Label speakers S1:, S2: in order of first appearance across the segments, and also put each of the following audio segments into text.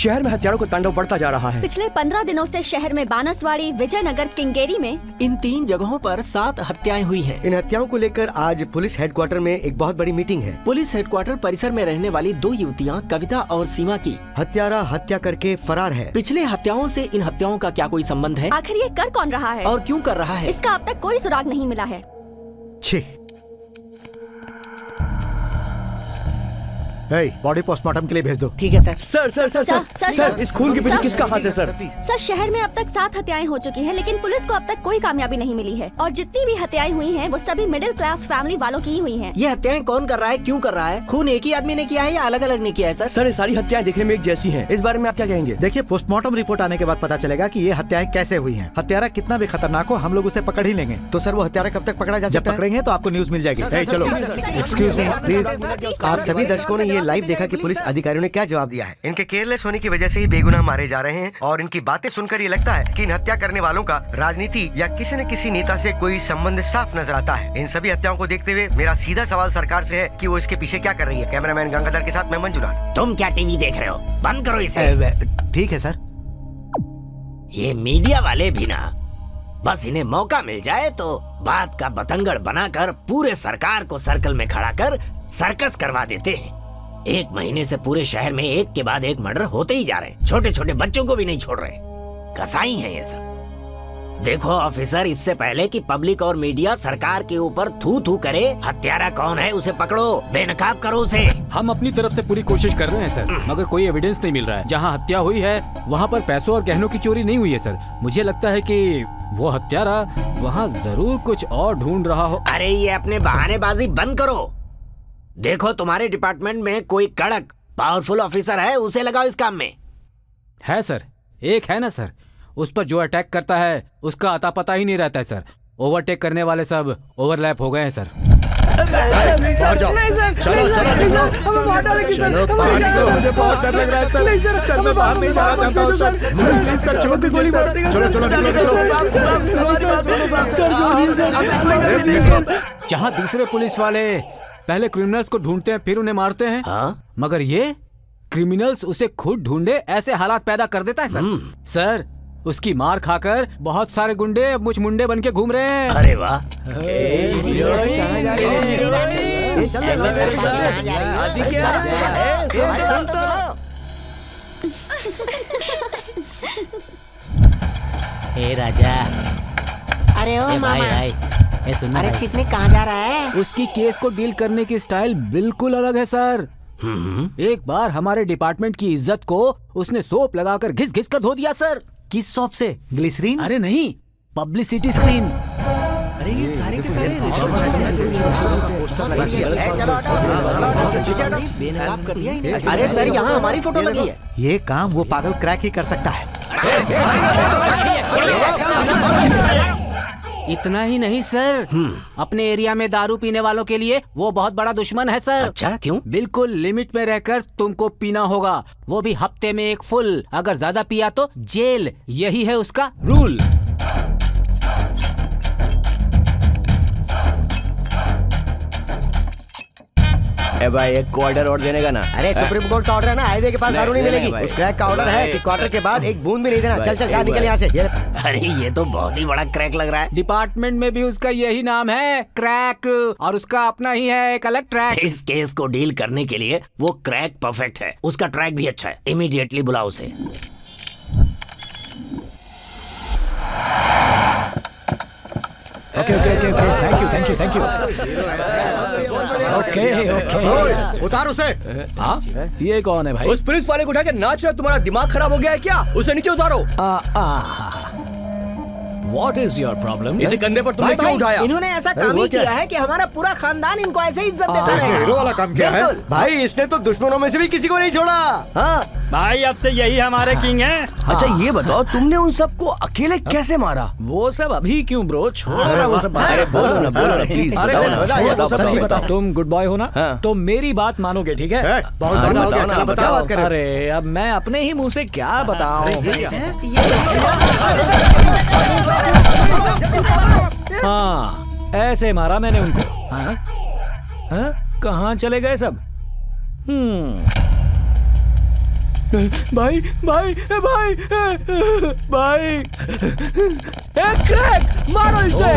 S1: शहर में हत्यारों का तांडव बढ़ता जा रहा है।
S2: पिछले 15 दिनों से शहर में बानसवाड़ी, विजयनगर, किंगेरी में
S3: इन 3 जगहों पर 7 हत्याएं हुई हैं।
S4: इन हत्याओं को लेकर आज पुलिस हेडक्वार्टर में एक बहुत बड़ी मीटिंग है।
S3: पुलिस हेडक्वार्टर परिसर में रहने वाली 2 युवतियां कविता और सीमा की
S4: हत्यारा हत्या करके फरार है।
S3: पिछले हत्याओं से इन हत्याओं का क्या कोई संबंध है?
S2: आखिर ये कर कौन रहा है
S3: और क्यों कर रहा है?
S2: इसका अब तक कोई सुराग नहीं मिला है।
S4: छी। बॉडी पोस्टमार्टम के लिए भेज दो।
S3: ठीक है sir.
S1: Sir sir sir sir
S2: sir,
S1: sir इस खून के पीछे
S2: सर,
S1: किसका हाथ है सर?
S2: सर शहर में अब तक 7 हत्याएं हो चुकी हैं, लेकिन पुलिस को अब तक कोई कामयाबी नहीं मिली है। और जितनी भी हत्याएं हुई हैं, वो सभी मिडिल क्लास फैमिली वालों की ही हुई हैं।
S3: ये हत्याएं कौन कर रहा है, क्यों कर रहा है? खून एक ही आदमी ने किया है या अलग अलग ने किया है?
S1: सर ये सारी हत्याएं देखने में एक जैसी हैं। इस बारे में आप क्या कहेंगे?
S5: देखिए, पोस्टमार्टम रिपोर्ट आने के बाद पता चलेगा कि ये हत्याएं कैसे हुई हैं। हत्यारा कितना भी खतरनाक हो, हम लोग उसे पकड़ ही लेंगे।
S4: तो सर वो हत्यारा कब तक पकड़ा जा
S5: जब
S4: सकता है?
S5: पकड़ेंगे तो आपको न्यूज मिल जाएगी। चलो, एक्सक्यूज मी प्लीज।
S4: आप सभी दर्शकों ने ये लाइव देखा कि पुलिस अधिकारियों ने क्या जवाब दिया है। इनके केयरलेस होने की वजह से ही बेगुनाह मारे जा रहे हैं और इनकी बातें सुनकर ये लगता है कि इन हत्या करने वालों का राजनीति या किसी न किसी नेता से कोई संबंध साफ नजर आता है। इन सभी हत्याओं को देखते हुए मेरा सीधा सवाल सरकार से है कि वो इसके पीछे क्या कर रही है। कैमरामैन गंगाधर के साथ मैं मंजुनाथ।
S3: तुम क्या टीवी देख रहे हो? बंद करो इसे।
S5: ठीक है सर।
S3: ये मीडिया वाले भी ना, बस इन्हें मौका मिल जाए तो बात का बतंगड़ बनाकर पूरे सरकार को सर्कल में खड़ा कर सर्कस करवा देते हैं। 1 महीने से पूरे शहर में एक के बाद एक मर्डर होते ही जा रहे हैं। छोटे छोटे बच्चों को भी नहीं छोड़ रहे। कसाई हैं ये सब। देखो ऑफिसर, इससे पहले कि पब्लिक और मीडिया सरकार के ऊपर थू थू करे, हत्यारा कौन है उसे पकड़ो, बेनकाब करो उसे।
S6: हम अपनी तरफ से पूरी कोशिश कर रहे हैं सर, मगर कोई एविडेंस नहीं मिल रहा है। जहां हत्या हुई है वहां पर पैसों और गहनों की चोरी नहीं हुई है सर। मुझे लगता है कि वो हत्यारा वहां जरूर कुछ और ढूंढ रहा हो।
S3: अरे ये अपने बहानेबाजी बंद करो। देखो तुम्हारे डिपार्टमेंट में कोई कड़क पावरफुल ऑफिसर है, उसे लगाओ इस काम में।
S6: है सर, एक है ना सर, उस पर जो अटैक करता है उसका अता पता ही नहीं रहता है सर। ओवरटेक करने वाले सब ओवरलैप हो गए हैं सर।
S5: बाहर जाओ। चलो चलो मुझे बहुत डर लग रहा है सर, मैं बाहर नहीं जाना चाहता हूँ सर। प्लीज सर, छोड़ दीजिए सर।
S6: जहाँ दूसरे पुलिस वाले पहले क्रिमिनल्स को ढूंढते हैं फिर उन्हें मारते हैं,
S3: हाँ?
S6: मगर ये क्रिमिनल्स उसे खुद ढूंढे ऐसे हालात पैदा कर देता है सर। सर उसकी मार खाकर बहुत सारे गुंडे अब मुझ मुंडे बन के घूम रहे हैं।
S3: अरे वाह।
S7: ए राजा,
S3: अरे ओ मामा,
S7: अरे
S3: चिकने कहाँ जा रहा है?
S6: उसकी केस को डील करने की स्टाइल बिल्कुल अलग है सर। एक बार हमारे डिपार्टमेंट की इज्जत को उसने सोप लगाकर घिस घिस कर धो दिया सर।
S5: किस सोप से? ग्लिसरीन?
S6: अरे नहीं, पब्लिसिटी स्क्रीन।
S5: अरे ये सारे के सारे
S3: अरे सर यहाँ हमारी फोटो लगी है।
S5: ये काम वो पागल क्रैक ही कर सकता है।
S6: इतना ही नहीं सर, अपने एरिया में दारू पीने वालों के लिए वो बहुत बड़ा दुश्मन है सर।
S3: अच्छा, क्यों?
S6: बिल्कुल लिमिट में रहकर तुमको पीना होगा, वो भी हफ्ते में 1 फुल। अगर ज्यादा पिया तो जेल, यही है उसका रूल।
S1: ए भाई एक क्वार्टर और देने का ना।
S4: अरे सुप्रीम कोर्ट का ऑर्डर है ना, हाईवे के पास दारू नहीं
S1: नहीं,
S4: मिलेगी।
S1: भाई।
S4: उस क्रैक का ऑर्डर है
S1: भाई।
S4: कि क्वार्टर के बाद एक बूंद भी नहीं देना। चल चल
S1: भाई,
S4: जा, निकल यहाँ से। ये ले।
S3: अरे ये तो बहुत ही बड़ा क्रैक लग रहा है।
S6: डिपार्टमेंट में भी उसका यही नाम है, क्रैक, और उसका अपना ही है एक अलग ट्रैक।
S3: इस केस को डील करने के लिए वो क्रैक परफेक्ट है, उसका ट्रैक भी अच्छा है। इमीडिएटली बुलाओ उसे।
S6: Okay okay okay okay, thank you thank you. Okay okay.
S5: ओए, उतार उसे।
S6: हाँ, ये कौन है भाई?
S1: उस पुलिस वाले को उठा के नाच रहे हो, तुम्हारा दिमाग खराब हो गया है क्या? उसे नीचे उतारो।
S6: What is your problem?
S1: इसे कंधे पर तुमने क्यों उठाया?
S7: इन्होंने ऐसा काम
S5: वो
S7: ही
S5: क्या
S7: किया है कि हमारा पूरा खानदान इनको ऐसे ही इज्जत देता
S5: इसने हीरो
S7: है।
S5: वाला काम किया है।
S4: भाई इसने तो दुश्मनों में से भी किसी को नहीं छोड़ा। हाँ
S6: भाई अब से यही हमारे किंग हैं।
S1: अच्छा ये बताओ, तुमने उन सबको अकेले कैसे मारा?
S6: वो सब अभी क्यों ब्रो, छोड़ो ना वो सब
S1: अरे
S6: बातें।
S1: बोलो ना प्लीज।
S6: अरे
S1: बताओ ना,
S6: बताओ,
S1: बताओ,
S6: वो सब
S1: बताओ,
S6: नहीं
S1: बताओ।
S6: बता। तुम गुड बॉय हो ना,
S1: हाँ।
S6: तो मेरी बात मानोगे, ठीक है?
S5: ए, बहुत ज्यादा हो गया, चला
S4: बताओ बात करें।
S6: अरे अब मैं अपने ही मुंह से क्या बताऊं। हाँ, ऐसे मारा मैंने उनको। हाँ? हाँ? कहाँ चले गए सब?
S1: भाई भाई भाई भाई, एक क्रैक मारो इसे।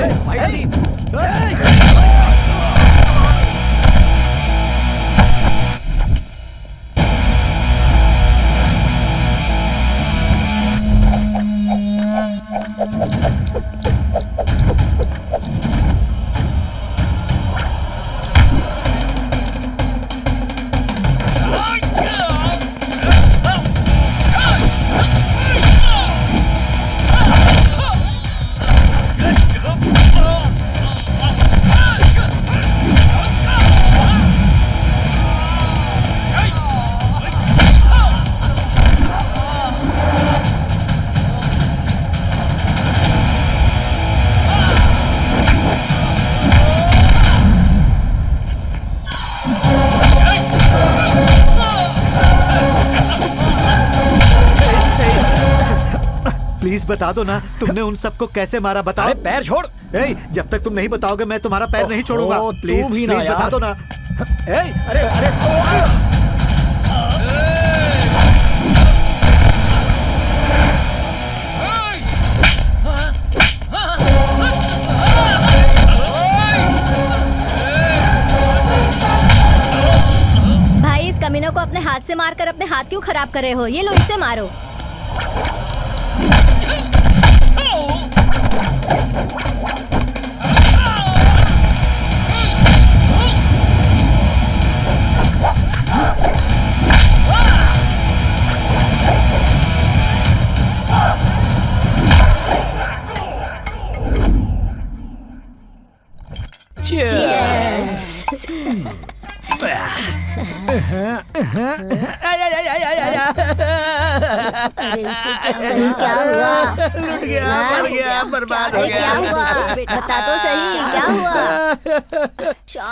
S8: प्लीज बता दो ना, तुमने उन सबको कैसे मारा, बताओ।
S6: अरे पैर छोड़।
S8: ए, जब तक तुम नहीं बताओगे मैं तुम्हारा पैर नहीं छोड़ूंगा।
S6: ओहो, तू
S8: प्लीज
S6: भी ना
S8: प्लीज बता
S6: यार।
S8: दो ना। ए, अरे अरे
S2: भाई इस कमीनों को अपने हाथ से मारकर अपने हाथ क्यों खराब कर रहे हो? ये लो, इससे मारो। क्या हुआ?
S1: लुट गया, मर गया, बर्बाद हो
S2: अरे क्या
S1: गया।
S2: हुआ? बता तो सही, क्या हुआ?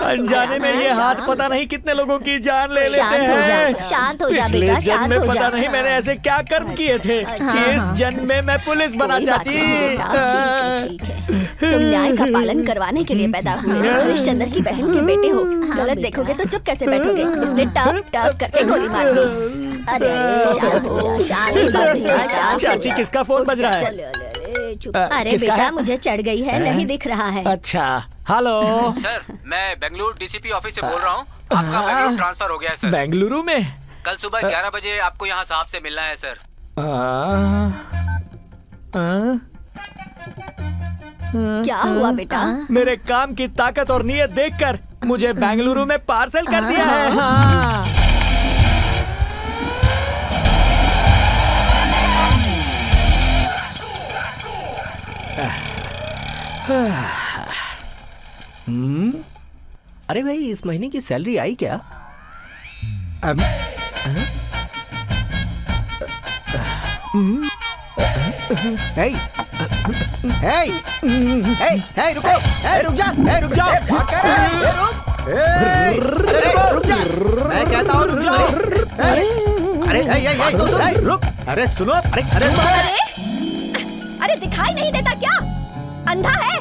S9: अनजाने में ये हाथ पता नहीं कितने लोगों की जान ले लेते
S2: शांत हो जा,
S9: हैं।
S2: शांत हो जा
S9: पिछले
S2: बेटा,
S9: जन्म
S2: शांत
S9: में
S2: हो
S9: पता
S2: जा।
S9: नहीं मैंने ऐसे क्या कर्म किए थे। इस जन्म में मैं पुलिस बना
S2: कोई बात
S9: चाची।
S2: नहीं बेटा, ठीक है। तुम न्याय का पालन करवाने के लिए पैदा हुए। हरिश्चंद्र की बहन के बेटे हो। गलत देखोगे तो चुप कैसे बैठोगे? इसने टप टप करके गोली मार दी। अरे अरे शांत हो जा, शांत हो जा, शांत हो
S9: चाची,
S2: जा।
S9: किसका फोन
S2: उठ
S9: बज रहा है?
S2: चल, अरे चुप।
S9: अ,
S2: अरे
S9: किसका
S2: बेटा
S9: है?
S2: मुझे चढ़ गई है, नहीं दिख रहा है।
S9: अच्छा, हेलो।
S6: सर, मैं बेंगलुरु डीसीपी ऑफिस से बोल रहा हूँ। आपका बेंगलुरु ट्रांसफर हो गया है सर।
S9: बेंगलुरु में
S6: कल सुबह 11 बजे आपको यहाँ साहब से मिलना है सर।
S2: क्या हुआ बेटा?
S9: मेरे काम की ताकत और नियत देखकर मुझे बेंगलुरु में पार्सल कर दिया है। हाँ।
S3: अरे भाई, इस महीने की सैलरी आई क्या?
S4: Hey! Hey! Hey! Hey! रुको! Hey! रुक जा! Hey! रुक जाओ! भाग कर रहे हैं? Hey! रुक! Hey! अरे रुक जा! मैं कहता हूँ रुक जाओ! Hey! अरे hey! Hey! Hey! Hey! रुक!
S8: अरे सुनो, अरे
S2: अरे दिखाई नहीं देता क्या? अंधा है?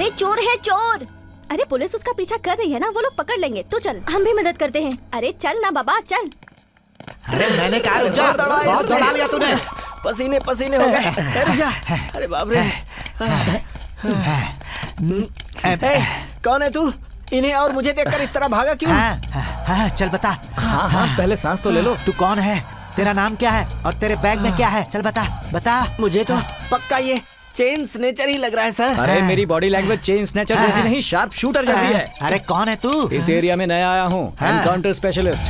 S2: ये चोर है चोर। अरे पुलिस उसका पीछा कर रही है ना, वो लोग पकड़ लेंगे। तू चल, हम भी मदद करते हैं। अरे चल ना बाबा चल।
S8: अरे मैंने कहा रुक जा, बहुत दौड़ा लिया तूने।
S3: पसीने पसीने हो गए। अरे जा, अरे बाप रे। कौन है तू? इन्हें और मुझे देखकर इस तरह भागा क्यों?
S8: हाँ, चल बता।
S9: हाँ, पहले सांस तो ले लो।
S8: तू कौन है? तेरा नाम क्या है? और तेरे बैग में क्या है? चल बता बता।
S3: मुझे तो पक्का ये चेन स्नेचर ही लग रहा है सर।
S9: अरे मेरी बॉडी लैंग्वेज चेन स्नैचर जैसी नहीं, शार्प शूटर जैसी है।
S8: अरे कौन है तू?
S9: इस एरिया में नया आया हूँ, एनकाउंटर स्पेशलिस्ट।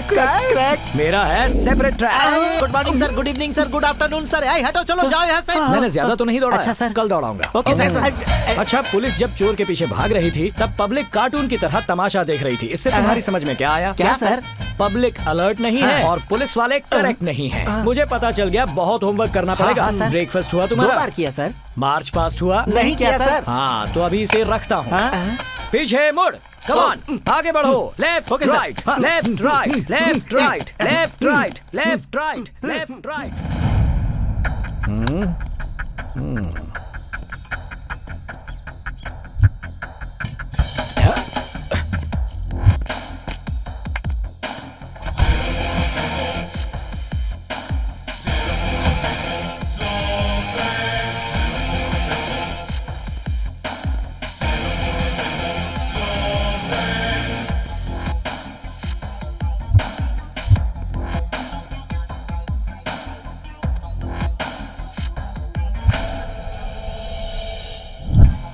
S8: क्रैक।
S9: मेरा है separate track.
S8: Good morning sir, good evening sir, good afternoon sir. हटो, चलो जाओ यहाँ से।
S9: मैंने ज्यादा तो नहीं दौड़ा।
S8: अच्छा सर,
S9: कल दौड़ाऊंगा।
S8: Okay sir.
S9: अच्छा, पुलिस जब चोर के पीछे भाग रही थी तब पब्लिक कार्टून की तरह तमाशा देख रही थी। इससे तुम्हारी समझ में क्या आया?
S8: क्या सर?
S9: पब्लिक अलर्ट नहीं है और पुलिस वाले करेक्ट नहीं है। मुझे पता चल गया, बहुत होमवर्क करना पड़ेगा। ब्रेकफास्ट हुआ
S3: 2
S9: तुम्हारा?
S3: बार किया सर।
S9: मार्च पास्ट हुआ?
S3: नहीं किया सर।
S9: हाँ, तो अभी इसे रखता हूँ। पीछे मुड़, कम ऑन, आगे बढ़ो। Left right, left right, left right, left right, left right, left right.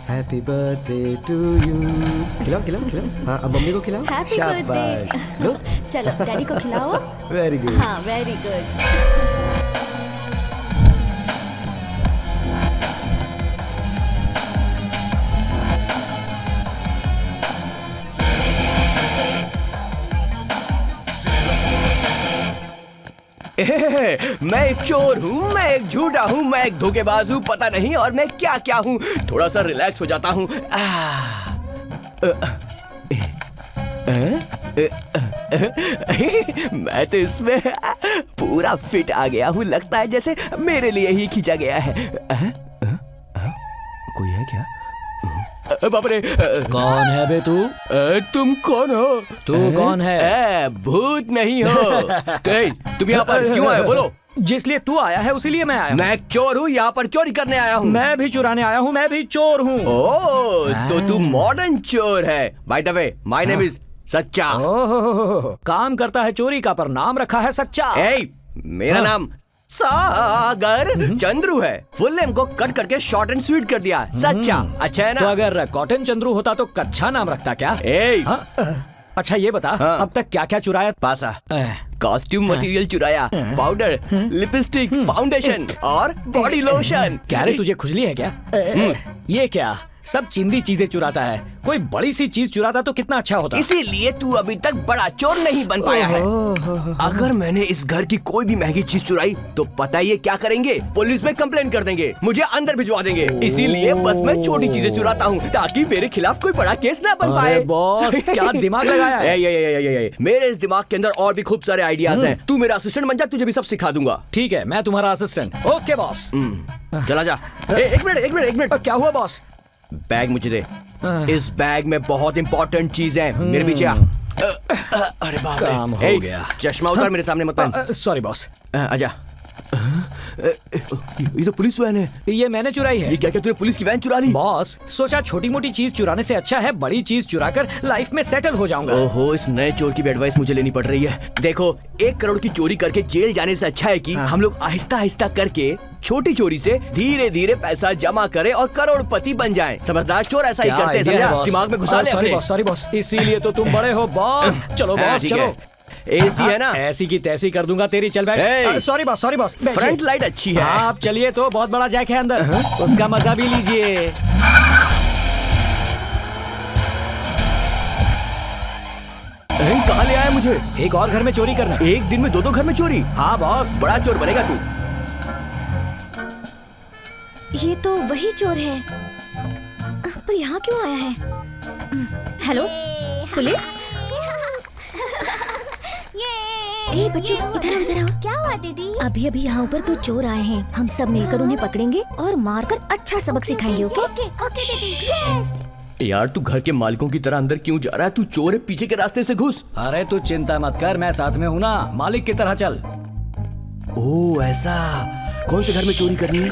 S4: Happy birthday to you. खिलाओ खिलाओ खिलाओ। हाँ, अब मम्मी को खिलाओ।
S2: Happy birthday.
S4: लो,
S2: चलो डैडी को खिलाओ।
S4: Very good.
S2: हाँ वेरी गुड।
S1: मैं एक चोर हूँ, मैं एक झूठा हूँ, मैं एक धोखेबाज हूँ, पता नहीं और मैं क्या क्या हूँ। थोड़ा सा रिलैक्स हो जाता हूँ। मैं तो इसमें पूरा फिट आ गया हूँ, लगता है जैसे मेरे लिए ही खींचा गया है। कोई है क्या? बाप रे।
S9: कौन है बे तू?
S1: तुम कौन हो?
S9: तू कौन है?
S1: भूत नहीं हो। तुम यहाँ पर क्यों आए बोलो?
S9: जिसलिए तू आया है उसी लिए मैं आया हूँ।
S1: मैं एक चोर हूँ, यहाँ पर चोरी करने आया हूँ।
S9: मैं भी चुराने आया हूँ, मैं भी चोर हूँ।
S1: ओह, तो तू मॉडर्न चोर है। By the way, my name is सच्चा।
S9: ओह, काम करता है चोरी का पर नाम रखा है सच्चा।
S1: मेरा नाम सागर चंद्रू है। फुल नेम को कट करके शॉर्ट एंड स्वीट कर दिया, सच्चा। अच्छा है
S9: तो
S1: ना?
S9: अगर कॉटन चंद्रू होता तो कच्चा नाम रखता क्या? अच्छा ये बता, अब तक क्या क्या चुराया?
S1: पासा कॉस्ट्यूम मटेरियल चुराया, पाउडर, लिपस्टिक, फाउंडेशन और बॉडी लोशन।
S9: क्या रे, तुझे खुजली है क्या? ये क्या सब चिंदी चीजें चुराता है? कोई बड़ी सी चीज चुराता तो कितना अच्छा होता।
S1: इसीलिए तू अभी तक बड़ा चोर नहीं बन पाया है। अगर मैंने इस घर की कोई भी महंगी चीज चुराई तो पता ही है क्या करेंगे? पुलिस में कंप्लेन कर देंगे, मुझे अंदर भिजवा देंगे। इसीलिए बस मैं छोटी चीजें चुराता हूँ ताकि मेरे खिलाफ कोई बड़ा केस ना बन पाए।
S9: बॉस क्या दिमाग लगाया है?
S1: मेरे इस दिमाग के अंदर और भी खूब सारे आइडियाज हैं। तू मेरा असिस्टेंट बन जा, तुझे भी सब सिखा दूंगा।
S9: ठीक है, मैं तुम्हारा असिस्टेंट। Okay boss.
S1: चला जा। एक मिनट।
S9: क्या हुआ बॉस?
S1: बैग मुझे दे। इस बैग में बहुत इंपॉर्टेंट चीज है। मेरे पीछे आ। अरे बाप रे।
S9: काम हो गया।
S1: चश्मा उतार, मेरे सामने मत पहन।
S9: Sorry boss.
S1: आजा। ये तो पुलिस वैन है।
S9: ये मैंने चुराई है।
S1: ये क्या तूने पुलिस की वैन चुरा ली?
S9: बॉस सोचा छोटी मोटी चीज चुराने से अच्छा है बड़ी चीज चुराकर लाइफ में सेटल हो जाऊंगा।
S1: ओहो, इस नए चोर की भी एडवाइस मुझे लेनी पड़ रही है। देखो, 1 करोड़ की चोरी करके जेल जाने से अच्छा है कि हम लोग आहिस्ता आहिस्ता करके छोटी चोरी से धीरे धीरे पैसा जमा करें और करोड़पति बन जाएं। समझदार चोर ऐसा ही करते हैं, समझा? दिमाग में घुसा ले अपने।
S9: सॉरी बॉस, इसीलिए तो तुम बड़े हो बॉस। चलो बॉस चलो।
S1: एसी है ना?
S9: ऐसी की तैसी कर दूंगा तेरी। चल बैठ। Sorry boss.
S1: फ्रंट लाइट अच्छी है।
S9: आप चलिए तो, बहुत बड़ा जैक है अंदर, उसका मजा भी लीजिए।
S1: कहाँ ले आया मुझे?
S9: एक और घर में चोरी करना।
S1: एक दिन में 2 घर में चोरी?
S9: हाँ बॉस।
S1: बड़ा चोर बनेगा तू।
S2: ये तो वही चोर है, पर यहाँ क्यों आया है? Hello police? ए बच्चों, इधर आओ, इधर आओ। क्या हुआ दीदी? अभी अभी यहाँ ऊपर 2 चोर आए हैं। हम सब मिलकर उन्हें पकड़ेंगे और मारकर अच्छा सबक सिखाएंगे। ओके ओके दीदी।
S1: यार तू घर के मालिकों की तरह अंदर क्यों जा रहा है? तू चोर है, पीछे के रास्ते से घुस।
S9: अरे तू चिंता मत कर, मैं साथ में हूँ ना, मालिक की तरह चल।
S1: ओह ऐसा, कौन से घर में चोरी करनी है?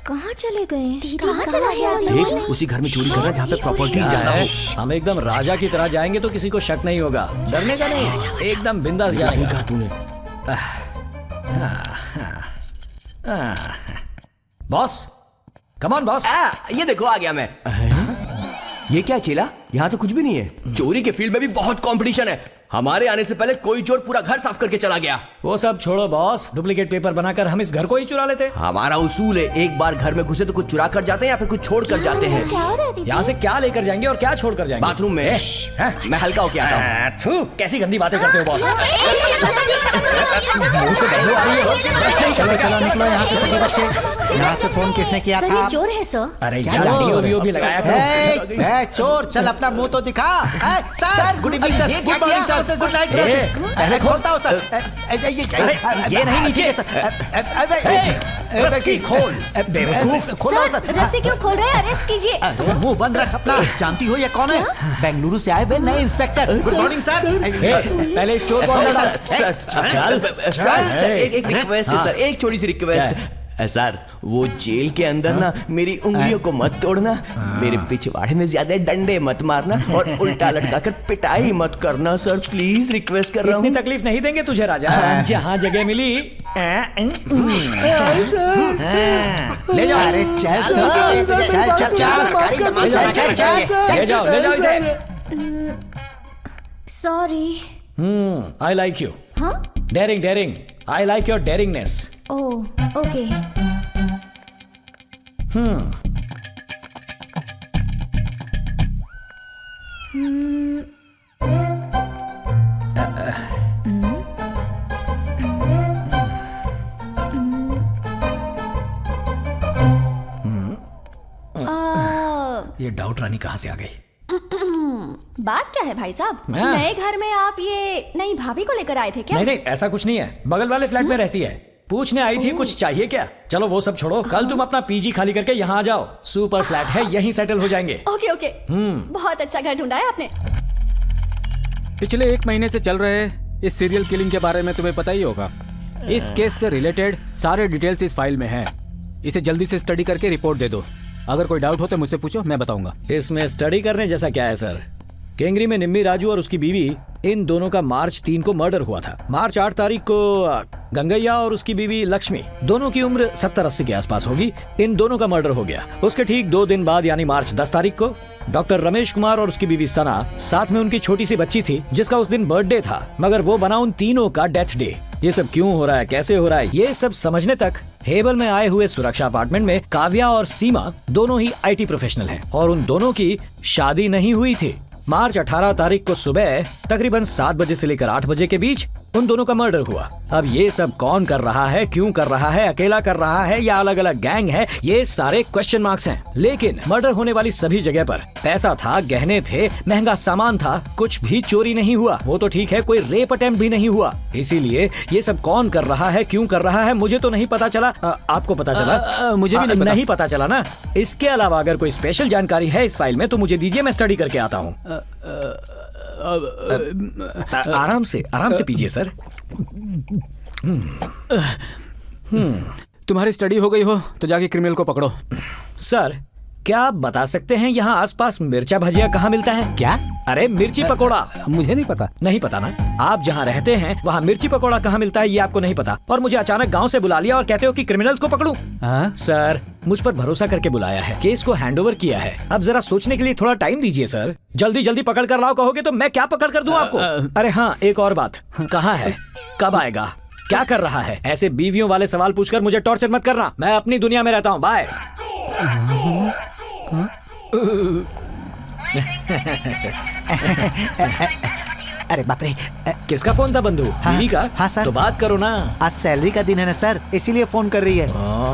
S2: कहाँ चले गए? कहाँ चला गया?
S1: देख, उसी घर में चोरी करना जहाँ पे प्रॉपर्टी जाना हो।
S9: हम एकदम राजा की तरह जाएंगे तो किसी को शक नहीं होगा। डरने का नहीं, एकदम बिंदास
S1: सही
S9: जाएगा।
S1: कहा तूने।
S9: Boss, come on boss.
S1: ये देखो आ गया मैं। ये क्या चेला? यहाँ तो कुछ भी नहीं है। चोरी के फील्ड में भी बहुत कंपटीशन है। हमारे आने से पहले कोई चोर पूरा घर साफ करके चला गया।
S9: वो सब छोड़ो बॉस, डुप्लीकेट पेपर बनाकर हम इस घर को ही चुरा लेते।
S1: हमारा उसूल है, एक बार घर में घुसे तो कुछ चुरा कर जाते हैं या फिर कुछ छोड़ कर जाते हैं।
S2: क्या हो रहा है दीदी?
S9: यहाँ से क्या लेकर जाएंगे और क्या छोड़ कर जाएंगे?
S1: बाथरूम में।
S9: हैं?
S1: मैं हल्का होके आता हूँ।
S9: थू, कैसी गंदी बातें करते हो बॉस।
S7: चलो चलो निकलो यहाँ से सभी बच्चे। यहाँ से फोन किसने किया
S2: सर
S7: था?
S2: ये चोर है सर।
S9: अरे यार, दाढ़ी भी लगाया करो।
S7: ए, चोर, चल अपना मुंह तो दिखा। Sir good evening sir. Good morning sir. पहले खोलता हूँ सर।
S9: ये नहीं नीचे। रस्सी खोल। बेवकूफ।
S7: खोलो
S2: सर रस्सी क्यों खोल रहे हैं? अरेस्ट कीजिए।
S7: मुंह बंद रख अपना। जानती हो ये कौन है? बेंगलुरु से आए हुए नए इंस्पेक्टर। Good morning sir.
S9: पहले इस चोर को अंदर डाल।
S1: सर एक रिक्वेस्ट है सर, एक छोटी सी रिक्वेस्ट। सर वो जेल के अंदर ना मेरी उंगलियों को मत तोड़ना, मेरे पिछवाड़े में ज्यादा डंडे मत मारना और उल्टा लटकाकर पिटाई मत करना सर, प्लीज रिक्वेस्ट कर रहा हूँ।
S9: इतनी तकलीफ नहीं देंगे तुझे राजा। जहाँ जगह मिली ले जाओ।
S7: अरे चल चल चल
S9: ले जाओ इसे।
S2: सॉरी।
S9: I like you.
S2: हाँ?
S9: Daring. I like your daringness.
S2: Oh okay.
S9: ये डाउट रानी कहाँ से आ गई?
S2: बात क्या है भाई साहब?
S9: हाँ।
S2: नए घर में आप ये नई भाभी को लेकर आए थे क्या?
S9: नहीं ऐसा कुछ नहीं है, बगल वाले फ्लैट में रहती है। पूछने आई थी कुछ चाहिए क्या। चलो वो सब छोड़ो, कल तुम अपना पीजी खाली करके यहाँ आ जाओ। सुपर फ्लैट है, यहीं सेटल हो जाएंगे।
S2: ओके बहुत अच्छा घर ढूंढा है आपने।
S6: पिछले 1 महीने से चल रहे इस सीरियल किलिंग के बारे में तुम्हें पता ही होगा। इस केस से रिलेटेड सारे डिटेल्स इस फाइल में हैं। इसे जल्दी से स्टडी करके रिपोर्ट दे दो। अगर कोई डाउट हो तो मुझसे पूछो, मैं बताऊंगा।
S9: इसमें स्टडी करने जैसा क्या है सर? केंगरी में निम्मी राजू और उसकी बीवी, इन दोनों का मार्च 3 को मर्डर हुआ था। मार्च 8 तारीख को गंगैया और उसकी बीवी लक्ष्मी, दोनों की उम्र 70-80 के आसपास होगी, इन दोनों का मर्डर हो गया। उसके ठीक 2 दिन बाद यानी मार्च 10 तारीख को डॉक्टर रमेश कुमार और उसकी बीवी सना, साथ में उनकी छोटी सी बच्ची थी जिसका उस दिन बर्थडे था, मगर वो बना उन तीनों का डेथ डे। ये सब क्यों हो रहा है, कैसे हो रहा है, ये सब समझने तक हेबल में आए हुए सुरक्षा अपार्टमेंट में काव्या और सीमा दोनों ही IT प्रोफेशनल हैं और उन दोनों की शादी नहीं हुई थी। मार्च 18 तारीख को सुबह तकरीबन 7 बजे से लेकर 8 बजे के बीच उन दोनों का मर्डर हुआ। अब ये सब कौन कर रहा है, क्यों कर रहा है, अकेला कर रहा है या अलग अलग गैंग है, ये सारे क्वेश्चन मार्क्स हैं। लेकिन मर्डर होने वाली सभी जगह पर पैसा था, गहने थे, महंगा सामान था, कुछ भी चोरी नहीं हुआ। वो तो ठीक है, कोई रेप अटेम्प्ट भी नहीं हुआ। इसीलिए ये सब कौन कर रहा है, क्यों कर रहा है, मुझे तो नहीं पता चला। आपको पता चला?
S6: मुझे भी
S9: नहीं पता चला ना। इसके अलावा अगर कोई स्पेशल जानकारी है इस फाइल में तो मुझे दीजिए, मैं स्टडी करके आता हूँ। आराम से पीजिए सर।
S6: तुम्हारी स्टडी हो गई हो तो जाके क्रिमिनल को पकड़ो।
S9: सर क्या आप बता सकते हैं यहाँ आसपास मिर्चा भजिया कहाँ मिलता है? क्या? अरे मिर्ची पकोड़ा।
S6: मुझे नहीं पता।
S9: नहीं पता ना? आप जहाँ रहते हैं वहाँ मिर्ची पकोड़ा कहाँ मिलता है ये आपको नहीं पता, और मुझे अचानक गांव से बुला लिया और कहते हो कि क्रिमिनल्स को पकड़ूं। सर मुझ पर भरोसा करके बुलाया है, केस को हैंडओवर किया है, अब जरा सोचने के लिए थोड़ा टाइम दीजिए सर। जल्दी पकड़ कर लाओ कहोगे तो मैं क्या पकड़ कर दूं आपको? अरे हाँ, एक और बात, कहाँ है, कब आएगा, क्या कर रहा है? ऐसे बीवियों वाले सवाल पूछकर मुझे टॉर्चर मत करना, मैं अपनी दुनिया में रहता हूँ। बाय।
S7: अरे बाप रे।
S9: किसका फोन था बंधु?
S7: हाँ,
S9: बीवी का?
S7: हाँ, सर।
S9: तो बात करो ना।
S7: आज सैलरी का दिन है ना सर, इसीलिए फोन कर रही है।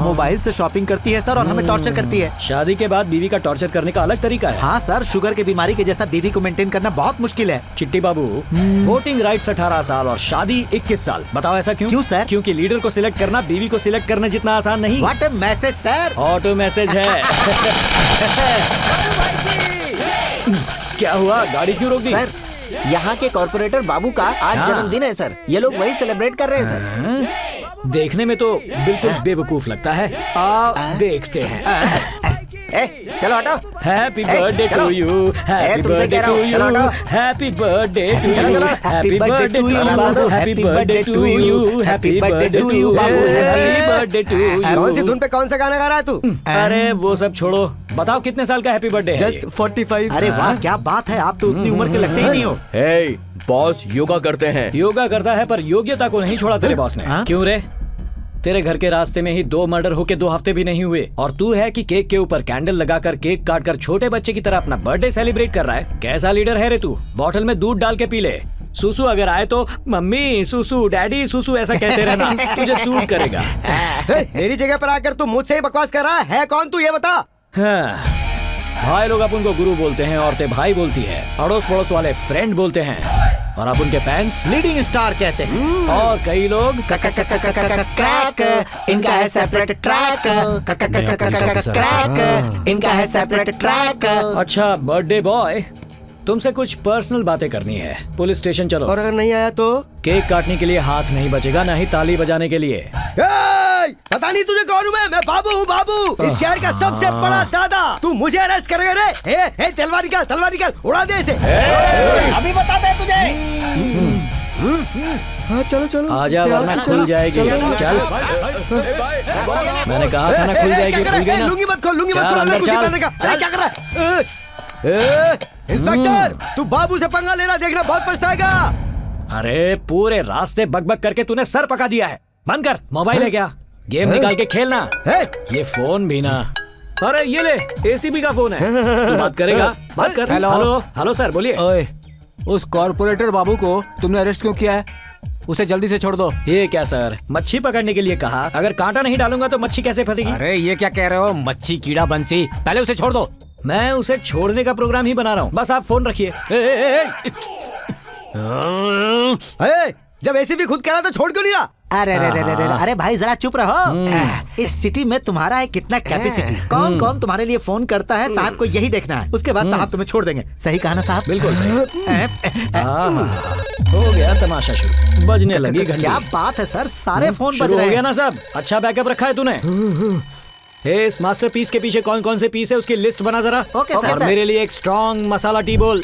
S7: मोबाइल से शॉपिंग करती है सर और हमें टॉर्चर करती है।
S9: शादी के बाद बीवी का टॉर्चर करने का अलग तरीका है।
S7: हाँ सर, शुगर की बीमारी के जैसा बीवी को मेंटेन करना बहुत मुश्किल है।
S9: चिट्टी बाबू, वोटिंग राइट्स 18 साल और शादी 21 साल। बताओ ऐसा क्यों?
S7: क्यों सर?
S9: क्योंकि लीडर को सिलेक्ट करना बीवी को सिलेक्ट करने जितना आसान नहीं।
S7: What a message sir.
S9: Auto message है। क्या हुआ? गाड़ी क्यों रोक दी?
S3: सर, यहाँ के कॉर्पोरेटर बाबू का आज
S9: हाँ।
S3: जन्मदिन है सर। ये लोग वही सेलिब्रेट कर रहे हैं सर।
S9: देखने में तो बिल्कुल बेवकूफ लगता है। आओ देखते हैं।
S3: चलो हटो।
S9: हैप्पी
S3: ए,
S9: बर्थडे
S3: चलो।
S9: टू यू, हैप्पी
S3: तुमसे
S9: बर्थडे
S3: कह रहा
S9: टू
S3: हूँ, चलो
S9: यू,
S3: हटो।
S9: हैप्पी बर्थडे टू
S3: चलो,
S9: यू,
S3: चलो।
S9: Happy birthday to you, happy birthday to you, happy birthday to you, happy birthday to
S4: कौन सी
S9: यू।
S4: धुन पे कौन सा गाना गा रहा है तू?
S9: अरे वो सब छोड़ो, बताओ कितने साल का हैप्पी बर्थडे है?
S4: जस्ट 45।
S7: अरे वाह क्या बात है, आप तो उतनी उम्र के लगते ही नहीं हो।
S1: हे बॉस, योगा करते हैं।
S9: योगा करता है पर योग्यता को नहीं छोड़ा तेरे बॉस ने।
S7: हाँ?
S9: क्यों रे? तेरे घर के रास्ते में ही 2 मर्डर होके 2 हफ्ते भी नहीं हुए और तू है कि केक के ऊपर कैंडल लगाकर केक काटकर छोटे बच्चे की तरह अपना बर्थडे सेलिब्रेट कर रहा है। कैसा लीडर है रे तू? बॉटल में दूध डाल के पी ले। सुसु अगर आए तो मम्मी सुसु, डैडी सुसु ऐसा कहते रहना, तुझे सूट करेगा।
S4: मेरी जगह पर आकर तू मुझसे ही बकवास कर रहा है कौन तू ये बता?
S9: हाँ, भाई लोग अपन को गुरु बोलते हैं, औरतें भाई बोलती है, अड़ोस पड़ोस वाले फ्रेंड बोलते हैं और आप उनके फैंस
S7: लीडिंग स्टार कहते हैं।
S9: और कई लोग
S7: क्रैक, इनका है सेपरेट ट्रैक। क्रैक, इनका है सेपरेट ट्रैक।
S9: अच्छा बर्थडे बॉय, तुमसे कुछ पर्सनल बातें करनी है। पुलिस स्टेशन चलो।
S4: और अगर नहीं आया तो?
S9: केक काटने के लिए हाथ नहीं बचेगा, ना ही ताली बजाने के लिए।
S4: पता नहीं तुझे कौन हूँ मैं बाबू हूँ बाबू, इस शहर का सबसे बड़ा दादा। तू मुझे अरेस्ट करेगा रे? ए, तलवार निकाल, उड़ा दे इसे।
S3: अभी बताते हैं तुझे।
S4: हाँ, चलो चलो
S9: आजा
S4: प्यार
S9: वरना
S4: से
S9: खुल
S4: चलो।
S9: जाएगी। चल, मैंने कहा था ना खुल जाएगी, खुल गई ना।
S4: लुंगी मत खोल,
S9: चल,
S4: अंदर
S9: अंदर
S4: कुछ
S9: चल।
S4: पहनने का। अरे, क्या कर रहा है? इंस्पेक्टर, तू बाबू से पंगा लेना, देखना बहुत पछताएगा।
S9: अरे पूरे रास्ते बकबक करके तूने सर पका दिया है। बंद कर, मोबाइल है क्या? गेम निकाल के खेलना। ये फोन भी ना। अरे ये ले, एसीबी का फोन है। तू बात करेगा? बात कर। हेलो हेलो सर, बोलिए।
S6: ओए, उस कॉर्पोरेटर बाबू को तुमने अरेस्ट क्यों किया है? उसे जल्दी से छोड़ दो।
S9: ये क्या सर, मच्छी पकड़ने के लिए कहा। अगर कांटा नहीं डालूंगा तो मच्छी कैसे फंसेगी?
S6: अरे ये क्या कह रहे हो? मच्छी कीड़ा बंसी, पहले उसे छोड़ दो।
S9: मैं उसे छोड़ने का प्रोग्राम ही बना रहा हूँ, बस आप फोन रखिए।
S4: जब ऐसे भी खुद कह रहा तो छोड़ क्यों नहीं रहा?
S7: अरे भाई जरा चुप रहो। इस सिटी में तुम्हारा है कितना कैपेसिटी। कौन कौन तुम्हारे लिए फोन करता है, साहब को यही देखना है। उसके बाद साहब तुम्हें छोड़ देंगे। सही कहा ना साहब?
S9: बिल्कुल सही। हो गया तमाशा शुरू, बजने लगी घंटी।
S7: क्या बात है सर, सारे फोन बज
S9: शुरू
S7: रहे
S9: हो गया
S7: हैं।
S9: ना सब? अच्छा बैकअप रखा है तूने? इस मास्टरपीस के पीछे कौन कौन से पीस है उसकी लिस्ट बना जरा।
S7: ओके सर,
S9: और
S7: सर।
S9: मेरे लिए एक स्ट्रॉन्ग मसाला टी बोल।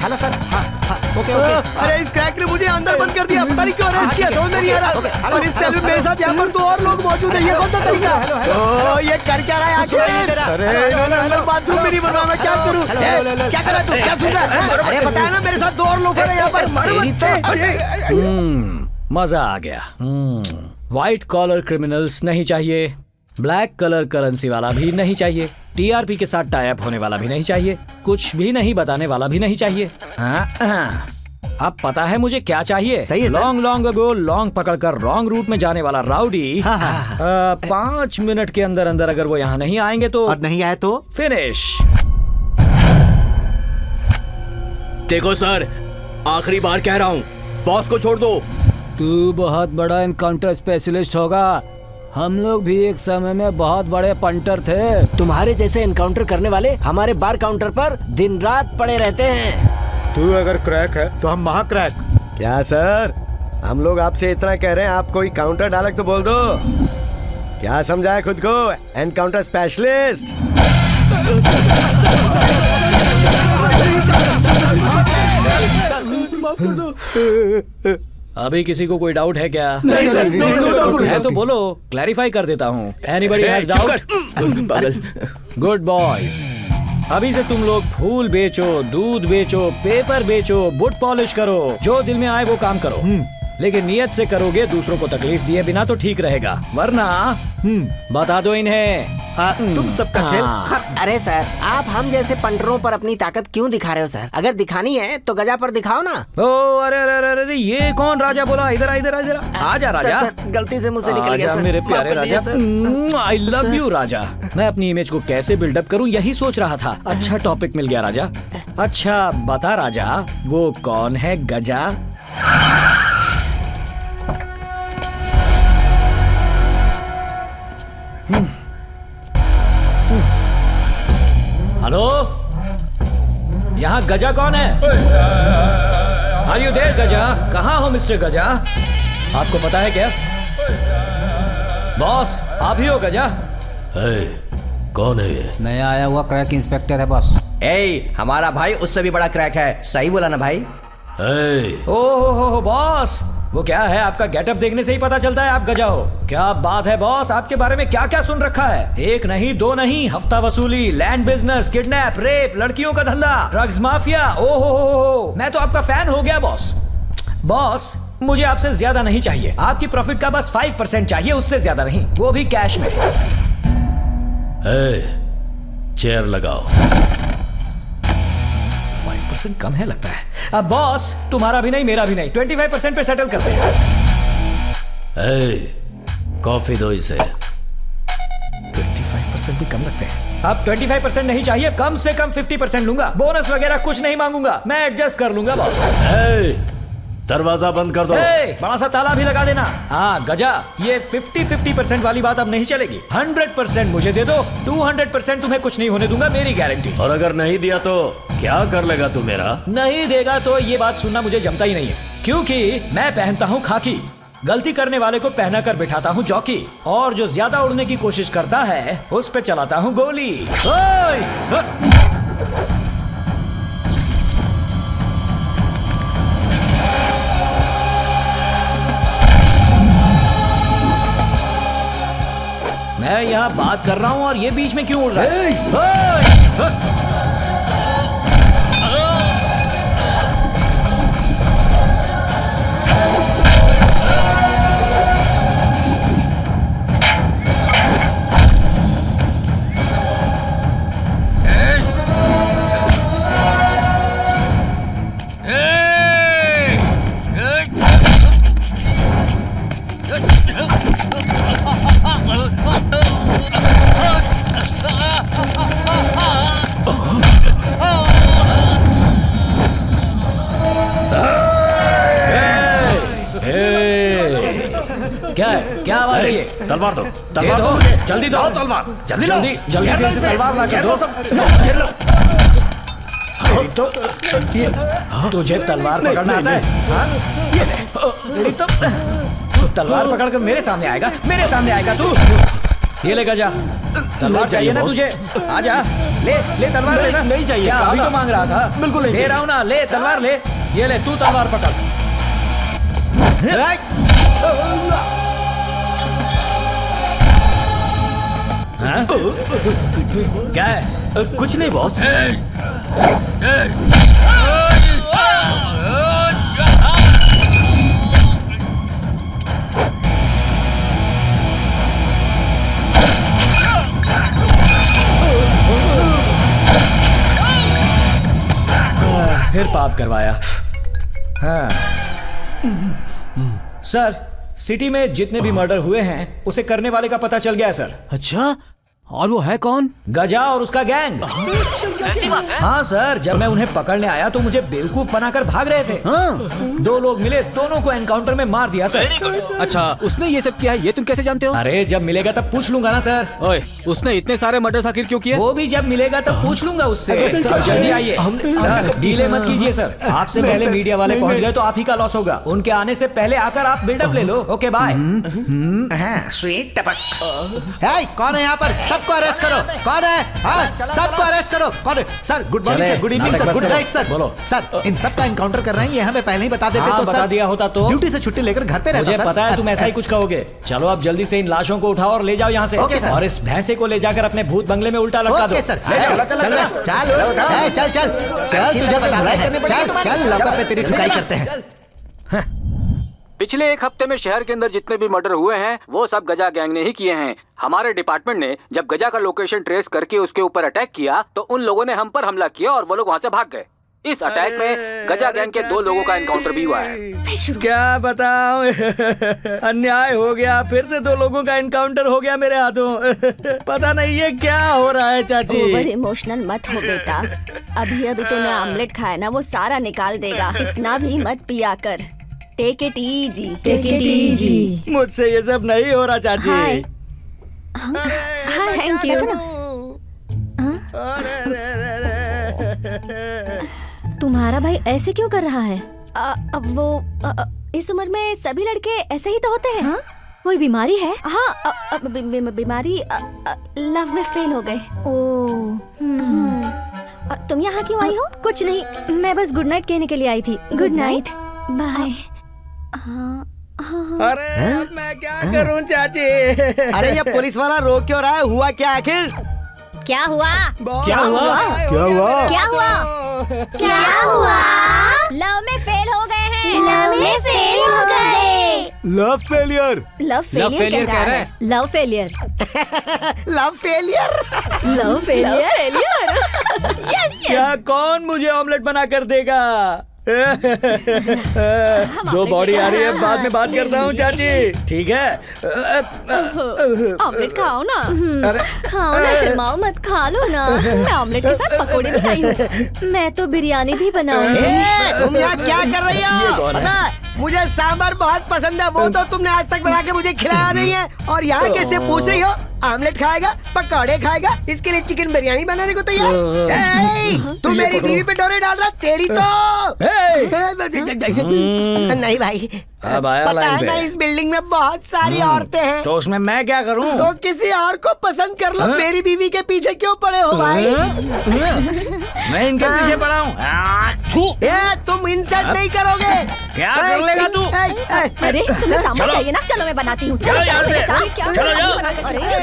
S7: Hello sir. हाँ, ओके ओके।
S4: अरे इस क्रैक ने मुझे अंदर बंद कर दिया, पता नहीं क्यों अरेस्ट किया, समझ में नहीं आ रहा। और इस सेल में मेरे साथ यहाँ पर तो और लोग मौजूद हैं, ये कौन सा तरीका है? ओ, ये कर क्या रहा है आखिर? अरे बाथरूम में नहीं बनवा, मैं क्या करूँ? क्या कर रहा है तू? क्या सुन रहा है? अरे बताया ना, मेरे साथ 2 और लोग हैं यहाँ पर।
S9: मजा आ गया। व्हाइट कॉलर क्रिमिनल्स नहीं चाहिए, ब्लैक कलर करेंसी वाला भी नहीं चाहिए, टीआरपी के साथ टाई अप होने वाला भी नहीं चाहिए, कुछ भी नहीं बताने वाला भी नहीं चाहिए। अब पता है मुझे क्या चाहिए?
S7: सही है सर।
S9: लॉन्ग अगो लॉन्ग पकड़कर रॉन्ग रूट में जाने वाला राउडी। 5 मिनट के अंदर अंदर अगर वो यहाँ नहीं आएंगे तो
S7: और नहीं आए तो
S9: फिनिश।
S1: देखो सर, आखिरी बार कह रहा हूँ, बॉस को छोड़ दो।
S6: तू बहुत बड़ा एनकाउंटर स्पेशलिस्ट होगा। हम लोग भी एक समय में बहुत बड़े पंटर थे।
S3: तुम्हारे जैसे एनकाउंटर करने वाले हमारे बार काउंटर पर दिन रात पड़े रहते हैं।
S5: तू अगर क्रैक है तो हम महाक्रैक।
S4: क्या सर, हम लोग आपसे इतना कह रहे हैं, आप कोई काउंटर डायलॉग तो बोल दो। क्या समझा है खुद को? Encounter specialist.
S9: अभी किसी को कोई डाउट है क्या?
S4: नहीं सर,
S9: है तो बोलो, क्लैरिफाई कर देता हूँ। Anybody has doubt? Good boys, अभी से तुम लोग फूल बेचो, दूध बेचो, पेपर बेचो, बुट पॉलिश करो, जो दिल में आए वो काम करो। लेकिन नियत से करोगे, दूसरों को तकलीफ दिए बिना तो ठीक रहेगा, वरना बता दो इन्हें
S8: तुम सबका खेल
S3: अरे सर, आप हम जैसे पंटरों पर अपनी ताकत क्यों दिखा रहे हो सर? अगर दिखानी है तो गजा पर दिखाओ ना।
S9: ओ अरे अरे अरे अरे, ये कौन राजा बोला? इधर आजा राजा।
S3: सर, गलती से मुझसे निकल गया
S9: आजा
S3: सर।
S9: मेरे प्यारे
S3: माफ कर दीजिए,
S9: राजा। आई लव यू राजा। मैं अपनी इमेज को कैसे बिल्डअप करूं यही सोच रहा था। अच्छा टॉपिक मिल गया राजा। अच्छा बता राजा, वो कौन है गजा? हेलो, यहाँ गजा कौन है? आर यू देयर गजा? कहाँ हो मिस्टर गजा? आपको पता है क्या? बॉस आप ही हो गजा?
S3: कौन है ये?
S10: नया आया हुआ क्रैक इंस्पेक्टर है बॉस।
S1: हमारा भाई उससे भी बड़ा क्रैक है। सही बोला ना भाई?
S9: ओहो बॉस, वो क्या है? आपका गेटअप देखने से ही पता चलता है आप गजा हो। क्या बात है बॉस, आपके बारे में क्या क्या सुन रखा है? एक नहीं दो नहीं, हफ्ता वसूली, लैंड बिजनेस, किडनैप, रेप, लड़कियों का धंधा, ड्रग्स माफिया। ओहो, मैं तो आपका फैन हो गया बॉस। बॉस मुझे आपसे ज्यादा नहीं चाहिए, आपकी प्रॉफिट का बस 5% चाहिए, उससे ज्यादा नहीं, वो भी कैश में।
S3: चेयर लगाओ।
S9: 5% कम है लगता है। अब बॉस तुम्हारा भी नहीं मेरा भी नहीं, 25% पे सेटल करते हैं।
S3: कॉफी दो इसे।
S9: 25% भी कम लगते हैं। अब 25% नहीं चाहिए, कम से कम 50% लूंगा। बोनस वगैरह कुछ नहीं मांगूंगा, मैं एडजस्ट कर लूंगा बॉस।
S3: दरवाजा बंद कर दो।
S9: बड़ा सा ताला भी लगा देना। हाँ गजा, ये 50% वाली बात अब नहीं चलेगी। 100% मुझे दे दो, 200% तुम्हें कुछ नहीं होने दूंगा, मेरी गारंटी।
S3: और अगर नहीं दिया तो क्या कर लेगा तू मेरा?
S9: नहीं देगा तो ये बात सुनना मुझे जमता ही नहीं है, क्योंकि मैं पहनता हूँ खाकी। गलती करने वाले को पहना कर बिठाता हूँ जॉकी, और जो ज्यादा उड़ने की कोशिश करता है उस पे चलाता हूँ गोली। मैं यहाँ बात कर रहा हूँ और ये बीच में क्यों उड़ रहा है? क्या आवाज है ये?
S3: तलवार दो,
S9: तलवार दो, जल्दी दो तलवार, जल्दी से इसे तलवार ला के दो। तो तुझे तलवार पकड़ना आता है? ये ले, तो तलवार पकड़ कर मेरे सामने आएगा तू। ये ले गजा, तलवार चाहिए ना तुझे? आजा, ले तलवार लेना। नहीं चाहिए, अभी तो मांग रहा था। बिल्कुल नहीं दे रहा हूँ ना, ले तलवार ले। ये ले, तू तलवार पकड़। हाँ? क्या है? कुछ नहीं बॉस। फिर पाप करवाया। हाँ सर, सिटी में जितने भी मर्डर हुए हैं उसे करने वाले का पता चल गया है सर।
S6: अच्छा, और वो है कौन?
S9: गजा और उसका गैंग। ऐसी बात है? हाँ सर, जब मैं उन्हें पकड़ने आया तो मुझे बेवकूफ बनाकर भाग रहे थे।
S6: हाँ।
S9: 2 लोग मिले, दोनों को एनकाउंटर में मार दिया सर।
S6: अच्छा, उसने ये सब किया है, ये तुम कैसे जानते हो?
S9: अरे जब मिलेगा तब पूछ लूंगा ना सर।
S6: ओए, उसने इतने सारे मर्डर्स आखिर क्यों किए?
S9: वो भी जब मिलेगा तब पूछ लूंगा उससे। सर जल्दी आइए सर, डीले मत कीजिए सर। आपसे पहले मीडिया वाले पहुंच गए तो आप ही का लॉस होगा। उनके आने से पहले आकर आप बिल्डअप ले लो। Okay bye. स्वीट टपक।
S7: कौन है यहाँ पर? सबको अरेस्ट करो। कौन है? हाँ, सबको अरेस्ट करो। कौन है? Sir good morning sir, good evening sir, good night sir.
S9: बोलो
S7: सर, इन सब का एनकाउंटर कर रहे हैं, ये हमें पहले ही बता देते तो
S9: बता दिया होता तो।
S7: ड्यूटी से छुट्टी लेकर घर पे रहता।
S9: मुझे पता है तुम ऐसा ही कुछ कहोगे। चलो अब जल्दी से इन लाशों को उठाओ और ले जाओ यहाँ से। और इस भैंसे को ले जाकर अपने भूत बंगले में उल्टा लटका दो।
S7: ओके सर, चल चल चल चल, तुझे बता रहे हैं। चल चल, लॉकअप में तेरी ठुकाई करते हैं।
S6: पिछले एक हफ्ते में शहर के अंदर जितने भी मर्डर हुए हैं वो सब गजा गैंग ने ही किए हैं। हमारे डिपार्टमेंट ने जब गजा का लोकेशन ट्रेस करके उसके ऊपर अटैक किया तो उन लोगों ने हम पर हमला किया और वो लोग वहाँ से भाग गए। इस अटैक में गजा गैंग के 2 लोगों का एनकाउंटर भी हुआ है।
S9: क्या बताऊं अन्याय हो गया, फिर से 2 लोगों का एनकाउंटर हो गया मेरे हाथों। पता नहीं ये क्या हो रहा है चाची।
S2: ओवर इमोशनल मत हो बेटा, अभी तूने आमलेट खाया ना, वो सारा निकाल देगा। इतना भी मत पिया कर। Take it easy, take it easy.
S9: मुझसे ये सब नहीं हो रहा चाची।
S2: Hi thank you.
S11: तुम्हारा भाई ऐसे क्यों कर रहा है?
S2: अब वो इस उम्र में सभी लड़के ऐसे ही तो होते हैं।
S11: हाँ? कोई बीमारी है?
S2: हाँ, बीमारी लव में फेल हो गए। तुम यहाँ क्यों आई हो?
S11: कुछ नहीं, मैं बस गुड नाइट कहने के लिए आई थी। Good night, bye.
S9: अरे अब मैं क्या करूं चाची?
S4: अरे ये पुलिस वाला रोक क्यों रहा है? हुआ क्या आखिर?
S11: क्या हुआ?
S9: क्या हुआ?
S5: क्या हुआ?
S11: क्या हुआ? क्या हुआ? लव में फेल हो गए हैं। लव में फेल हो गए।
S5: Love failure.
S2: लव फेलियर कह रहा है।
S11: Love failure.
S4: Love failure.
S2: Love failure. Yes.
S9: क्या कौन मुझे ऑमलेट बना कर देगा? 2 बॉडी आ रही है, बाद में बात करता हूँ चाची। ठीक है,
S2: ऑमलेट खाओ ना।
S9: अरे
S11: खाओ ना, शर्माओ मत, खा लो ना।
S2: मैं ऑमलेट के साथ पकोड़े भी लाई हूँ।
S11: मैं तो बिरयानी भी बनाऊंगी।
S4: तुम यहाँ क्या कर रही हो? पता है, मुझे सांभर बहुत पसंद है, वो तो तुमने आज तक बना के मुझे खिलाया नहीं है। और यहाँ कैसे पूछ रही हो आमलेट खाएगा, पकौड़े खाएगा, इसके लिए चिकन बिरयानी बनाने को तैयार? तू मेरी बीवी पे डोरे डाल रहा, तेरी तो नहीं भाई।
S9: अब आया
S4: पता
S9: लाइन
S4: है
S9: पे।
S4: ना, इस बिल्डिंग में बहुत सारी औरतें हैं,
S9: तो उसमें मैं क्या करूं?
S4: तो किसी और को पसंद कर लो। मेरी बीवी के पीछे क्यों पड़े हो भाई?
S9: मैं इनके पीछे पड़ा हूँ।
S4: तुम इंसल्ट नहीं करोगे?
S9: क्या कर लेगा तू?
S2: अरे तुम्हें सांभर चाहिए ना? चलो मैं बनाती हूँ। चलो
S9: चलो
S2: मेरे साथ।
S9: चलो जाओ।
S2: क्या कर रहे हो?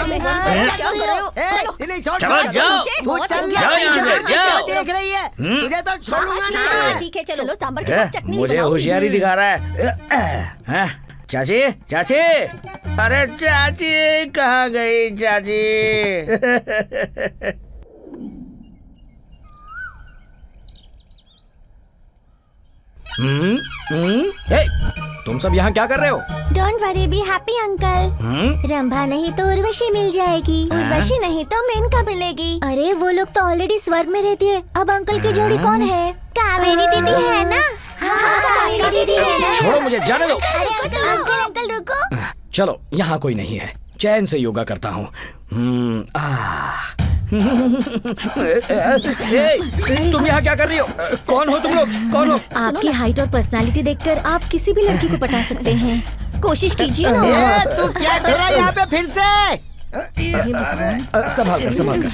S9: चलो जाओ।
S4: तू चल
S9: जाओ यहाँ से, जाओ।
S4: देख रही है, तुझे तो छोड़ूंगा नहीं
S2: हाँ,
S4: मैं।
S2: ठीक है, चलो सांभर के साथ चटनी
S9: मुझे
S2: बनाओ।
S9: होशियारी दिखा रहा है। चाची, चाची, अरे चाची कहाँ गई चाची? हे, तुम सब यहाँ क्या कर रहे हो?
S11: Don't worry, be happy uncle. Rambha नहीं तो उर्वशी मिल जाएगी।
S2: उर्वशी नहीं तो मेनका मिलेगी।
S11: अरे वो लोग तो ऑलरेडी स्वर्ग में रहती है। अब अंकल की जोड़ी कौन है? कावेरी दीदी है ना? हाँ, कावेरी दीदी है ना?
S9: छोड़ो मुझे, जाने दो।
S11: अंकल रुको।
S9: चलो, यहाँ कोई नहीं है, चैन से योगा करता हूँ। तुम यहाँ क्या कर रही हो? कौन हो तुम लोग? कौन हो?
S11: आपकी हाइट और पर्सनालिटी देखकर आप किसी भी लड़की को पटा सकते हैं। कोशिश कीजिए ना।
S4: तू क्या कर रहा है यहाँ पे फिर से?
S9: संभाल कर।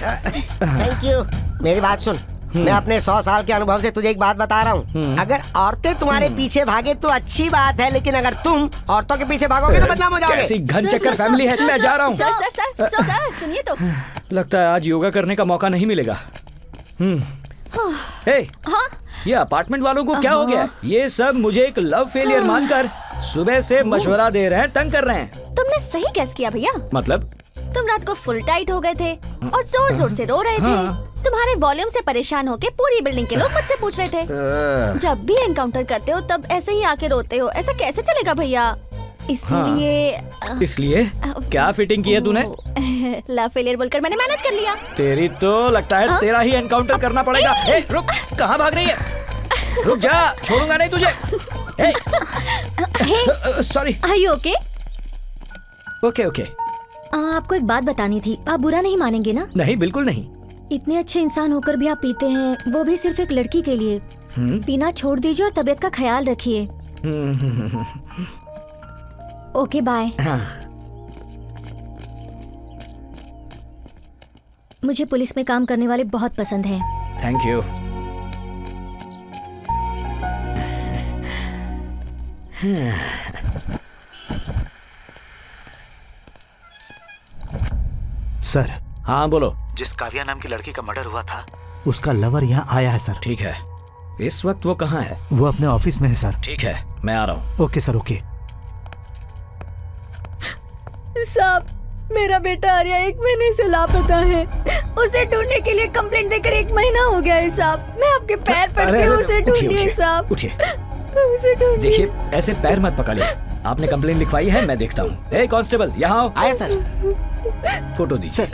S4: Thank you. मेरी बात सुन, मैं अपने 100 साल के अनुभव से तुझे एक बात बता रहा हूँ। अगर औरतें तुम्हारे पीछे भागे तो अच्छी बात है, लेकिन अगर तुम औरतों के पीछे भागोगे तो बदनाम हो जाओगे।
S9: कैसी घन चक्कर फैमिली है, मैं जा रहा हूँ।
S2: सर सुनिए तो।
S9: लगता है आज योगा करने का मौका नहीं मिलेगा। ये अपार्टमेंट वालों को क्या हो गया? ये सब मुझे एक लव फेलियर मानकर सुबह से मशवरा दे रहे हैं, तंग कर रहे हैं।
S2: तुमने सही कैस किया भैया।
S9: मतलब?
S2: तुम रात को फुल टाइट हो गए थे और जोर जोर से रो रहे थे। तुम्हारे वॉल्यूम से परेशान होके पूरी बिल्डिंग के लोग मुझसे पूछ रहे थे। जब भी एनकाउंटर करते हो तब ऐसे ही आके रोते हो। ऐसा कैसे चलेगा भैया?
S9: इसलिए क्या फिटिंग की है तूने?
S2: लव फेलियर बोलकर मैंने मैनेज कर लिया।
S9: तेरी तो लगता है तेरा ही एनकाउंटर करना पड़ेगा। रुक, कहाँ भाग रही है? रुक जा, छोड़ूंगा नहीं तुझे। Sorry.
S11: Are you okay?
S9: Okay.
S11: आपको एक बात बतानी थी, आप बुरा नहीं मानेंगे ना?
S9: नहीं, बिल्कुल नहीं।
S11: इतने अच्छे इंसान होकर भी आप पीते हैं, वो भी सिर्फ एक लड़की के लिए। पीना छोड़ दीजिए और तबीयत का ख्याल रखिए। Okay bye. मुझे पुलिस में काम करने वाले बहुत पसंद हैं।
S9: Thank you.
S8: सर।
S9: हाँ बोलो।
S8: जिस काव्या नाम की लड़की का मर्डर हुआ था, उसका लवर यहाँ आया है सर।
S9: ठीक है, इस वक्त वो कहाँ है?
S8: वो अपने ऑफिस में है सर।
S9: ठीक है, मैं आ रहा हूँ।
S8: Okay sir, okay.
S2: साहब, मेरा बेटा आर्या 1 महीने से लापता है। उसे ढूंढने के लिए कंप्लेंट देकर 1 महीना हो गया है साहब। मैं आपके पैर पड़ती हूँ, उसे ढूंढिए साहब।
S9: उठिए,
S2: उसे ढूंढिए।
S9: देखिए ऐसे पैर मत पकड़िए। आपने कंप्लेंट लिखवाई है, मैं देखता हूँ। ए कांस्टेबल, यहाँ आओ।
S7: आया सर।
S9: फोटो दीजिए।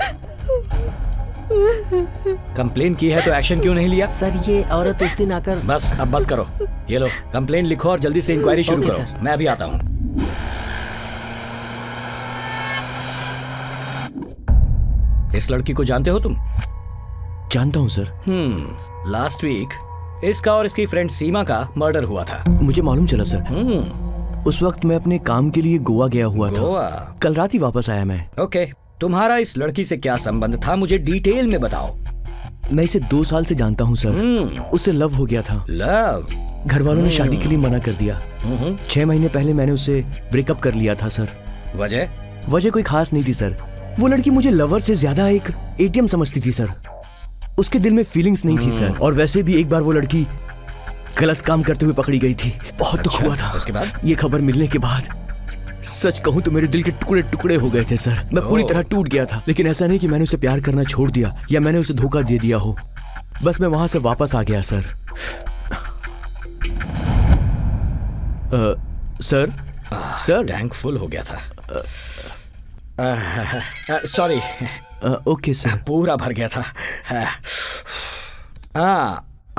S9: कंप्लेन की है तो एक्शन क्यों नहीं लिया?
S3: सर ये औरत उस दिन आकर
S9: बस अब बस करो। ये लो कंप्लेन लिखो और जल्दी से इंक्वायरी शुरू
S3: ओके,
S9: करो।
S3: सर।
S9: मैं अभी आता हूँ। इस लड़की को जानते हो तुम?
S1: जानता हूँ सर।
S9: लास्ट वीक इसका और इसकी फ्रेंड सीमा का मर्डर हुआ था।
S1: मुझे मालूम चला सर। उस वक्त मैं अपने काम के लिए गोवा गया हुआ
S9: गोवा?
S1: था। कल रात ही वापस आया मैं।
S9: ओके, तुम्हारा इस लड़की से क्या संबंध था, मुझे डिटेल में बताओ।
S1: मैं इसे 2 साल से जानता हूँ सर। उससे लव हो गया था।
S9: लव?
S1: घर वालों ने शादी के लिए मना कर दिया। 6 महीने पहले मैंने उससे ब्रेकअप कर लिया था सर।
S9: वजह
S1: कोई खास नहीं थी सर। वो लड़की मुझे लवर से ज्यादा एक एटीएम समझती थी सर। उसके दिल में फीलिंग्स नहीं थी सर। और वैसे भी एक बार वो लड़की गलत काम करते हुए पकड़ी गई थी। बहुत दुख हुआ था।
S9: उसके बाद?
S1: ये खबर मिलने के बाद सच कहूं तो मेरे दिल के टुकड़े टुकड़े हो गए थे सर। मैं पूरी तरह टूट गया था। लेकिन ऐसा नहीं कि मैंने उसे प्यार करना छोड़ दिया या मैंने उसे धोखा दे दिया हो। बस मैं वहां से वापस आ गया सर। सर
S9: टैंक फुल हो गया था। सॉरी।
S1: Okay sir.
S9: पूरा भर गया था।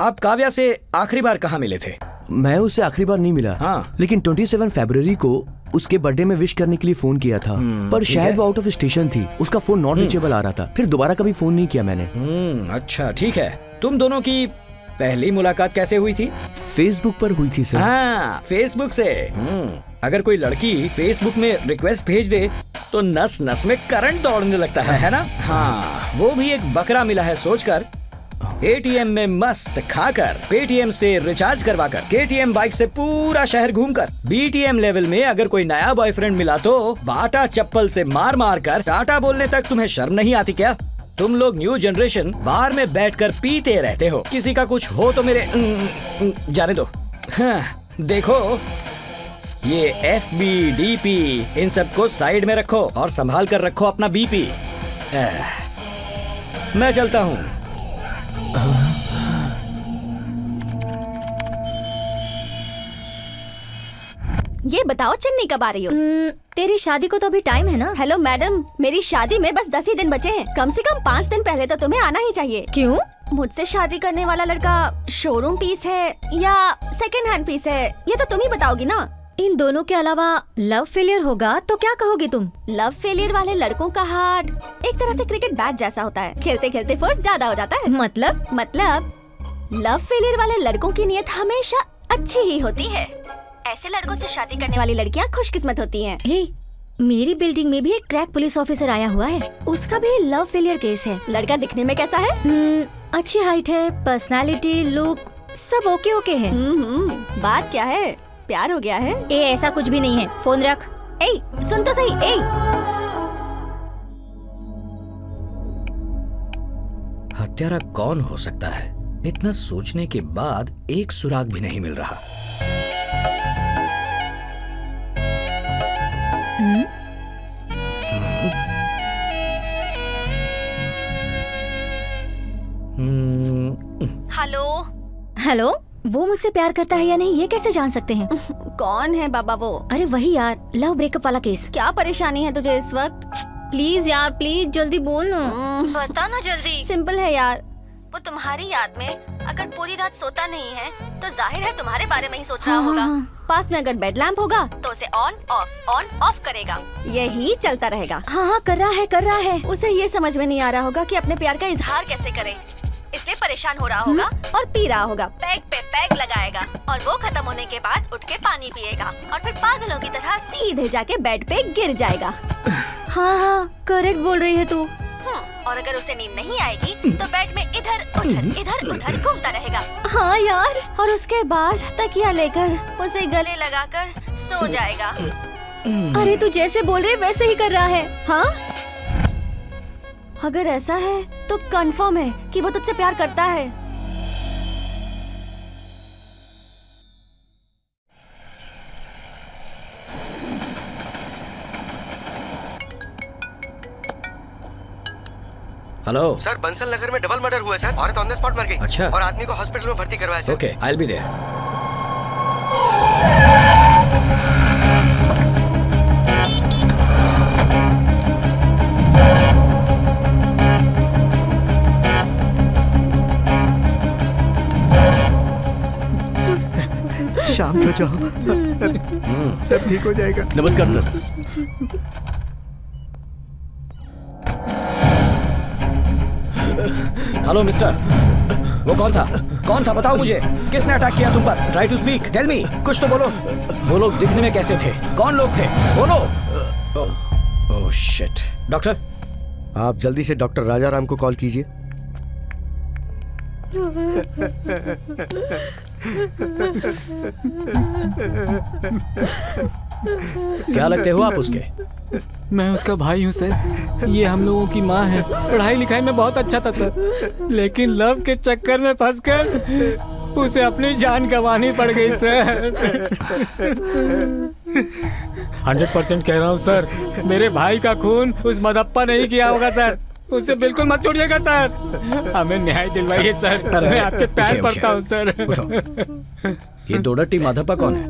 S9: आप काव्या से आखिरी बार कहाँ मिले थे?
S1: मैं उसे आखिरी बार नहीं मिला।
S9: हाँ।
S1: लेकिन 27 फरवरी को उसके बर्थडे में विश करने के लिए फोन किया था। पर शायद वो आउट ऑफ स्टेशन थी। उसका फोन नॉट रीचेबल आ रहा था। फिर दोबारा कभी फोन नहीं किया मैंने।
S9: अच्छा ठीक है। तुम दोनों की पहली मुलाकात कैसे हुई थी?
S1: फेसबुक पर हुई थी सर।
S9: हाँ, फेसबुक से। अगर कोई लड़की फेसबुक में रिक्वेस्ट भेज दे तो नस नस में करंट दौड़ने लगता है ना? हाँ, वो भी एक बकरा मिला है सोचकर। एटीएम में मस्त खाकर, पेटीएम से रिचार्ज करवाकर, केटीएम बाइक से पूरा शहर घूमकर, बीटीएम लेवल में अगर कोई नया बॉयफ्रेंड मिला तो बाटा चप्पल से मार मार कर टाटा बोलने तक तुम्हें शर्म नहीं आती क्या? तुम लोग न्यू जनरेशन बार में बैठकर पीते रहते हो। किसी का कुछ हो तो मेरे जाने दो। हाँ, देखो ये FB, DP इन सब को साइड में रखो और संभाल कर रखो अपना BP। मैं चलता हूँ।
S2: ये बताओ चन्नी कब आ रही हो?
S11: तेरी शादी को तो अभी टाइम है ना।
S2: हेलो मैडम, मेरी शादी में बस 10 ही दिन बचे हैं। कम से कम 5 दिन पहले तो तुम्हें आना ही चाहिए।
S11: क्यों?
S2: मुझसे शादी करने वाला लड़का शोरूम पीस है या सेकंड हैंड पीस है, ये तो तुम ही बताओगी ना।
S11: इन दोनों के अलावा लव फेलियर होगा तो क्या कहोगी तुम?
S2: लव फेलियर वाले लड़कों का हार्ट एक तरह से क्रिकेट बैट जैसा होता है। खेलते खेलते फोर्स ज्यादा हो जाता है। मतलब लव फेलियर वाले लड़कों की नीयत हमेशा अच्छी ही होती है। ऐसे लड़कों से शादी करने वाली लड़कियां खुशकिस्मत होती हैं।
S11: मेरी बिल्डिंग में भी एक क्रैक पुलिस ऑफिसर आया हुआ है। उसका भी लव फेलियर केस है।
S2: लड़का दिखने में कैसा है?
S11: अच्छी हाइट है, पर्सनालिटी, लुक सब ओके है।
S2: बात क्या है? प्यार हो गया है?
S11: ऐसा कुछ भी नहीं है। फोन रख।
S2: सुन तो सही।
S9: हत्यारा कौन हो सकता है? इतना सोचने के बाद एक सुराग भी नहीं मिल रहा।
S11: हेलो, वो मुझसे प्यार करता है या नहीं ये कैसे जान सकते हैं?
S2: कौन है बाबा वो?
S11: अरे वही यार, लव ब्रेकअप वाला केस।
S2: क्या परेशानी है तुझे इस वक्त?
S11: प्लीज यार, प्लीज जल्दी बोल ना। बता ना जल्दी।
S2: सिंपल है यार, वो तुम्हारी याद में अगर पूरी रात सोता नहीं है तो जाहिर है तुम्हारे बारे में ही सोच रहा होगा। पास में अगर बेड लैंप होगा तो उसे ऑन ऑफ करेगा। यही चलता रहेगा।
S11: हाँ, कर रहा है।
S2: उसे ये समझ में नहीं आ रहा होगा कि अपने प्यार का इजहार कैसे करे, इसलिए परेशान हो रहा होगा और पी रहा होगा। पैग पे पैग लगाएगा और वो खत्म होने के बाद उठ के पानी पिएगा और फिर पागलों की तरह सीधे जाके बेड पे गिर जाएगा।
S11: हाँ, करेक्ट बोल रही है तू।
S2: और अगर उसे नींद नहीं आएगी तो बेड में इधर उधर घूमता रहेगा।
S11: हाँ यार।
S2: और उसके बाद तकिया लेकर उसे गले लगाकर सो जाएगा।
S11: अरे तू जैसे बोल रही वैसे ही कर रहा है।
S2: हाँ, अगर ऐसा है तो कंफर्म है कि वो तुझसे प्यार करता है।
S9: हेलो
S4: सर बंसल नगर में डबल मर्डर हुआ है सर। औरत ऑन द स्पॉट मर गई।
S9: अच्छा।
S4: और आदमी को हॉस्पिटल में भर्ती करवाया sir.
S9: Okay, I will be there.
S8: शांत हो जाओ, सब ठीक हो जाएगा।
S6: नमस्कार सर।
S9: हेलो मिस्टर, वो कौन था? कौन था बताओ मुझे। किसने अटैक किया तुम पर? Try to speak, tell me, कुछ तो बोलो। वो लोग दिखने में कैसे थे? कौन लोग थे? बोलो। Oh shit. डॉक्टर,
S4: आप जल्दी से डॉक्टर राजाराम को कॉल कीजिए।
S9: क्या लगते हो आप उसके?
S6: मैं उसका भाई हूँ सर। ये हम लोगों की माँ है। पढ़ाई लिखाई में बहुत अच्छा था सर, लेकिन लव के चक्कर में फंसकर उसे अपनी जान गंवानी पड़ गई सर। 100% कह रहा हूँ सर, मेरे भाई का खून उस मदप्पा नहीं किया होगा सर। उसे बिल्कुल मत छोड़िएगा सर। हमें न्याय दिलवाइए सर। मैं आपके पैर पड़ता हूँ सर।
S9: ये दोडट्टी माधप्पा कौन है?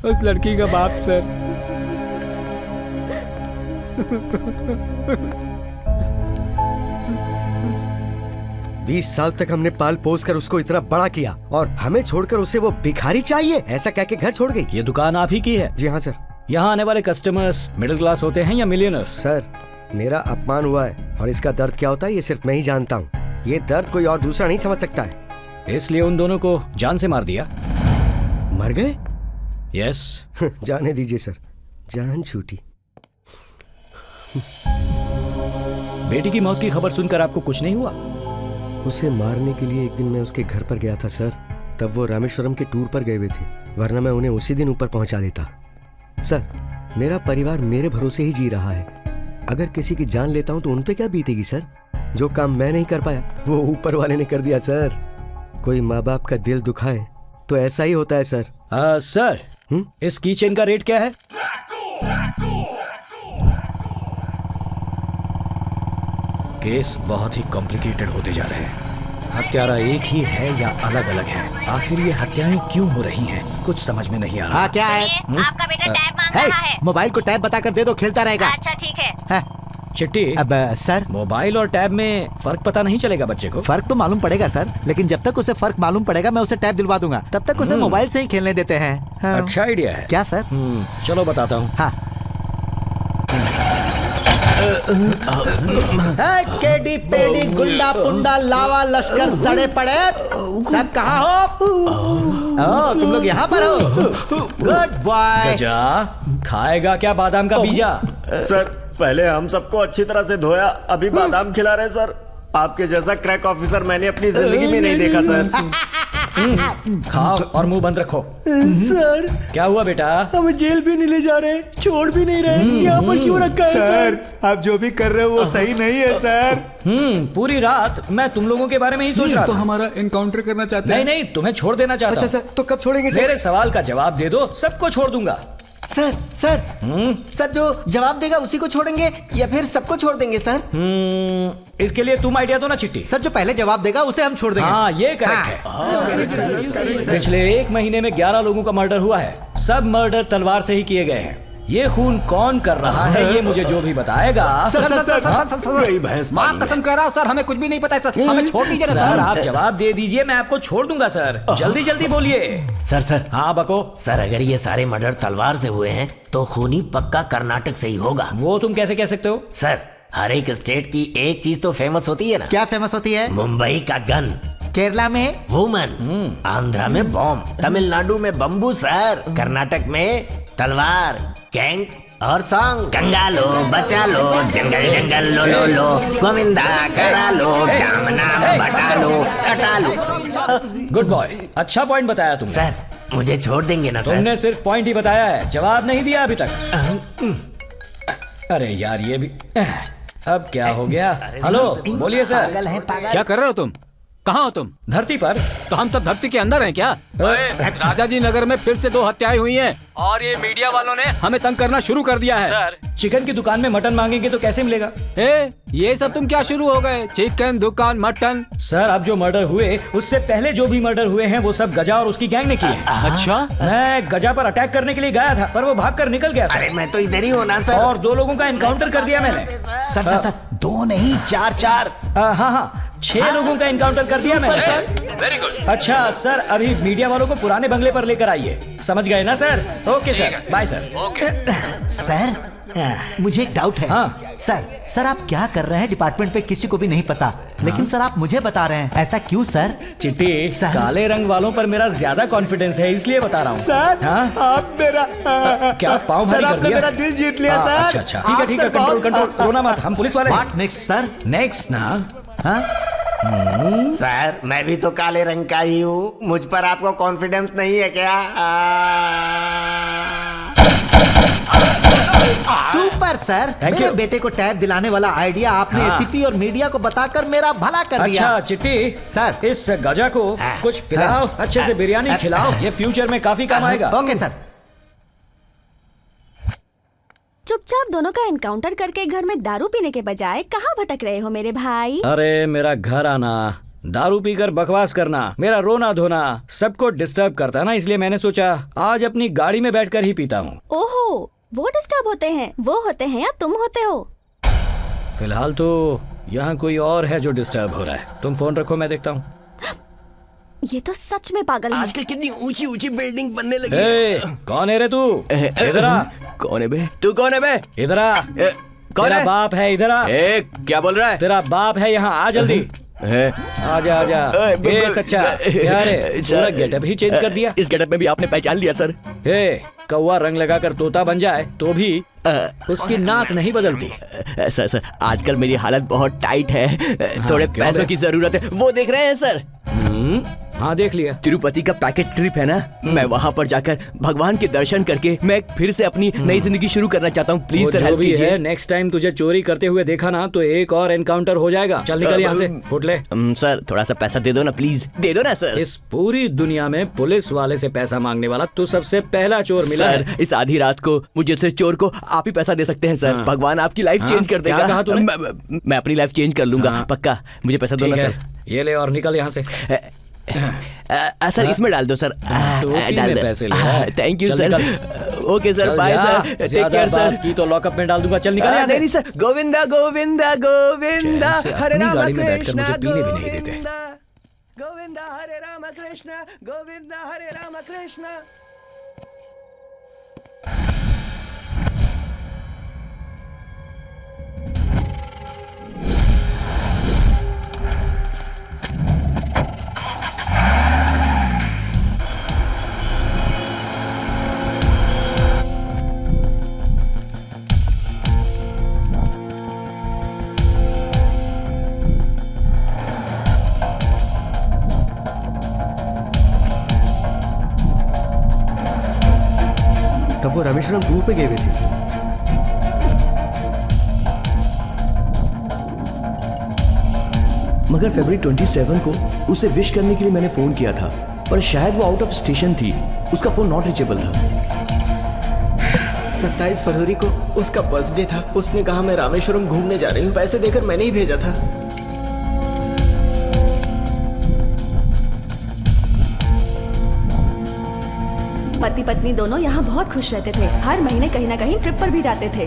S6: उस लड़की का बाप सर।
S4: बीस साल तक हमने पाल पोस कर उसको इतना बड़ा किया और हमें छोड़कर उसे वो भिखारी चाहिए ऐसा कह के घर छोड़ गई।
S9: ये दुकान आप ही की है?
S4: जी हाँ सर।
S9: यहाँ आने वाले कस्टमर्स मिडिल क्लास होते हैं या मिलियनर्स?
S4: सर मेरा अपमान हुआ है और इसका दर्द क्या होता है ये सिर्फ मैं ही जानता हूँ। ये दर्द कोई और दूसरा नहीं समझ सकता है।
S9: इसलिए उन दोनों को जान से मार दिया?
S4: मर गए?
S9: यस।
S4: जाने दीजिए सर, जान छूटी।
S9: बेटी की मौत की खबर सुनकर आपको कुछ नहीं हुआ?
S4: उसे मारने के लिए एक दिन मैं उसके घर पर गया था सर। तब वो रामेश्वरम के टूर पर गए हुए थे, वरना मैं उन्हें उसी दिन ऊपर पहुंचा देता। सर मेरा परिवार मेरे भरोसे ही जी रहा है। अगर किसी की जान लेता हूं तो उन पे क्या बीतेगी सर? जो काम मैं नहीं कर पाया वो ऊपर वाले ने कर दिया सर। कोई माँ बाप का दिल दुखाए तो ऐसा ही होता है सर।
S9: सर इस कीचेन का रेट क्या है? केस बहुत ही कॉम्प्लिकेटेड होते जा रहे हैं। हत्यारा एक ही है या अलग अलग है? आखिर ये हत्याएं क्यों हो रही हैं? कुछ समझ में नहीं आ रहा।
S7: हाँ क्या है?
S11: आपका बेटा टैब मांग रहा है।
S7: मोबाइल को टैब बताकर दे दो, खेलता रहेगा।
S11: अच्छा ठीक है।
S9: चिट्टी,
S7: अब सर
S9: मोबाइल और टैब में फर्क पता नहीं चलेगा बच्चे को?
S7: फर्क तो मालूम पड़ेगा सर, लेकिन जब तक उसे फर्क मालूम पड़ेगा मैं उसे टैब दिलवा दूंगा। तब तक उसे मोबाइल से ही खेलने देते हैं। हाँ।
S9: अच्छा आइडिया है।
S7: क्या सर?
S9: चलो बताता हूँ।
S7: हाँ। केडी पेडी गुंडा पुंडा लावा लश्कर सड़े पड़े सब कहाँ हो? तुम लोग यहाँ पर हो? Good boy.
S9: गजा खाएगा क्या बादाम का बीजा?
S3: सर पहले हम सबको अच्छी तरह से धोया, अभी बादाम खिला रहे सर। आपके जैसा क्रैक ऑफिसर मैंने अपनी जिंदगी में नहीं देखा सर।
S9: खाओ और मुंह बंद रखो।
S1: सर
S9: क्या हुआ बेटा?
S1: हमें जेल भी नहीं ले जा रहे, छोड़ भी नहीं रहे, यहाँ पर क्यों रखा है
S8: सर? आप जो भी कर रहे हो वो सही नहीं है सर।
S9: पूरी रात मैं तुम लोगों के बारे में ही सोच रहा था।
S6: तो हमारा एनकाउंटर करना चाहते हैं?
S9: नहीं, तुम्हें छोड़ देना चाहता हूं।
S4: अच्छा सर, तो कब छोड़ेंगे सर?
S9: मेरे सवाल का जवाब दे दो, सबको छोड़ दूंगा।
S12: सर सर जो जवाब देगा उसी को छोड़ेंगे या फिर सबको छोड़ देंगे सर?
S9: इसके लिए तुम आइडिया दो ना चिट्टी।
S7: सर जो पहले जवाब देगा उसे हम छोड़ देंगे।
S9: हाँ ये करेक्ट है। पिछले 1 महीने में 11 लोगों का मर्डर हुआ है। सब मर्डर तलवार से ही किए गए हैं। ये खून कौन कर रहा है ये मुझे जो भी बताएगा।
S6: माँ कसम कह रहा हूँ सर, हमें कुछ भी नहीं पता है सर, हमें छोड़ दीजिए ना
S9: सर। आप जवाब दे दीजिए, मैं आपको छोड़ दूंगा सर। जल्दी जल्दी बोलिए।
S3: सर
S9: हाँ बको।
S3: सर अगर ये सारे मर्डर तलवार से हुए हैं तो खूनी पक्का कर्नाटक से ही होगा।
S9: वो तुम कैसे कह सकते हो?
S3: सर हर एक स्टेट की एक चीज तो फेमस होती है ना।
S7: क्या फेमस होती है?
S3: मुंबई का गन,
S7: केरला में
S3: वुमन, आंध्रा में बॉम्ब, तमिलनाडु में बम्बू सर, कर्नाटक में तलवार, गैंग और सॉन्ग। गंगा लो बचा लो, जंगल जंगल लो लो लो, गोविंदा करा लो, डाम नाम बटा लो, कटा लो।
S9: गुड बॉय, अच्छा पॉइंट बताया तुमने।
S3: सर मुझे छोड़ देंगे ना सर?
S9: तुमने सिर्फ पॉइंट ही बताया है, जवाब नहीं दिया अभी तक। अरे यार ये भी अब क्या हो गया? हेलो बोलिए सर।
S6: क्या कर रहे हो तुम? कहाँ हो तुम?
S9: धरती पर।
S6: तो हम सब धरती के अंदर हैं क्या? राजा जी नगर में फिर से 2 हत्याएं हुई हैं और ये मीडिया वालों ने हमें तंग करना शुरू कर दिया है।
S9: सर, चिकन की दुकान में मटन मांगेंगे तो कैसे मिलेगा?
S6: ये सब तुम क्या शुरू हो गए? चिकन दुकान मटन?
S9: सर, अब जो मर्डर हुए उससे पहले जो भी मर्डर हुए हैं वो सब गजा और उसकी गैंग ने किए।
S6: अच्छा?
S9: मैं गजा पर अटैक करने के लिए गया था पर वो भागकर निकल गया सर।
S3: अरे मैं तो इधर ही हूँ ना सर।
S9: और 2 लोगों का एनकाउंटर कर दिया मैंने।
S7: सर 2 नहीं 4।
S9: हाँ 6 लोगों का एनकाउंटर कर दिया मैंने।
S6: Very good.
S9: अच्छा सर, अभी मीडिया वालों को पुराने बंगले पर लेकर आइए। समझ गए ना sir? Okay sir, bye sir.
S7: Sir मुझे एक डाउट है।
S9: हाँ
S7: सर आप क्या कर रहे हैं? डिपार्टमेंट पे किसी को भी नहीं पता, लेकिन सर आप मुझे बता रहे हैं, ऐसा क्यों सर?
S9: चिट्टी,
S7: सर।
S9: काले रंग वालों पर मेरा ज्यादा कॉन्फिडेंस है इसलिए बता रहा हूँ।
S12: सर आप मेरा
S9: क्या पाँव भारी
S12: सर
S9: कर
S12: आपने
S9: दिया?
S12: मेरा दिल जीत लिया सर।
S9: अच्छा ठीक है कंट्रोल रोना मत, हम पुलिस वाले।
S7: What next sir?
S9: नेक्स्ट ना?
S7: हाँ
S3: सर मैं भी तो काले रंग का ही हूँ, मुझ पर आपको कॉन्फिडेंस नहीं है क्या?
S7: सुपर सर, मेरे बेटे को टैब दिलाने वाला आइडिया आपने एसीपी और मीडिया को बताकर मेरा भला कर दिया।
S9: अच्छा चिट्टी
S7: सर,
S9: इस गजा को कुछ पिलाओ, अच्छे से बिरयानी खिलाओ, ये फ्यूचर में काफी काम आएगा।
S7: Okay sir.
S2: चुपचाप दोनों का एनकाउंटर करके घर में दारू पीने के बजाय कहाँ भटक रहे हो मेरे भाई?
S9: अरे मेरा घर आना, दारू पीकर बकवास करना, मेरा रोना धोना सबको डिस्टर्ब करता है ना, इसलिए मैंने सोचा आज अपनी गाड़ी में बैठकर ही पीता हूँ।
S2: ओहो, वो डिस्टर्ब होते हैं? वो होते हैं या तुम होते हो?
S9: फिलहाल तो यहाँ कोई और है जो डिस्टर्ब हो रहा है। तुम फोन रखो, मैं देखता हूँ।
S2: ये तो सच में पागल है।
S1: आजकल कितनी ऊंची ऊंची बिल्डिंग बनने लगी
S9: ए, कौन है रे तू? इधर आ।
S1: कौन है बे? तू कौन है बे?
S9: इधर आ।
S1: कौन
S9: तेरा
S1: है?
S9: बाप है, इधर आ।
S1: क्या बोल रहा है?
S9: तेरा बाप है यहाँ, आ जल्दी। आजा आजा। ए सच्चा, क्या रे? पूरा गेटअप ही चेंज कर दिया।
S1: इस गेटअप में भी आपने पहचान लिया सर।
S9: ए, कौवा रंग लगाकर तोता बन जाए तो भी उसकी नाक नहीं बदलती।
S1: सर आजकल मेरी हालत बहुत टाइट है, थोड़े पैसों की जरूरत है, वो देख रहे हैं सर?
S9: हाँ देख लिया।
S1: तिरुपति का पैकेज ट्रिप है ना, मैं वहाँ पर जाकर भगवान के दर्शन करके मैं फिर से अपनी नई जिंदगी शुरू करना चाहता हूँ। प्लीज सर हेल्प कीजिए।
S9: नेक्स्ट टाइम तुझे चोरी करते हुए देखा ना तो एक और एनकाउंटर हो जाएगा। चल निकल यहाँ से, फुट ले।
S1: सर थोड़ा सा पैसा दे दो ना, प्लीज दे दो ना सर।
S9: इस पूरी दुनिया में पुलिस वाले से पैसा मांगने वाला तू सबसे पहला चोर मिला
S1: सर
S9: है।
S1: इस आधी रात को मुझे से चोर को आप ही पैसा दे सकते हैं सर। भगवान आपकी लाइफ चेंज कर देगा।
S9: क्या कहा तूने?
S1: मैं अपनी लाइफ चेंज कर लूंगा, पक्का। मुझे पैसा दो ना सर।
S9: ये ले और निकल यहाँ से।
S1: सर इसमें डाल दो सर।
S9: डाल दे पैसे ले।
S1: Thank you sir. Okay sir, bye sir, take care sir.
S9: की तो लॉकअप में डाल दूंगा, चल निकल यहाँ से।
S1: नहीं सर, गोविंदा गोविंदा गोविंदा हरे राम कृष्ण
S9: मुझे पीने भी नहीं देते।
S1: गोविंदा हरे राम कृष्ण, गोविंदा हरे राम कृष्ण।
S4: तब वो रामेश्वरम टूर पे गए हुए थे।
S1: मगर फरवरी 27 को उसे विश करने के लिए मैंने फोन किया था, पर शायद वो आउट ऑफ स्टेशन थी, उसका फोन नॉट रीचेबल था।
S12: 27 फरवरी को उसका बर्थडे था। उसने कहा मैं रामेश्वरम घूमने जा रही हूँ, पैसे देकर मैंने ही भेजा था।
S2: पति पत्नी दोनों यहाँ बहुत खुश रहते थे, हर महीने कहीं ना कहीं ट्रिप पर भी जाते थे।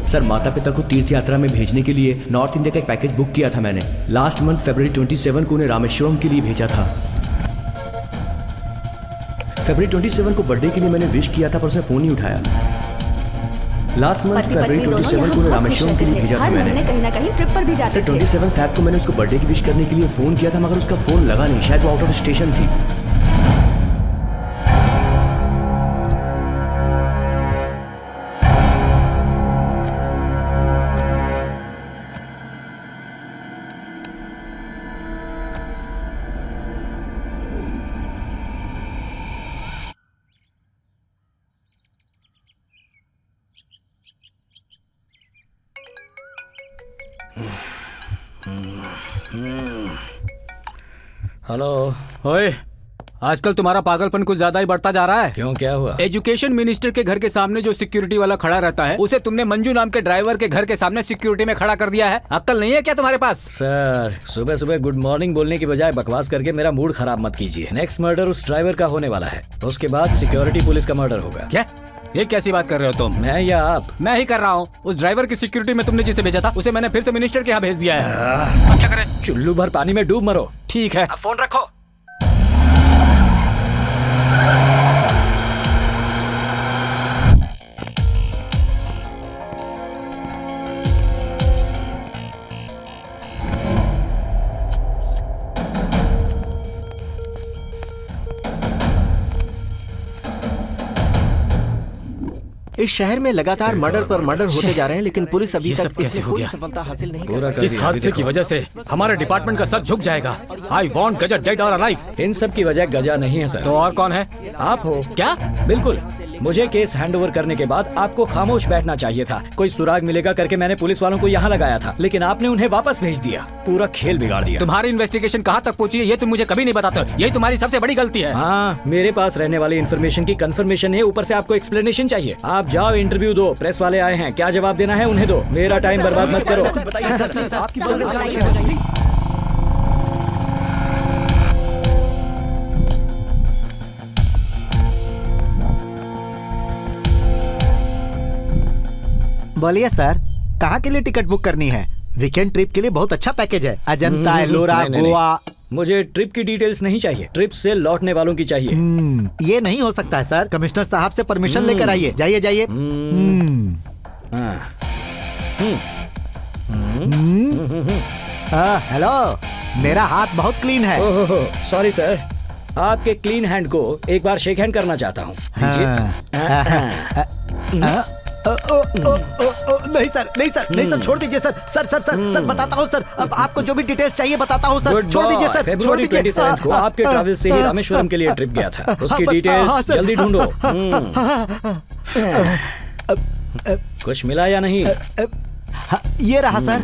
S1: सर माता पिता को तीर्थ यात्रा में भेजने के लिए नॉर्थ इंडिया का एक पैकेज बुक किया था मैंने। लास्ट मंथ फरवरी 27 को उन्हें रामेश्वरम के लिए भेजा था। फरवरी 27 को बर्थडे के लिए मैंने विश किया था, पर उसने फोन नहीं उठाया। लास्ट मंथ फरवरी 27 को रामेश्वरम के लिए भेजा था मैंने।
S2: कहीं ना कहीं ट्रिप पर भी जाते थे।
S1: 27 फैब को मैंने उसको बर्थडे की विश करने के लिए फोन किया था, मगर उसका फोन लगा नहीं, शायद वो आउट ऑफ स्टेशन थी।
S9: हेलो।
S6: ओए, आजकल तुम्हारा पागलपन कुछ ज्यादा ही बढ़ता जा रहा है।
S9: क्यों, क्या हुआ?
S6: एजुकेशन मिनिस्टर के घर के सामने जो सिक्योरिटी वाला खड़ा रहता है, उसे तुमने मंजू नाम के ड्राइवर के घर के सामने सिक्योरिटी में खड़ा कर दिया है। अक्ल नहीं है क्या तुम्हारे पास?
S9: सर, सुबह सुबह गुड मॉर्निंग बोलने की बजाय बकवास करके मेरा मूड खराब मत कीजिए। नेक्स्ट मर्डर उस ड्राइवर का होने वाला है, उसके बाद सिक्योरिटी पुलिस का मर्डर होगा।
S6: क्या? ये कैसी बात कर रहे हो तुम?
S9: मैं या आप?
S6: मैं ही कर रहा हूँ। उस ड्राइवर की सिक्योरिटी में तुमने जिसे भेजा था, उसे मैंने फिर से मिनिस्टर के यहाँ भेज दिया है। अब क्या करें?
S9: चुल्लू भर पानी में डूब मरो।
S6: ठीक है,
S9: अब फोन रखो।
S12: इस शहर में लगातार मर्डर पर मर्डर होते जा रहे हैं, लेकिन पुलिस अभी
S6: ये सब
S12: तक
S6: कैसे
S12: इसमें
S6: हो
S12: कोई
S6: गया?
S12: सफलता हासिल नहीं
S9: पूरा कर
S6: इस
S9: दिया,
S6: हादसे
S9: अभी
S6: की
S9: देखो।
S6: वजह से हमारे डिपार्टमेंट का सर झुक जाएगा। आई वॉन्ट गजा डेड और अलाइव।
S9: इन सब की वजह गजा नहीं है सर।
S6: तो और कौन है?
S9: आप हो।
S6: क्या?
S9: बिल्कुल। मुझे केस हैंडओवर करने के बाद आपको खामोश बैठना चाहिए था। कोई सुराग मिलेगा करके मैंने पुलिस वालों को यहाँ लगाया था, लेकिन आपने उन्हें वापस भेज दिया। पूरा खेल बिगाड़ दिया।
S6: तुम्हारी इन्वेस्टिगेशन कहाँ तक पहुँची है ये तुम मुझे कभी नहीं बताते। यही तुम्हारी सबसे बड़ी गलती है।
S9: हाँ, मेरे पास रहने वाली इन्फॉर्मेशन की कंफर्मेशन है, ऊपर से आपको एक्सप्लेनेशन चाहिए। आप जाओ, इंटरव्यू दो, प्रेस वाले आए हैं, क्या जवाब देना है उन्हें दो। मेरा टाइम बर्बाद मत करो।
S7: बोलिए सर, कहाँ के लिए टिकट बुक करनी है? वीकेंड ट्रिप के लिए बहुत अच्छा पैकेज है। अजंता, एलोरा,
S9: नहीं,
S7: गोवा।
S9: मुझे ट्रिप की डिटेल्स नहीं चाहिए, ट्रिप से लौटने वालों की चाहिए।
S7: ये नहीं हो सकता है सर। कमिश्नर साहब से परमिशन लेकर आइए। जाइए जाइए। हेलो, मेरा हाथ बहुत क्लीन है।
S9: ओहो, सॉरी सर, आपके क्लीन हैंड को एक बार शेक हैंड करना चाहता हूँ।
S7: नहीं सर, नहीं सर, नहीं सर, छोड़ दीजिए sir. Sir sir sir sir बताता हूँ सर। अब आपको जो भी डिटेल्स चाहिए बताता हूँ सर। छोड़ दीजिए सर, छोड़
S9: फरवरी
S7: दीजिए।
S9: 27 को आपके ट्रैवल से ही रामेश्वरम के लिए ट्रिप गया था। उसकी डिटेल्स जल्दी ढूंढो। कुछ मिला या नहीं?
S7: ये रहा सर।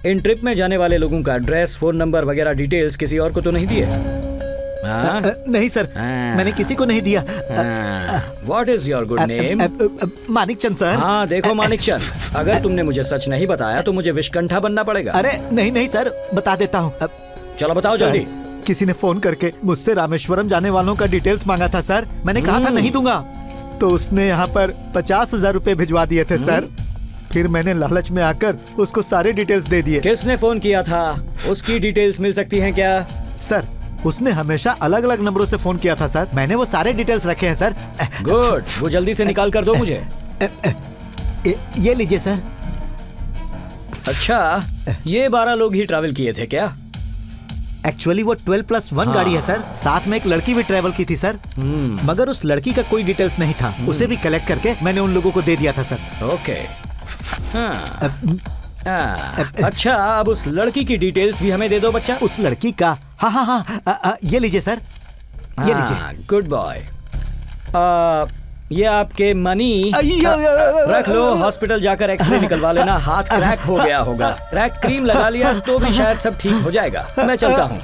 S9: इन ट्रिप में जाने वाले लोगों का एड्रेस, फोन नंबर वगैरह डिटेल्स किसी और को तो नहीं दिए?
S7: नहीं सर, मैंने किसी को नहीं दिया।
S9: What is your good name?
S7: Manik Chand sir.
S9: हाँ देखो मानिक चंद, अगर तुमने मुझे सच नहीं बताया तो मुझे विषकंठा बनना पड़ेगा।
S7: अरे नहीं नहीं सर, बता देता हूँ।
S9: चलो बताओ जल्दी।
S7: किसी ने फोन करके मुझसे रामेश्वरम जाने वालों का डिटेल्स मांगा था सर। मैंने कहा था नहीं दूंगा, तो उसने यहाँ पर 50,000 रुपए भिजवा दिए थे सर। फिर मैंने लालच में आकर उसको सारे डिटेल्स दे दिए।
S9: किसने फोन किया था? उसकी डिटेल्स मिल सकती हैं क्या?
S7: सर, उसने हमेशा अलग अलग नंबरों से फोन किया था सर। मैंने वो सारे डिटेल्स रखे हैं सर।
S9: गुड, वो जल्दी से निकाल कर दो मुझे।
S7: ये लीजिए सर।
S9: अच्छा, ये 12 लोग ही ट्रैवल किए थे क्या?
S7: एक्चुअली वो 12+1 गाड़ी है सर। साथ में एक लड़की भी ट्रैवल की थी सर, मगर उस लड़की का कोई डिटेल्स नहीं था। उसे भी कलेक्ट करके मैंने उन लोगों को दे दिया था सर।
S9: ओके। अच्छा, अब उस लड़की की डिटेल्स भी हमें दे दो बच्चा।
S7: उस लड़की का? हाँ हाँ हाँ, ये लीजिए सर, ये लीजिए।
S9: Good boy. ये आपके मनी रख लो, हॉस्पिटल जाकर एक्सरे निकलवा लेना। हाथ क्रैक हो गया होगा, क्रैक क्रीम लगा लिया तो भी शायद सब ठीक हो जाएगा। मैं चलता हूँ।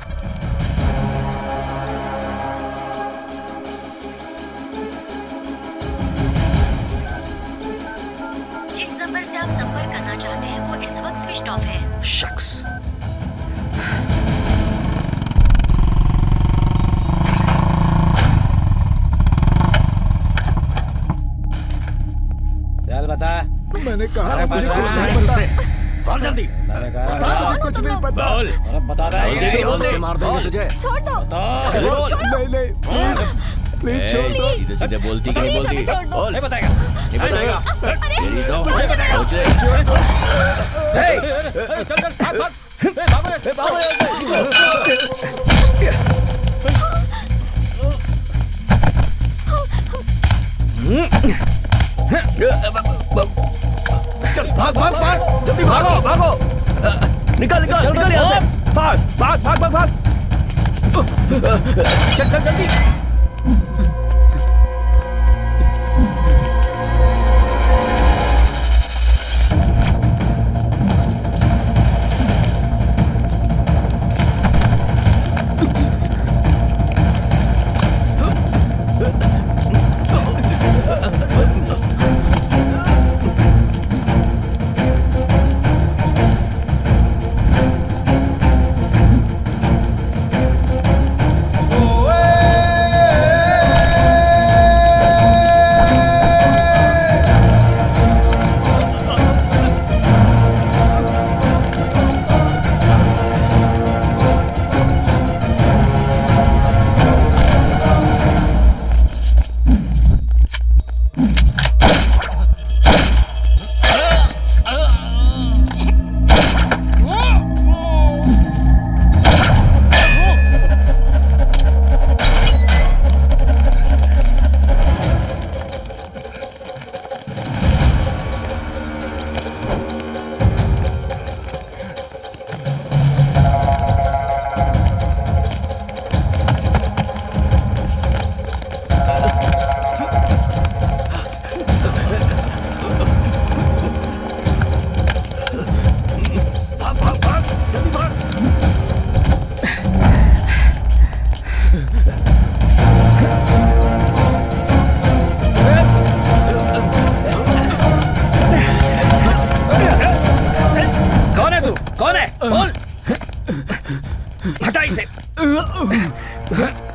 S11: जिस नंबर से आप संपर्क करना चाहते हैं वो इस वक्त स्विच ऑफ है।
S9: शख्स।
S6: चल बता।
S5: मैंने कहा
S6: मुझे कुछ
S5: नहीं पता।
S6: बोल जल्दी।
S5: कुछ नहीं पता।
S6: बोल। अरे बता रहा है।
S1: से मार देंगे तुझे।
S2: छोड़ दो।
S5: नहीं नहीं, प्लीज छोड़ दो।
S1: सीधे सीधे बोलती कि नहीं बोलती? बोल।
S6: नहीं बताएगा।
S1: नहीं बताएगा। तेरी तो
S6: नहीं बताएगा।
S1: मुझे
S6: चल चल भाग भाग। भागो।
S1: चल भाग भाग भाग, जल्दी भागो भागो। निकल निकल निकल यहाँ से। भाग भाग भाग भाग भाग।
S6: चल चल जल्दी।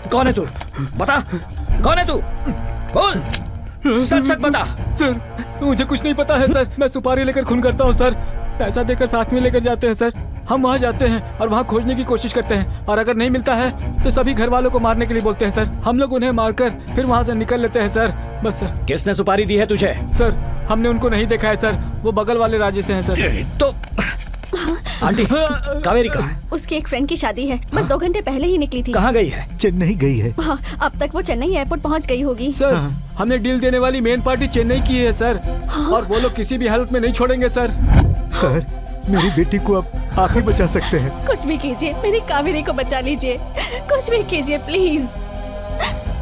S9: कौन है तू? बता, कौन है तू? बोल, सच सच बता।
S6: सर, मुझे कुछ नहीं पता है सर। मैं सुपारी लेकर खून करता हूँ सर। पैसा देकर साथ में लेकर जाते हैं सर। हम वहाँ जाते हैं और वहाँ खोजने की कोशिश करते हैं, और अगर नहीं मिलता है तो सभी घर वालों को मारने के लिए बोलते हैं सर। हम लोग उन्हें मारकर फिर वहाँ से निकल लेते हैं सर। बस सर।
S9: किसने सुपारी दी है तुझे?
S6: सर, हमने उनको नहीं देखा है सर। वो बगल वाले राज्य से हैं सर।
S9: तो आंटी, कावेरी कहाँ है?
S2: उसकी एक फ्रेंड की शादी है, बस 2 घंटे पहले ही निकली थी।
S9: कहाँ गई है?
S7: चेन्नई गई है।
S2: हाँ, अब तक वो चेन्नई एयरपोर्ट पहुँच गई होगी।
S6: सर, हमने डील देने वाली मेन पार्टी चेन्नई की है सर। और वो लोग किसी भी हालत में नहीं छोड़ेंगे सर।
S7: सर, मेरी बेटी को अब आप ही बचा सकते हैं।
S2: कुछ भी कीजिए, मेरी कावेरी को बचा लीजिए। कुछ भी कीजिए प्लीज,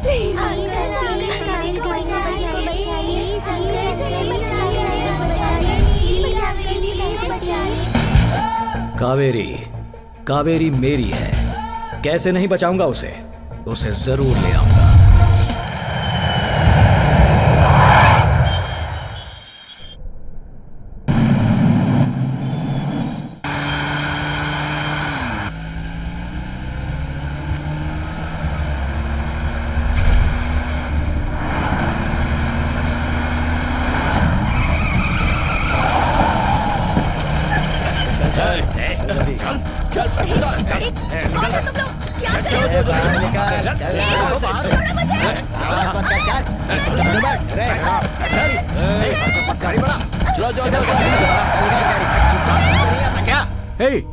S2: प्लीज।
S9: कावेरी, कावेरी मेरी है। कैसे नहीं बचाऊंगा उसे? उसे जरूर ले आऊंगा।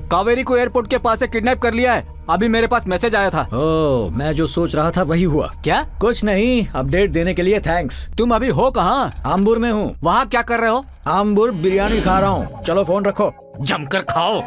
S6: कावेरी को एयरपोर्ट के पास से किडनैप कर लिया है। अभी मेरे पास मैसेज आया था।
S9: ओह, मैं जो सोच रहा था वही हुआ।
S6: क्या?
S9: कुछ नहीं, अपडेट देने के लिए थैंक्स।
S6: तुम अभी हो कहाँ?
S9: आम्बुर में हूँ।
S6: वहाँ क्या कर रहे हो?
S9: आम्बुर बिरयानी खा रहा हूँ। चलो फोन रखो,
S3: जमकर खाओ।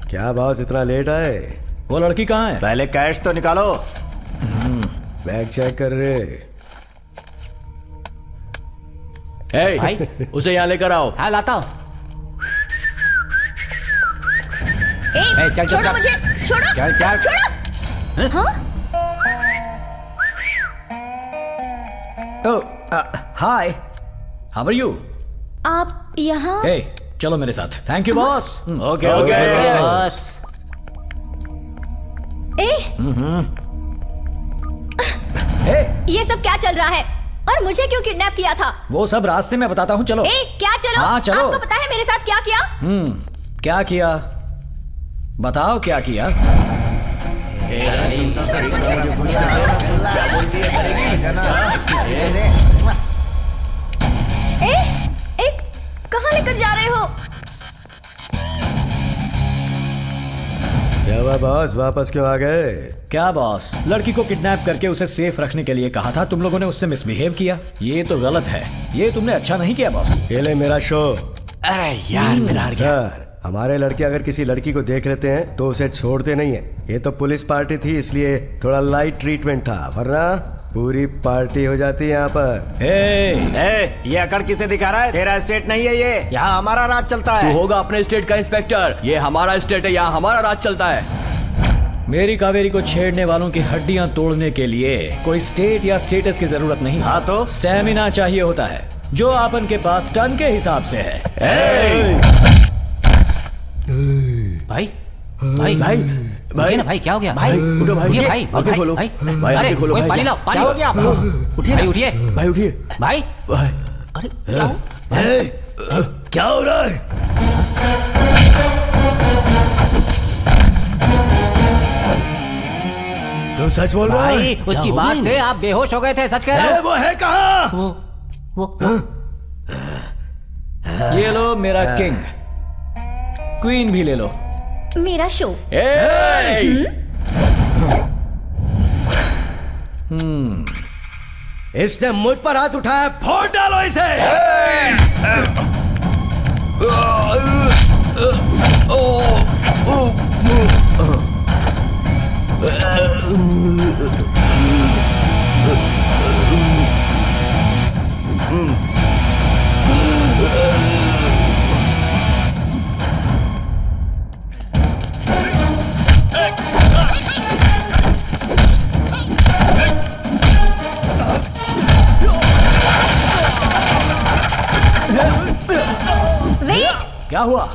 S5: क्या बॉस, इतना लेट आए?
S9: वो लड़की कहाँ है?
S3: पहले कैश तो निकालो।
S5: बैग चेक कर रहे।
S1: भाई, उसे यहाँ लेकर आओ।
S6: हाँ, लाता हूँ।
S2: चल, छोड़ो मुझे, छोड़ो,
S6: चल, चल।
S2: छोड़ो। हाँ?
S9: हाय, हाउ आर यू?
S11: आप यहाँ?
S9: हे, चलो मेरे साथ। Thank you boss.
S3: Okay okay boss.
S2: ये सब क्या चल रहा है? और मुझे क्यों किडनैप किया था?
S9: वो सब रास्ते में बताता हूँ, चलो।
S2: क्या चलो?
S9: हाँ, चलो।
S2: आपको पता है मेरे साथ क्या किया?
S9: क्या किया? बताओ क्या किया?
S2: कहाँ लेकर जा रहे हो?
S5: क्या हुआ बॉस, वापस क्यों आ गए?
S9: क्या बॉस, लड़की को किडनैप करके उसे सेफ रखने के लिए कहा था, तुम लोगों ने उससे मिसबिहेव किया। ये तो गलत है। ये तुमने अच्छा नहीं किया बॉस।
S5: ये ले मेरा शो।
S1: अरे यार, मेरा
S5: सर, हमारे लड़के अगर किसी लड़की को देख लेते हैं तो उसे छोड़ते नहीं है। ये तो पुलिस पार्टी थी, इसलिए थोड़ा लाइट ट्रीटमेंट था, वरना पूरी पार्टी हो जाती है यहाँ पर।
S3: ये अकड़ किसे दिखा रहा है? तेरा स्टेट नहीं है ये, यहाँ हमारा राज चलता
S1: तू
S3: है।
S1: होगा अपने स्टेट का इंस्पेक्टर। ये हमारा स्टेट है, यहाँ हमारा राज चलता है।
S9: मेरी कावेरी को छेड़ने वालों की हड्डियां तोड़ने के लिए कोई स्टेट या स्टेटस की जरूरत नहीं।
S3: हाँ तो
S9: स्टेमिना चाहिए होता है, जो आपन के पास टन के हिसाब से है।
S3: भाई भाई भाई
S1: भाई
S3: ना भाई, क्या हो गया?
S1: भाई उठो भाई,
S3: उठिए भाई,
S1: आंखें खोलो
S3: भाई,
S1: भाई, आंखें खोलो भाई।
S3: पानी लाओ, पानी हो गया आपको? उठिए भाई, उठिए
S1: भाई, उठिए
S3: भाई।
S1: भाई।
S3: अरे क्या हो?
S5: क्या हो रहा है? तू सच बोल रहा है?
S3: भाई, उसकी बात से आप बेहोश हो गए थे, सच कह रहे हो?
S5: वो है कहाँ?
S3: वो
S9: ये लो मेरा किंग, क्वीन भी ले लो।
S2: मेरा शो।
S5: इसने मुझ पर हाथ उठाया, फोड़ डालो इसे।
S9: क्या हुआ?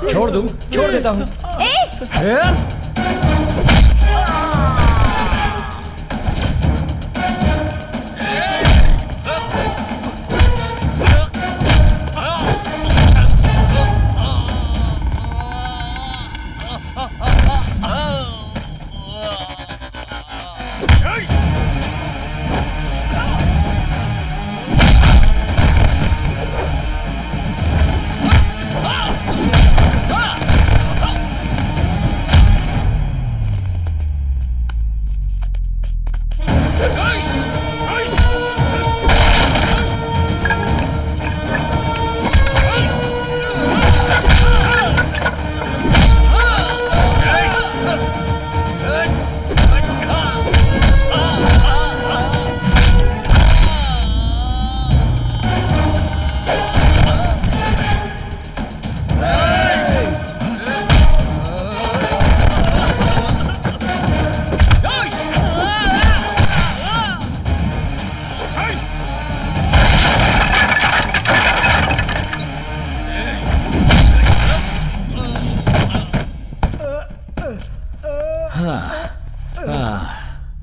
S9: छोड़ दूं? छोड़ देता हूँ।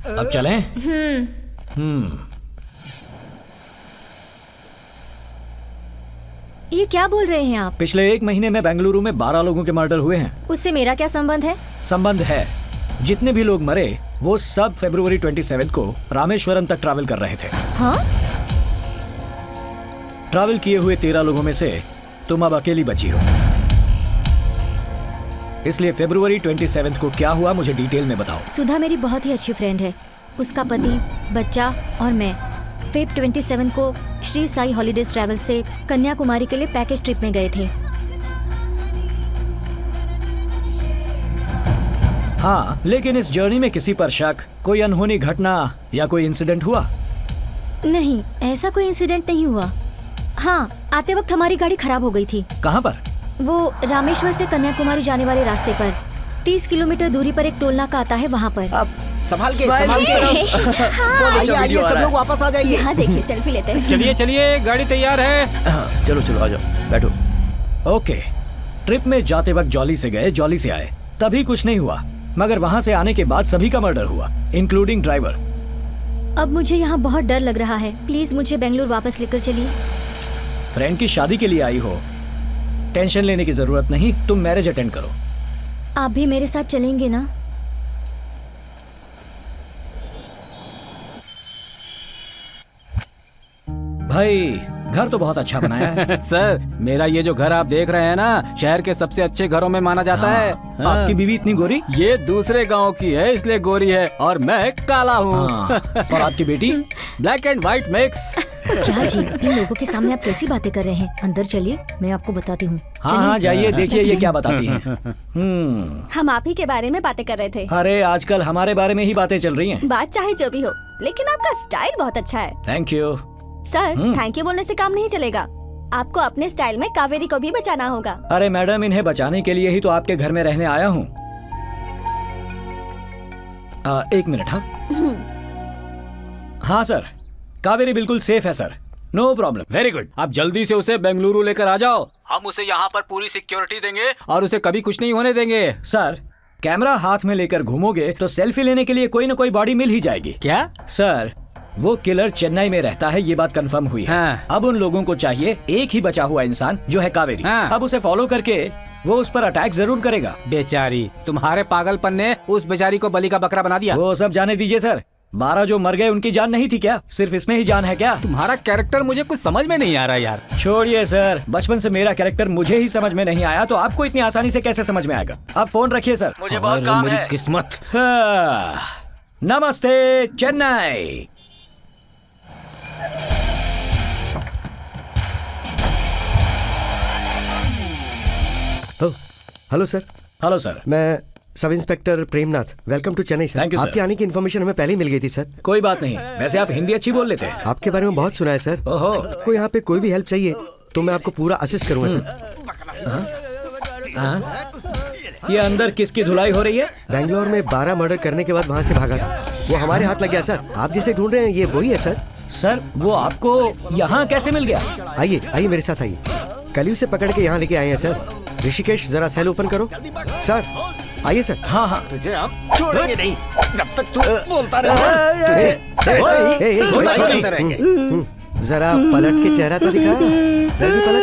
S9: अब चलें?
S11: ये क्या बोल रहे हैं आप?
S9: पिछले 1 महीने में बेंगलुरु में 12 लोगों के मर्डर हुए हैं।
S11: उससे मेरा क्या संबंध है?
S9: संबंध है। जितने भी लोग मरे वो सब फरवरी 27 को रामेश्वरम तक ट्रैवल कर रहे थे।
S11: हाँ?
S9: ट्रैवल किए हुए 13 लोगों में से तुम अब अकेली बची हो। इसलिए फरवरी 27 को क्या हुआ मुझे डिटेल में बताओ।
S11: सुधा मेरी बहुत ही अच्छी फ्रेंड है। उसका पति, बच्चा और मैं फेब 27 को श्री साई हॉलीडेज ट्रैवल से कन्याकुमारी के लिए पैकेज ट्रिप में गए थे।
S9: हाँ, लेकिन इस जर्नी में किसी पर शक, कोई अनहोनी घटना या कोई इंसिडेंट हुआ?
S11: नहीं, ऐसा कोई इंसिडेंट नहीं हुआ। हाँ, आते वक्त हमारी गाड़ी खराब हो गई थी।
S9: कहाँ पर?
S11: वो रामेश्वर से कन्याकुमारी जाने वाले रास्ते पर 30 किलोमीटर दूरी पर एक टोल नाका आता है, वहाँ पर।
S12: अब संभाल के आइए आइए, सब लोग वापस आ जाइए।
S2: यहाँ देखिए, सेल्फी लेते हैं।
S6: चलिए चलिए, गाड़ी तैयार है।
S9: चलो चलो आ जाओ, बैठो। ओके, ट्रिप में जाते वक्त जॉली से गए, जॉली से आए, तभी कुछ नहीं हुआ। मगर वहाँ से आने के बाद सभी का मर्डर हुआ, इंक्लूडिंग ड्राइवर।
S11: अब मुझे यहाँ बहुत डर लग रहा है। प्लीज मुझे बेंगलुरु वापस लेकर चलिए।
S9: फ्रेंड की शादी के लिए आई हो, टेंशन लेने की जरूरत नहीं। तुम मैरिज अटेंड करो।
S11: आप भी मेरे साथ चलेंगे ना?
S9: भाई, घर तो बहुत अच्छा बनाया है।
S6: सर, मेरा ये जो घर आप देख रहे हैं ना, शहर के सबसे अच्छे घरों में माना जाता है।
S9: आपकी बीवी इतनी गोरी?
S6: ये दूसरे गांव की है, इसलिए गोरी है, और मैं काला हूँ।
S9: और आपकी बेटी?
S6: Black and white mix.
S11: क्या जी, इन लोगों के सामने आप कैसी बातें कर रहे हैं? अंदर चलिए, मैं आपको बताती हूँ।
S9: हाँ हाँ, जाइए, देखिए ये क्या बताती हैं।
S2: हम आप ही के बारे में बातें कर रहे थे।
S9: अरे आजकल हमारे बारे में ही बातें चल रही हैं।
S2: बात चाहे जो भी हो, लेकिन आपका स्टाइल बहुत अच्छा है।
S9: Thank you
S2: sir. Thank you बोलने से काम नहीं चलेगा, आपको अपने स्टाइल में कावेरी को भी बचाना होगा।
S9: अरे मैडम, इन्हें बचाने के लिए ही तो आपके घर में रहने आया हूँ। 1 मिनट। हाँ सर, कावेरी बिल्कुल सेफ है sir, no problem.
S6: Very good. आप जल्दी से उसे बेंगलुरु लेकर आ जाओ। हम उसे यहाँ पर पूरी सिक्योरिटी देंगे और उसे कभी कुछ नहीं होने देंगे।
S9: सर, कैमरा हाथ में लेकर घूमोगे तो सेल्फी लेने के लिए कोई न कोई बॉडी मिल ही जाएगी।
S6: क्या?
S9: सर, वो किलर चेन्नई में रहता है, ये बात कंफर्म हुई है।
S6: हाँ।
S9: अब उन लोगों को चाहिए एक ही बचा हुआ इंसान, जो है कावेरी।
S6: हाँ।
S9: अब उसे फॉलो करके वो उस पर अटैक जरूर करेगा।
S6: बेचारी, तुम्हारे पागलपन ने उस बेचारी को बलि का बकरा बना दिया।
S9: वो सब जाने दीजिए सर। 12 जो मर गए उनकी जान नहीं थी क्या? सिर्फ इसमें ही जान है क्या?
S6: तुम्हारा कैरेक्टर मुझे कुछ समझ में नहीं आ रहा यार।
S9: छोड़िए सर, बचपन से मेरा कैरेक्टर मुझे ही समझ में नहीं आया तो आपको इतनी आसानी से कैसे समझ में आएगा? आप फोन रखिए सर, मुझे बहुत काम है।
S6: किस्मत।
S9: नमस्ते Chennai.
S5: Hello sir.
S9: Hello sir.
S5: मैं
S4: sub inspector Premnath, welcome to Chennai sir.
S9: Thank you, sir.
S4: आपके आने की इन्फॉर्मेशन हमें पहले ही मिल गई थी सर।
S9: कोई बात नहीं, वैसे आप हिंदी अच्छी बोल लेते हैं।
S4: आपके बारे में बहुत सुना है सर।
S9: ओहो।
S4: आपको यहाँ पे कोई भी हेल्प चाहिए तो मैं आपको पूरा असिस्ट करूंगा सर।
S9: ये अंदर किसकी धुलाई हो रही है?
S4: बैंगलोर में 12 मर्डर करने के बाद वहाँ से भागा था, वो हमारे हाथ लग गया सर। आप जिसे ढूंढ रहे हैं ये वही है सर।
S9: सर वो आपको यहाँ कैसे मिल गया?
S4: आइए आइए मेरे साथ आइए। कल ही उसे पकड़ के यहाँ लेके आए हैं सर। ऋषिकेश जरा सेल ओपन करो सर। आइए सर।
S9: हाँ हाँ,
S3: तुझे हम छोड़ेंगे नहीं जब तक तू बोलता
S4: जरा पलट के चेहरा तो दिखा। जल्दी पलट।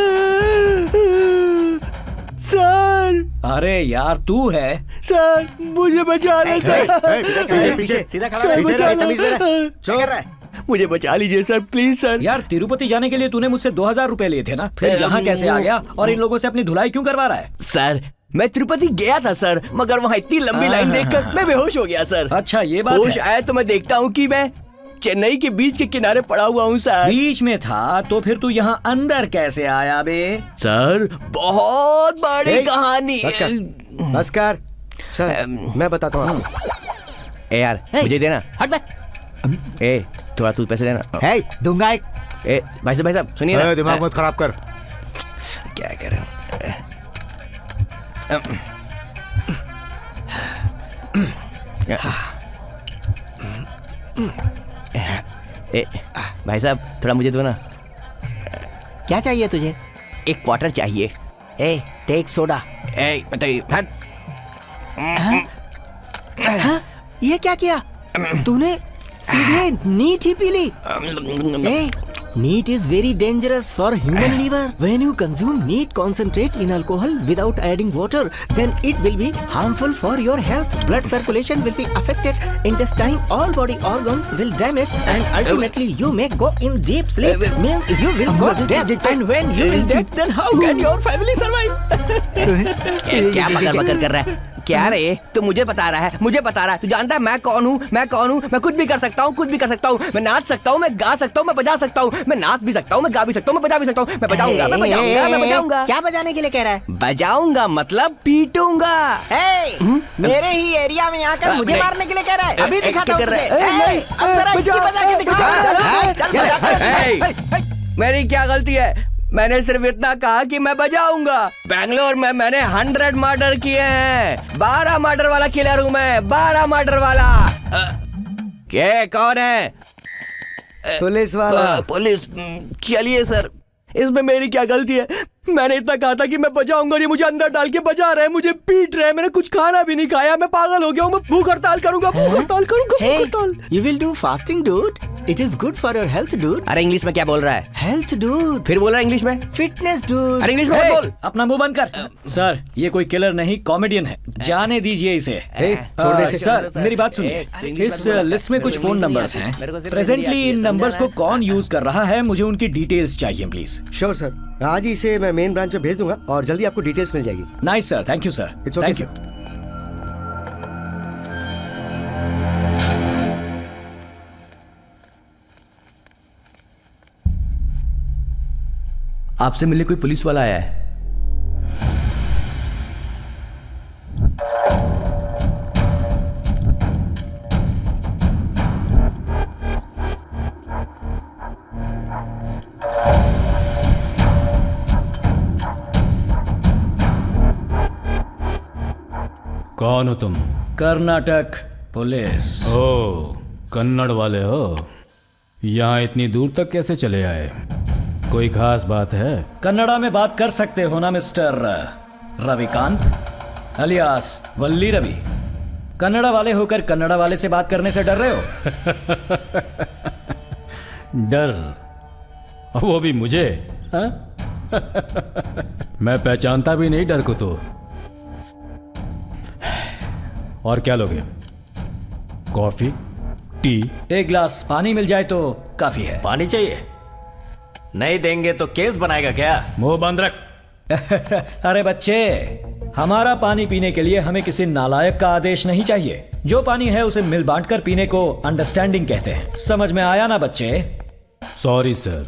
S1: सर
S9: अरे यार तू है?
S1: सर मुझे बचा ले सर।
S4: पीछे
S3: सीधा खड़ा
S1: सर,
S3: पीछे
S1: बचा
S3: रहे,
S1: लो।
S3: तमीज से रहे। क्या कर रहा है?
S1: मुझे बचा लीजिए सर, प्लीज सर।
S9: यार तिरुपति जाने के लिए तूने मुझसे 2000 रुपए लिए थे ना, फिर यहाँ कैसे आ गया और इन लोगों से अपनी धुलाई क्यों करवा रहा है?
S1: सर मैं तिरुपति गया था सर, मगर वहाँ इतनी लंबी लाइन देखकर मैं बेहोश हो गया सर।
S9: अच्छा ये बात
S1: होश
S9: है।
S1: आया तो मैं देखता हूँ कि मैं चेन्नई के बीच के किनारे पड़ा हुआ हूँ सर।
S9: बीच में था तो फिर तू यहाँ अंदर कैसे आया बे?
S1: सर बहुत बड़ी कहानी।
S4: नमस्कार सर, मैं बताता हूँ आपको।
S1: ए यार मुझे देना।
S9: हट बे।
S1: ए थोड़ा तू पैसे देना।
S7: है दूंगा एक।
S1: ए भाई साहब सुनिए ना।
S7: दिमाग मत खराब कर।
S1: क्या कर रहे हो? ए भाई साहब थोड़ा मुझे दो ना।
S12: क्या चाहिए तुझे?
S1: एक क्वार्टर चाहिए।
S12: ए टेक सोडा।
S1: ए बताइए। हट।
S12: ये क्या किया तूने? सीधे नीट ही पी ली। A neat is very dangerous for human liver. When you consume neat concentrate in alcohol without adding water, then it will be harmful for your health. Blood circulation will be affected, intestine, all body organs will damage, and ultimately you may go in deep sleep. Means you will go dead. And when you will dead, then how can your family survive?
S1: क्या बकर बकर कर रहा है? क्या रे तू मुझे बता रहा है? मुझे बता रहा है? तू जानता है मैं कौन हूँ? मैं कौन हूँ? मैं कुछ भी कर सकता हूँ, कुछ भी कर सकता हूँ। मैं नाच सकता हूँ, मैं गा सकता हूँ, मैं बजा सकता हूँ। मैं नाच भी सकता हूँ, मैं गा भी सकता हूँ, मैं बजा भी सकता हूँ। मैं बजाऊंगा, मैं बजाऊंगा, मैं बजाऊंगा।
S12: क्या बजाने के लिए कह रहा है?
S1: बजाऊंगा मतलब पीटूंगा।
S12: मेरे ही एरिया में आकर मुझे मारने के लिए कह रहा है? अभी दिखाता हूँ तुझे। अब जरा इसकी बजा के दिखा।
S1: मेरी क्या गलती है? मैंने सिर्फ इतना कहा कि मैं बजाऊंगा। बैंगलोर में मैंने 100 मर्डर किए हैं। 12 मर्डर वाला किलर हूँ मैं, 12 मर्डर वाला। क्या कौन है?
S4: पुलिस वाला।
S1: पुलिस। चलिए सर, इसमें मेरी क्या गलती है? मैंने इतना कहा था कि मैं बजाऊंगा, ये मुझे अंदर डाल के बजा रहे हैं, मुझे पीट रहे हैं। मैंने कुछ खाना भी नहीं खाया, मैं पागल हो गया हूँ। मैं भूख हड़ताल करूंगा, भूख हड़ताल करूंगा, भूख हड़ताल।
S12: You will do fasting, dude. It is good for your health, dude.
S1: अरे इंग्लिश में क्या बोल रहा है?
S12: Health, dude.
S1: फिर बोल रहा है इंग्लिश में?
S12: Fitness, dude.
S1: अरे इंग्लिश में मत बोल।
S9: अपना मुंह बंद कर। सर ये कोई किलर नहीं, कॉमेडियन है, जाने दीजिए इसे।
S4: छोड़ दे इसे।
S9: सर मेरी बात सुनिए, इस लिस्ट में कुछ फोन नंबर्स हैं। प्रेजेंटली इन नंबर्स को कौन यूज कर रहा है, मुझे उनकी डिटेल्स चाहिए प्लीज।
S4: श्योर सर, आज ही इसे मैं मेन ब्रांच में भेज दूंगा और जल्दी आपको डिटेल्स मिल जाएगी।
S9: Nice sir, thank you sir.
S4: It's okay,
S9: thank you.
S1: आपसे मिलने कोई पुलिस वाला आया है?
S6: कौन हो तुम?
S9: कर्नाटक पुलिस।
S6: ओ कन्नड़ वाले हो? यहाँ इतनी दूर तक कैसे चले आए? कोई खास बात है?
S9: कन्नड़ा में बात कर सकते हो ना मिस्टर रविकांत अलियास वल्ली रवि। कन्नड़ा वाले होकर कन्नड़ा वाले से बात करने से डर रहे हो?
S6: डर? वो भी मुझे? हाँ? मैं पहचानता भी नहीं डर को तो। और क्या लोगे? Coffee, T?
S9: एक गिलास पानी मिल जाए तो काफी है।
S3: पानी चाहिए? नहीं देंगे तो केस बनाएगा क्या?
S6: मुंह बंद रख।
S9: अरे बच्चे, हमारा पानी पीने के लिए हमें किसी नालायक का आदेश नहीं चाहिए। जो पानी है उसे मिल बांट कर पीने को अंडरस्टैंडिंग कहते हैं। समझ में आया ना बच्चे?
S6: सॉरी सर,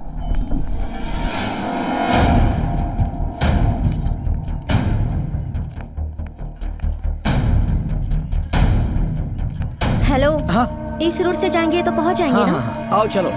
S11: इस रोड से जाएंगे तो पहुंच जाएंगे
S9: हाँ,
S11: ना?
S9: हाँ, हाँ, आओ चलो।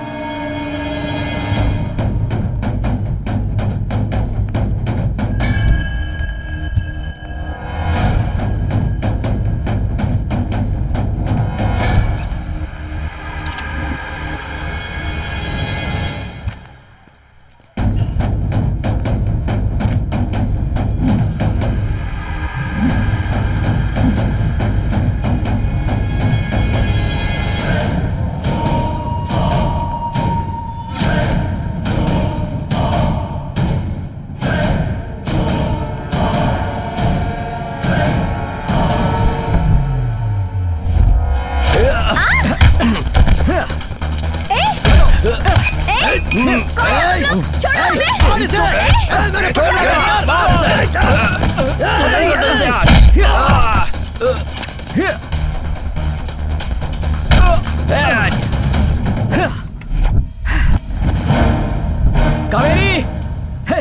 S9: कावेरी, हे!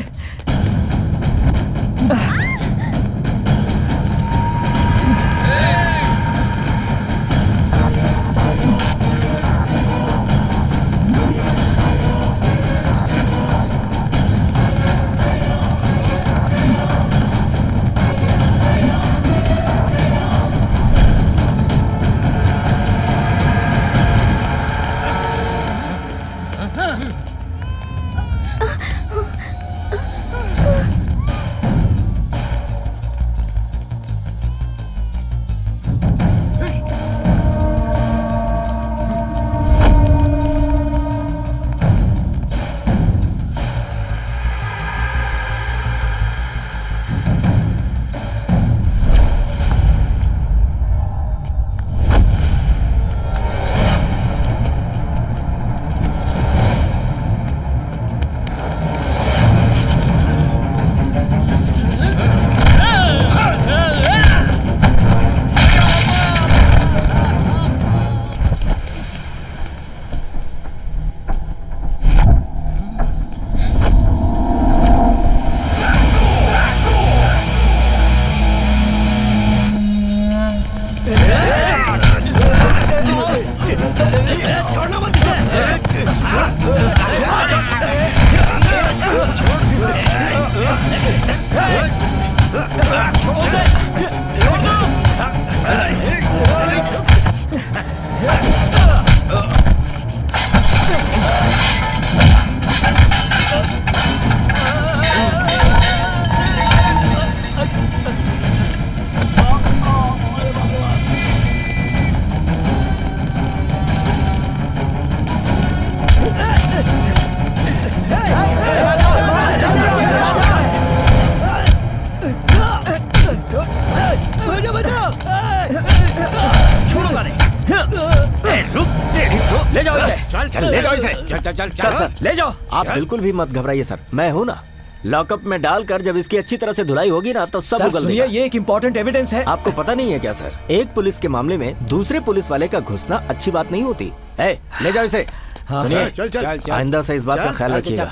S9: ले जाओ इसे।
S3: चल ले जाओ इसे।
S6: चल
S9: सर
S6: ले जाओ।
S3: आप बिल्कुल भी मत घबराइए सर, मैं हूँ ना। लॉकअप में डालकर जब इसकी अच्छी तरह से धुलाई होगी ना तो सब
S9: सर
S3: उगल
S9: सुनिए,
S3: देगा।
S9: ये एक इम्पोर्टेंट एविडेंस है।
S3: आपको पता नहीं है क्या सर, एक पुलिस के मामले में दूसरे पुलिस वाले का घुसना अच्छी बात नहीं होती। ले जाओ इसे। सुनिए,
S6: चल
S3: आइंदा से इस बात का ख्याल
S6: चल,
S3: रखिएगा।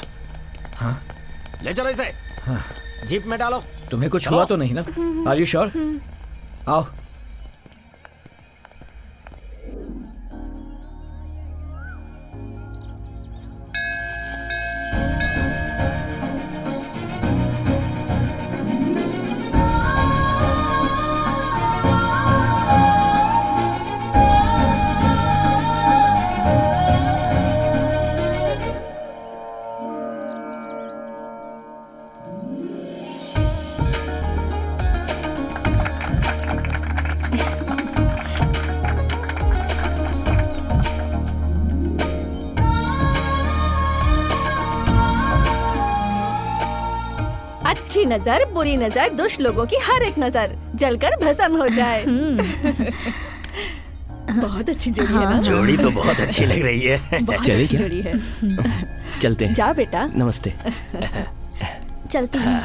S3: ले चलो इसे, जीप में डालो।
S9: तुम्हें कुछ हुआ तो नहीं ना? Are you sure? आओ।
S2: अच्छी नजर, बुरी नजर, दुष्ट लोगों की हर एक नजर जलकर भस्म हो जाए। बहुत अच्छी जोड़ी है ना?
S3: जोड़ी तो बहुत अच्छी लग रही है।
S2: बहुत
S1: चले
S2: अच्छी
S1: क्या?
S2: जोड़ी है।
S1: चलते हैं।
S2: जा बेटा।
S1: नमस्ते।
S11: चलती हूँ।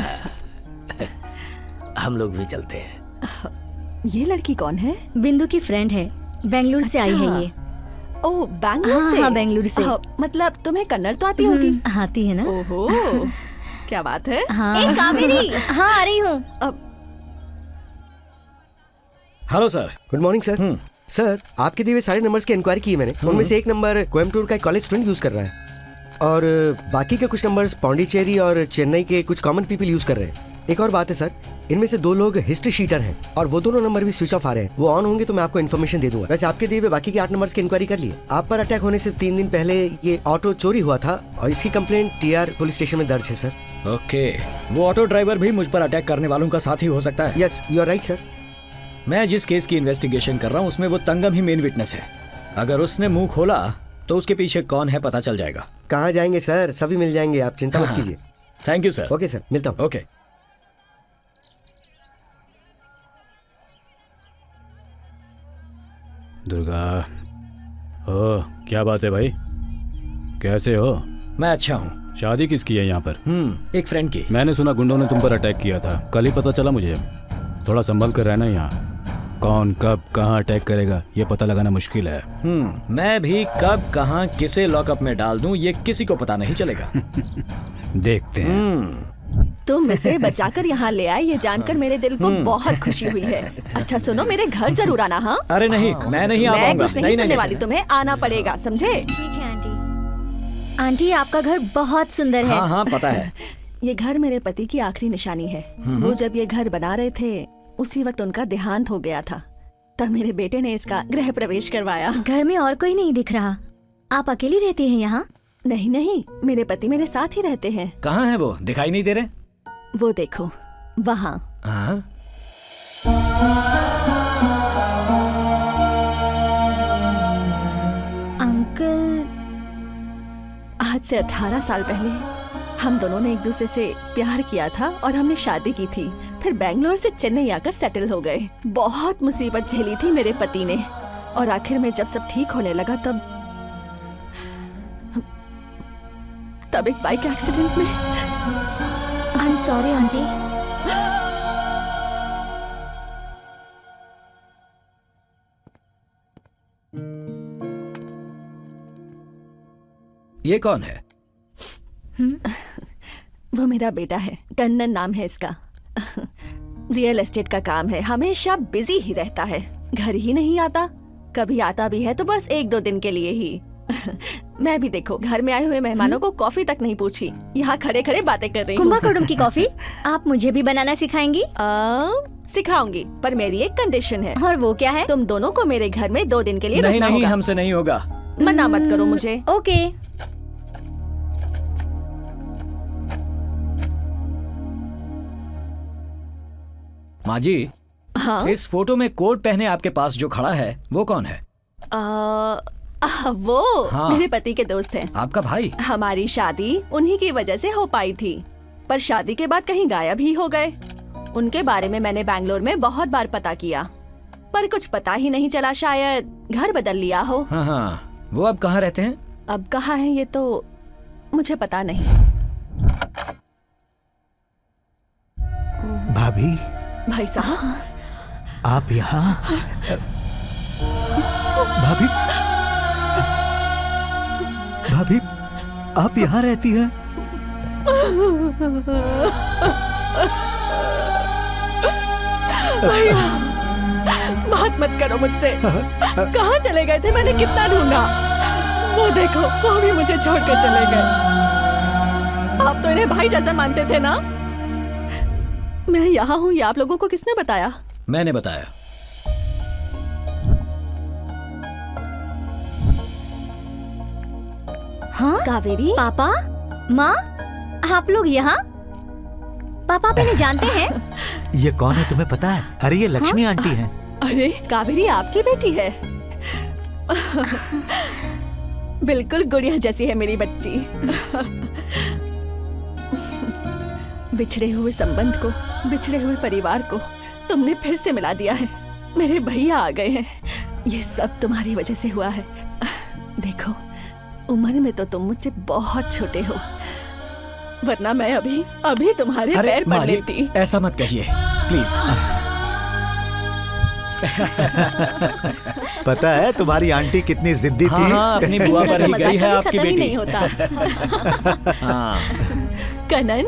S3: हम लोग भी चलते हैं।
S2: ये लड़की कौन है?
S11: बिंदु की फ्रेंड है, बेंगलुरु से आई है ये।
S2: ओह, बैंगलोर
S11: हाँ,
S2: से?
S11: हाँ, बेंगलुरु से।
S2: मतलब तुम्हें कन्नड़ तो आती होगी?
S11: आती है ना?
S2: ओहो, क्या बात है।
S11: हाँ।
S2: ए, कावेरी।
S11: हाँ, आ रही हूँ।
S2: अब
S9: hello sir.
S5: Good morning sir.
S4: Sir आपके दिए हुए सारे नंबर्स की इंक्वायरी की है मैंने। उनमें से एक नंबर कोयम्बटूर का एक कॉलेज स्टूडेंट यूज कर रहा है और बाकी के कुछ नंबर्स पौंडीचेरी और चेन्नई के कुछ कॉमन पीपल यूज कर रहे हैं। एक और बात है सर, इनमें से 2 लोग हिस्ट्री शीटर हैं और वो दोनों नंबर भी स्विच ऑफ आ रहे हैं। वो ऑन होंगे तो मैं आपको इन्फॉर्मेशन दे दूंगा। वैसे आपके दिए हुए बाकी के 8 नंबर्स की इंक्वायरी कर लिए। आप पर अटैक होने से 3 दिन पहले ये ऑटो चोरी हुआ था और इसकी कंप्लेंट TR पुलिस स्टेशन में दर्ज है सर।
S9: ओके, वो ऑटो ड्राइवर भी मुझ पर अटैक करने वालों का साथी हो सकता है?
S4: Yes, you are right sir.
S9: मैं जिस केस की इन्वेस्टिगेशन कर रहा हूँ उसमें वो तंगम ही मेन विटनेस है। अगर उसने मुंह खोला तो उसके पीछे कौन है पता चल जाएगा।
S4: कहाँ जाएंगे सर, सभी मिल जाएंगे, आप चिंता मत कीजिए।
S9: Thank you sir.
S4: Okay sir, मिलता हूँ।
S9: ओके।
S6: दुर्गा, ओ क्या बात है भाई, कैसे हो?
S9: मैं अच्छा हूँ।
S6: शादी किसकी है यहाँ पर?
S9: एक फ्रेंड की।
S6: मैंने सुना गुंडों ने तुम पर अटैक किया था, कल ही पता चला मुझे। थोड़ा संभल कर रहना यहाँ। कौन कब कहाँ अटैक करेगा ये पता लगाना मुश्किल है।
S9: मैं भी कब कहाँ किसे लॉकअप में डाल दूं ये किसी को पता नहीं चलेगा।
S6: देखते हैं।
S2: तुम इसे बचाकर यहाँ ले आए ये जानकर मेरे दिल को बहुत खुशी हुई है। अच्छा सुनो, मेरे घर जरूर आना। हाँ
S9: अरे नहीं, मैं नहीं आ
S2: मैं
S9: पाऊंगा।
S2: कुछ नहीं सुनने वाली, तुम्हें आना पड़ेगा, समझे?
S11: ठीक है आंटी। आंटी आपका घर बहुत सुंदर है।
S9: हाँ हाँ पता है।
S2: ये घर मेरे पति की आखिरी निशानी है। वो जब ये घर बना रहे थे उसी वक्त उनका देहांत हो गया था, तब मेरे बेटे ने इसका गृह प्रवेश करवाया।
S11: घर में और कोई नहीं दिख रहा, आप अकेली रहती हैं यहाँ?
S2: नहीं नहीं, मेरे पति मेरे साथ ही रहते हैं।
S9: कहाँ है वो, दिखाई नहीं दे रहे?
S2: वो देखो वहाँ।
S11: अंकल,
S2: आज से 18 साल पहले हम दोनों ने एक दूसरे से प्यार किया था और हमने शादी की थी। फिर बैंगलोर से चेन्नई आकर सेटल हो गए। बहुत मुसीबत झेली थी मेरे पति ने और आखिर में जब सब ठीक होने लगा तब एक बाइक एक्सीडेंट में।
S11: I am sorry aunty.
S9: ये कौन है?
S2: वो मेरा बेटा है, कन्नन नाम है इसका। रियल एस्टेट का काम है, हमेशा बिजी ही रहता है, घर ही नहीं आता। कभी आता भी है तो बस 1-2 दिन के लिए ही। मैं भी देखो घर में आए हुए मेहमानों को कॉफी तक नहीं पूछी, यहाँ खड़े खड़े बातें कर रही हूँ।
S11: कुंभकोणम की कॉफी आप मुझे भी बनाना सिखाएंगी?
S2: सिखाऊंगी, पर मेरी एक कंडीशन है।
S11: और वो क्या है?
S2: तुम दोनों को मेरे घर में 2 दिन के लिए
S9: नहीं
S2: रहना
S9: नहीं,
S2: होगा।
S9: हमसे नहीं होगा।
S2: मना मत करो मुझे।
S11: ओके।
S9: माँ जी,
S2: हाँ?
S9: इस फोटो में कोट पहने आपके पास जो खड़ा है वो कौन है?
S2: वो
S9: हाँ।
S2: मेरे पति के दोस्त हैं।
S9: आपका भाई?
S2: हमारी शादी उन्हीं की वजह से हो पाई थी, पर शादी के बाद कहीं गायब ही हो गए। उनके बारे में मैंने बैंगलोर में बहुत बार पता किया, पर कुछ पता ही नहीं चला। शायद घर बदल लिया हो।
S9: हाँ हाँ, वो अब कहाँ रहते हैं?
S2: अब कहाँ है ये तो मुझे पता नहीं।
S7: भाभी,
S2: भाई साहब,
S7: आप यहाँ? भाभी, भाभी, आप यहाँ रहती हैं?
S2: भैया, बात मत करो मुझसे। कहाँ चले गए थे? मैंने कितना ढूंढा। वो देखो, वो भी मुझे छोड़कर चले गए। आप तो इन्हें भाई जैसा मानते थे ना? मैं यहाँ हूँ ये आप लोगों को किसने बताया?
S9: मैंने बताया।
S11: हाँ?
S2: कावेरी,
S11: पापा, माँ, आप लोग यहाँ? पापा आप इन्हें जानते हैं?
S7: ये कौन है तुम्हें पता है? अरे ये लक्ष्मी आंटी हैं।
S2: अरे कावेरी आपकी बेटी है। बिल्कुल गुड़िया जैसी है मेरी बच्ची। बिछड़े हुए संबंध को, बिछड़े हुए परिवार को तुमने फिर से मिला दिया है। मेरे भैया आ गए हैं। ये सब तुम्हारी वजह से हुआ है। देखो, उम्र में तो तुम मुझसे बहुत छोटे हो, वरना मैं अभी तुम्हारे पैर पड़ लेती।
S9: ऐसा मत कहिए प्लीज।
S7: पता है तुम्हारी आंटी कितनी जिद्दी थी?
S9: हाँ, अपनी बुआ पर ही गई है आपकी बेटी।
S2: नहीं होता।
S9: हाँ।
S2: कनन,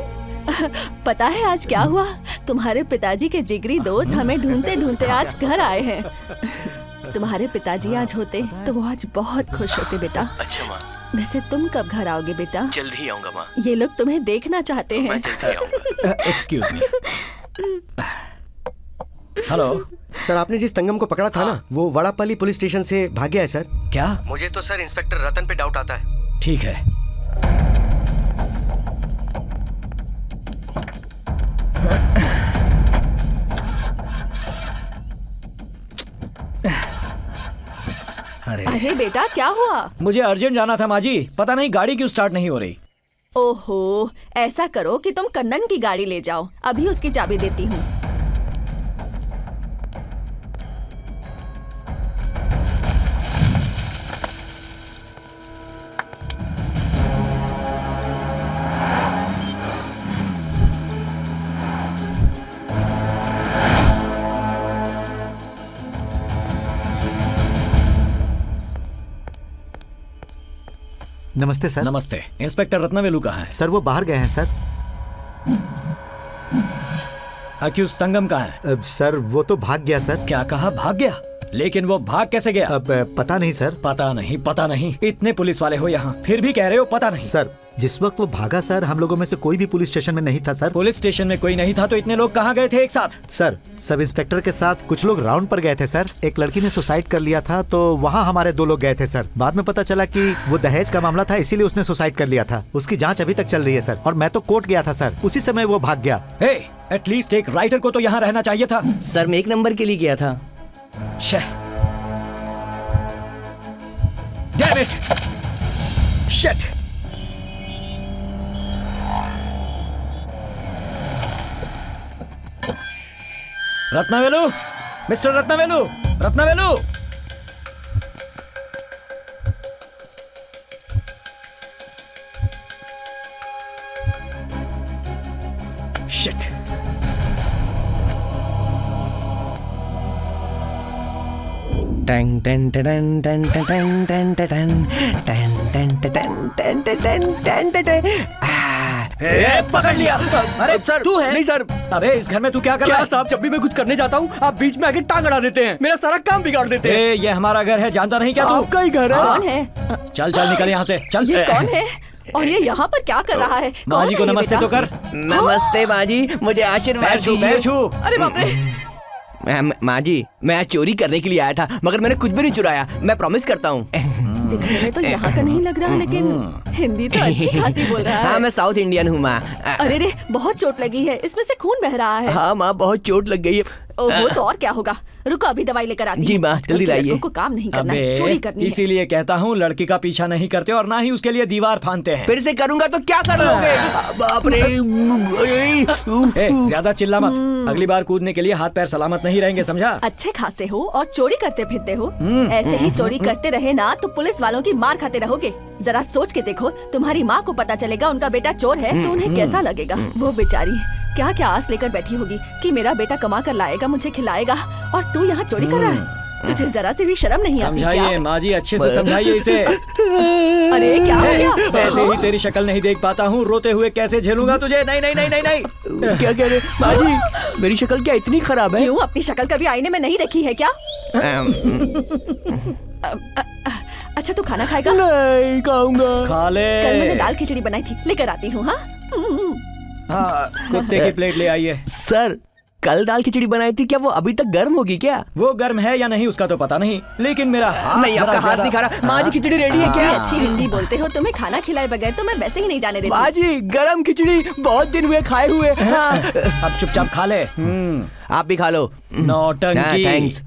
S2: पता है आज क्या हुआ? तुम्हारे पिताजी के जिगरी दोस्त हमें ढूंढते ढूंढते आज घर आए हैं। तुम्हारे पिताजी आज होते तो वो आज बहुत खुश होते बेटा।
S1: अच्छा माँ,
S2: वैसे तुम कब घर आओगे बेटा?
S1: जल्द ही आऊंगा माँ।
S2: ये लोग तुम्हें देखना चाहते हैं।
S1: मैं जल्द ही आऊंगा।
S9: Excuse me. हेलो
S4: सर, आपने जिस तंगम को पकड़ा था ना, वो वड़ापल्ली पुलिस स्टेशन से भाग गया है सर।
S9: क्या?
S4: मुझे तो सर इंस्पेक्टर रतन पे डाउट आता है।
S9: ठीक है।
S2: अरे बेटा क्या हुआ?
S9: मुझे अर्जेंट जाना था माँ जी, पता नहीं गाड़ी क्यों स्टार्ट नहीं हो रही।
S2: ओहो, ऐसा करो कि तुम कन्नन की गाड़ी ले जाओ, अभी उसकी चाबी देती हूँ।
S7: नमस्ते सर।
S9: नमस्ते। इंस्पेक्टर रत्नवेलू कहाँ है?
S7: सर वो बाहर गए हैं सर।
S9: अक्यूज तंगम कहाँ है?
S7: सर वो तो भाग गया सर।
S9: क्या कहा? भाग गया? लेकिन वो भाग कैसे गया?
S7: अब पता नहीं सर।
S9: पता नहीं। इतने पुलिस वाले हो यहाँ, फिर भी कह रहे हो पता नहीं।
S7: सर जिस वक्त वो भागा सर, हम लोगों में से कोई भी पुलिस स्टेशन में नहीं था सर।
S9: पुलिस स्टेशन में कोई नहीं था तो इतने लोग कहाँ गए थे एक साथ?
S7: सर सब इंस्पेक्टर के साथ कुछ लोग राउंड पर गए थे सर। एक लड़की ने सुसाइड कर लिया था तो वहाँ हमारे 2 लोग गए थे सर। बाद में पता चला कि वो दहेज का मामला था, इसीलिए उसने सुसाइड कर लिया था। उसकी जांच अभी तक चल रही है सर। और मैं तो कोर्ट गया था सर, उसी समय वो भाग गया।
S9: एटलीस्ट एक राइटर को तो यहाँ रहना चाहिए था।
S1: सर मैं 1 नंबर के लिए गया था।
S9: Damn it! Shit! Ratnavelu, mister Ratnavelu, Ratnavelu. Shit!
S1: टन टन टन टन टन टन टन टन टन टन टन टन टन। पकड़ लिया।
S9: अरे
S1: सर
S9: तू है?
S1: नहीं सर।
S9: अबे इस घर में तू क्या कर रहा है?
S1: साहब, जब भी मैं कुछ करने जाता हूँ आप बीच में आके टांग अड़ा देते हैं, मेरा सारा काम बिगाड़ देते हैं।
S9: ये हमारा घर है, जानता नहीं क्या तू?
S1: आपका ही घर है।
S2: कौन है?
S9: चल निकल यहाँ से, चल।
S2: ये कौन है और ये यहाँ पर क्या कर रहा है?
S9: माँ जी को नमस्ते तो कर।
S1: नमस्ते माँ जी, मुझे आशीर्वाद
S9: पैर छू।
S2: अरे बाप रे।
S1: माँ जी मैं आज चोरी करने के लिए आया था, मगर मैंने कुछ भी नहीं चुराया, मैं प्रॉमिस करता हूँ।
S2: दिखने में तो यहाँ का नहीं लग रहा, लेकिन हिंदी तो अच्छी खासी बोल रहा है।
S1: हाँ मैं साउथ इंडियन हूँ माँ।
S2: अरे रे, बहुत चोट लगी है, इसमें से खून बह रहा है।
S1: हाँ माँ बहुत चोट लग गई है।
S2: वो तो और क्या होगा, रुको अभी दवाई लेकर आती हूँ।
S1: जी माँ, जल्दी लाइए।
S2: को काम नहीं करना है, चोरी करनी है।
S9: इसीलिए कहता हूँ लड़की का पीछा नहीं करते और ना ही उसके लिए दीवार फांदते हैं।
S1: फिर से करूँगा तो क्या कर लोगे? बाप रे।
S9: ज्यादा चिल्ला मत, अगली बार कूदने के लिए हाथ पैर सलामत नहीं रहेंगे, समझा?
S2: अच्छे खासे हो और चोरी करते फिरते हो। ऐसे ही चोरी करते रहे ना तो पुलिस वालों की मार खाते रहोगे। जरा सोच के देखो, तुम्हारी माँ को पता चलेगा उनका बेटा चोर है तो उन्हें कैसा लगेगा। वो बेचारी क्या क्या आस लेकर बैठी होगी कि मेरा बेटा कमा कर लाएगा, मुझे खिलाएगा, और तू यहाँ चोरी कर रहा है। तुझे जरा से भी शर्म नहीं आती क्या?
S9: समझाइए माँ जी, अच्छे से समझाइए इसे।
S2: अरे क्या हो गया?
S9: ऐसे ही तेरी शक्ल नहीं देख पाता हूँ, रोते हुए कैसे झेलूंगा तुझे? नहीं नहीं नहीं नहीं नहीं।
S1: क्या कह रहे माँ जी? मेरी शक्ल क्या इतनी खराब है?
S2: क्यों, अपनी शक्ल कभी आईने में नहीं देखी है क्या? अच्छा तू खाना खाएगा?
S1: नहीं खाऊंगा।
S9: खा ले।
S2: कल मैंने दाल खिचड़ी बनाई थी, लेकर आती हूँ।
S9: हाँ कुत्ते की प्लेट ले आइए।
S1: सर कल दाल खिचड़ी बनाई थी, क्या वो अभी तक गर्म होगी क्या?
S9: वो गर्म है या नहीं उसका तो पता नहीं, लेकिन मेरा हाथ
S1: नहीं, आपका हाथ नहीं खा रहा। माँ जी खिचड़ी रेडी है क्या?
S2: अच्छी हिंदी बोलते हो, तुम्हें खाना खिलाए बगैर तो मैं वैसे ही नहीं जाने देती।
S1: माँ जी गरम खिचड़ी बहुत दिन हुए खाए हुए। हाँ।
S9: अब चुपचाप खा ले।
S1: आप भी खा लो।
S9: नौटंकी।
S1: थैंक्स।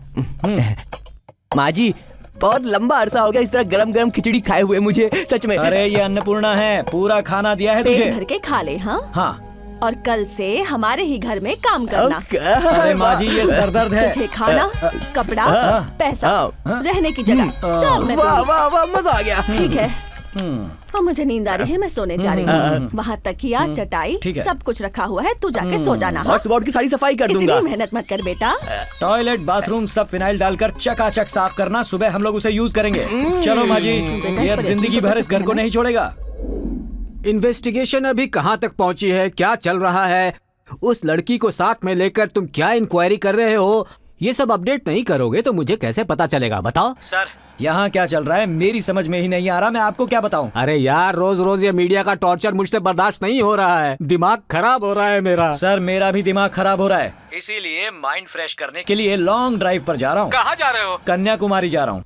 S1: माँ जी बहुत लंबा अरसा हो गया इस तरह गरम गरम खिचड़ी खाए हुए मुझे, सच में।
S9: अरे ये अन्नपूर्णा है, पूरा खाना दिया है तुझे।
S2: पेट भर के खा ले। हाँ और कल से हमारे ही घर में काम करना।
S9: अरे माँ जी ये सरदर्द है।
S2: तुझे खाना, कपड़ा, पैसा, रहने की जगह सब मैं
S1: वाह वाह वाह, मजा आ गया।
S2: ठीक है। और मुझे नींद आ रही है, मैं सोने जा रही हूँ। वहाँ तकिया, चटाई सब कुछ रखा हुआ है, तू जाके सो जाना।
S1: और सुबह की सारी सफाई कर दूंगा।
S2: इतनी मेहनत मत कर बेटा।
S9: टॉयलेट बाथरूम सब फिनाइल डालकर चकाचक साफ करना, सुबह हम लोग उसे यूज करेंगे। चलो माँ जी, ये जिंदगी भर इस घर को नहीं छोड़ेगा।
S6: इन्वेस्टिगेशन अभी कहाँ तक पहुँची है? क्या चल रहा है? उस लड़की को साथ में लेकर तुम क्या इंक्वायरी कर रहे हो? ये सब अपडेट नहीं करोगे तो मुझे कैसे पता चलेगा, बताओ।
S9: सर यहाँ क्या चल रहा है मेरी समझ में ही नहीं आ रहा, मैं आपको क्या बताऊं।
S6: अरे यार, रोज रोज ये मीडिया का टॉर्चर मुझसे बर्दाश्त नहीं हो रहा है, दिमाग खराब हो रहा है मेरा।
S9: सर मेरा भी दिमाग खराब हो रहा है, इसीलिए माइंड फ्रेश करने के लिए लॉन्ग ड्राइव पर जा रहा हूँ।
S6: कहाँ जा रहे हो?
S9: कन्याकुमारी जा रहा हूँ।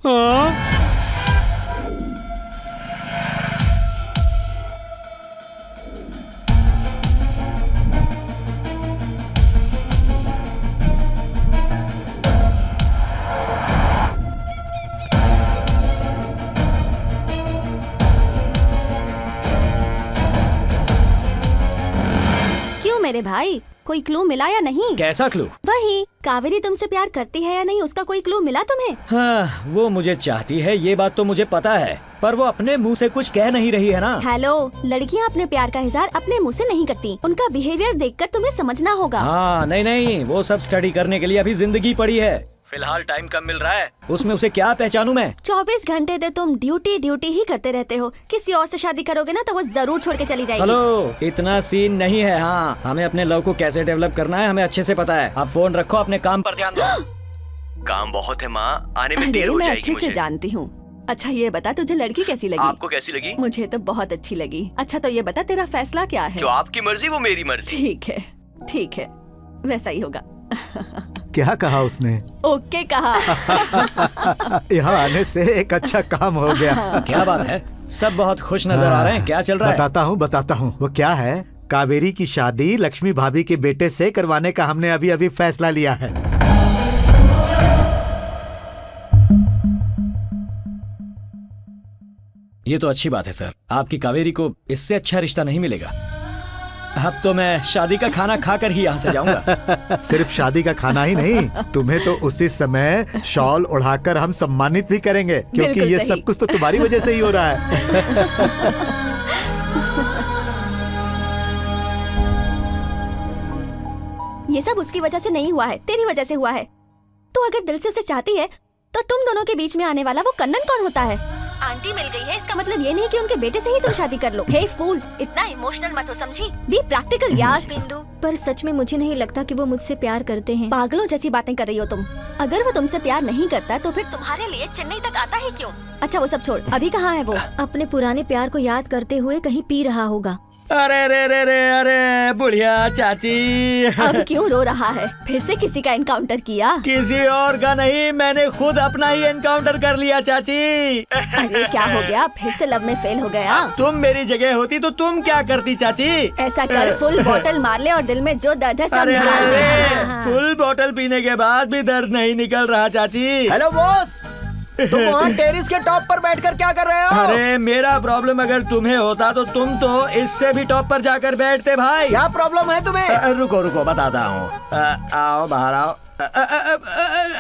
S2: मेरे भाई, कोई क्लू मिला या नहीं?
S9: कैसा क्लू?
S2: वही, कावेरी तुमसे प्यार करती है या नहीं, उसका कोई क्लू मिला तुम्हें?
S9: हाँ, वो मुझे चाहती है, ये बात तो मुझे पता है, पर वो अपने मुंह से कुछ कह नहीं रही है ना।
S2: हेलो, लड़कियाँ अपने प्यार का इजहार अपने मुंह से नहीं करती, उनका बिहेवियर देखकर तुम्हें समझना होगा।
S9: हाँ, नहीं, वो सब स्टडी करने के लिए अभी जिंदगी पड़ी है, फिलहाल टाइम कम मिल रहा है, उसमें उसे क्या पहचानूं मैं?
S2: 24 घंटे तो तुम ड्यूटी ही करते रहते हो, किसी और से शादी करोगे ना तो वो जरूर छोड़ के चली जाएगी।
S9: हेलो, इतना सीन नहीं है। हाँ, हमें अपने लव को कैसे डेवलप करना है हमें अच्छे से पता है। आप फोन रखो, अपने काम पर ध्यान दो।
S1: काम बहुत है माँ, आने में देर हो जाएगी
S2: अच्छे से जानती हूँ। अच्छा ये बता, तुझे लड़की कैसी लगी?
S1: आपको कैसी लगी?
S2: मुझे तो बहुत अच्छी लगी। अच्छा तो ये बता, तेरा फैसला क्या है?
S1: जो आपकी मर्जी वो मेरी मर्जी।
S2: ठीक है, वैसा ही होगा।
S7: क्या कहा उसने?
S2: ओके कहा।
S7: यहाँ आने से एक अच्छा काम हो गया।
S9: क्या बात है, सब बहुत खुश नजर आ रहे हैं, क्या चल रहा है?
S7: बताता हूँ। वो क्या है, कावेरी की शादी लक्ष्मी भाभी के बेटे से करवाने का हमने अभी फैसला लिया है।
S9: ये तो अच्छी बात है सर, आपकी कावेरी को इससे अच्छा रिश्ता नहीं मिलेगा। अब तो मैं शादी का खाना खाकर ही यहाँ से जाऊंगा।
S7: सिर्फ शादी का खाना ही नहीं, तुम्हें तो उसी समय शॉल उड़ाकर हम सम्मानित भी करेंगे, क्योंकि ये सब कुछ तो तुम्हारी वजह से ही हो रहा है।
S2: ये सब उसकी वजह से नहीं हुआ है, तेरी वजह से हुआ है। तो अगर दिल से उसे चाहती है तो तुम दोनों के बीच में आने वाला वो कन्नन कौन होता है? आंटी मिल गई है, इसका मतलब ये नहीं कि उनके बेटे से ही तुम शादी कर लो। हे फूल, इतना इमोशनल मत हो, समझी? बी प्रैक्टिकल यार। बिंदु,
S11: पर सच में मुझे नहीं लगता कि वो मुझसे प्यार करते हैं।
S2: पागलों जैसी बातें कर रही हो तुम। अगर वो तुमसे प्यार नहीं करता तो फिर तुम्हारे लिए चेन्नई तक आता है क्यों? अच्छा वो सब छोड़, अभी कहाँ है वो?
S11: अपने पुराने प्यार को याद करते हुए कहीं पी रहा होगा।
S9: अरे बुढ़िया चाची।
S2: अब क्यों रो रहा है? फिर से किसी का एनकाउंटर किया?
S9: किसी और का नहीं, मैंने खुद अपना ही एनकाउंटर कर लिया चाची।
S2: अरे क्या हो गया, फिर से लव में फेल हो गया?
S9: तुम मेरी जगह होती तो तुम क्या करती चाची?
S2: ऐसा कर, फुल बोतल मार ले और दिल में जो दर्द है सब निकाल दे।
S9: फुल बोतल पीने के बाद भी दर्द नहीं निकल रहा चाची।
S12: हेलो बॉस, तुम वहाँ टेरिस के टॉप पर बैठकर क्या कर रहे हो?
S9: अरे मेरा प्रॉब्लम अगर तुम्हें होता तो तुम तो इससे भी टॉप पर जाकर बैठते भाई।
S12: क्या प्रॉब्लम है तुम्हें?
S9: रुको बताता हूँ। आओ बाहर आओ।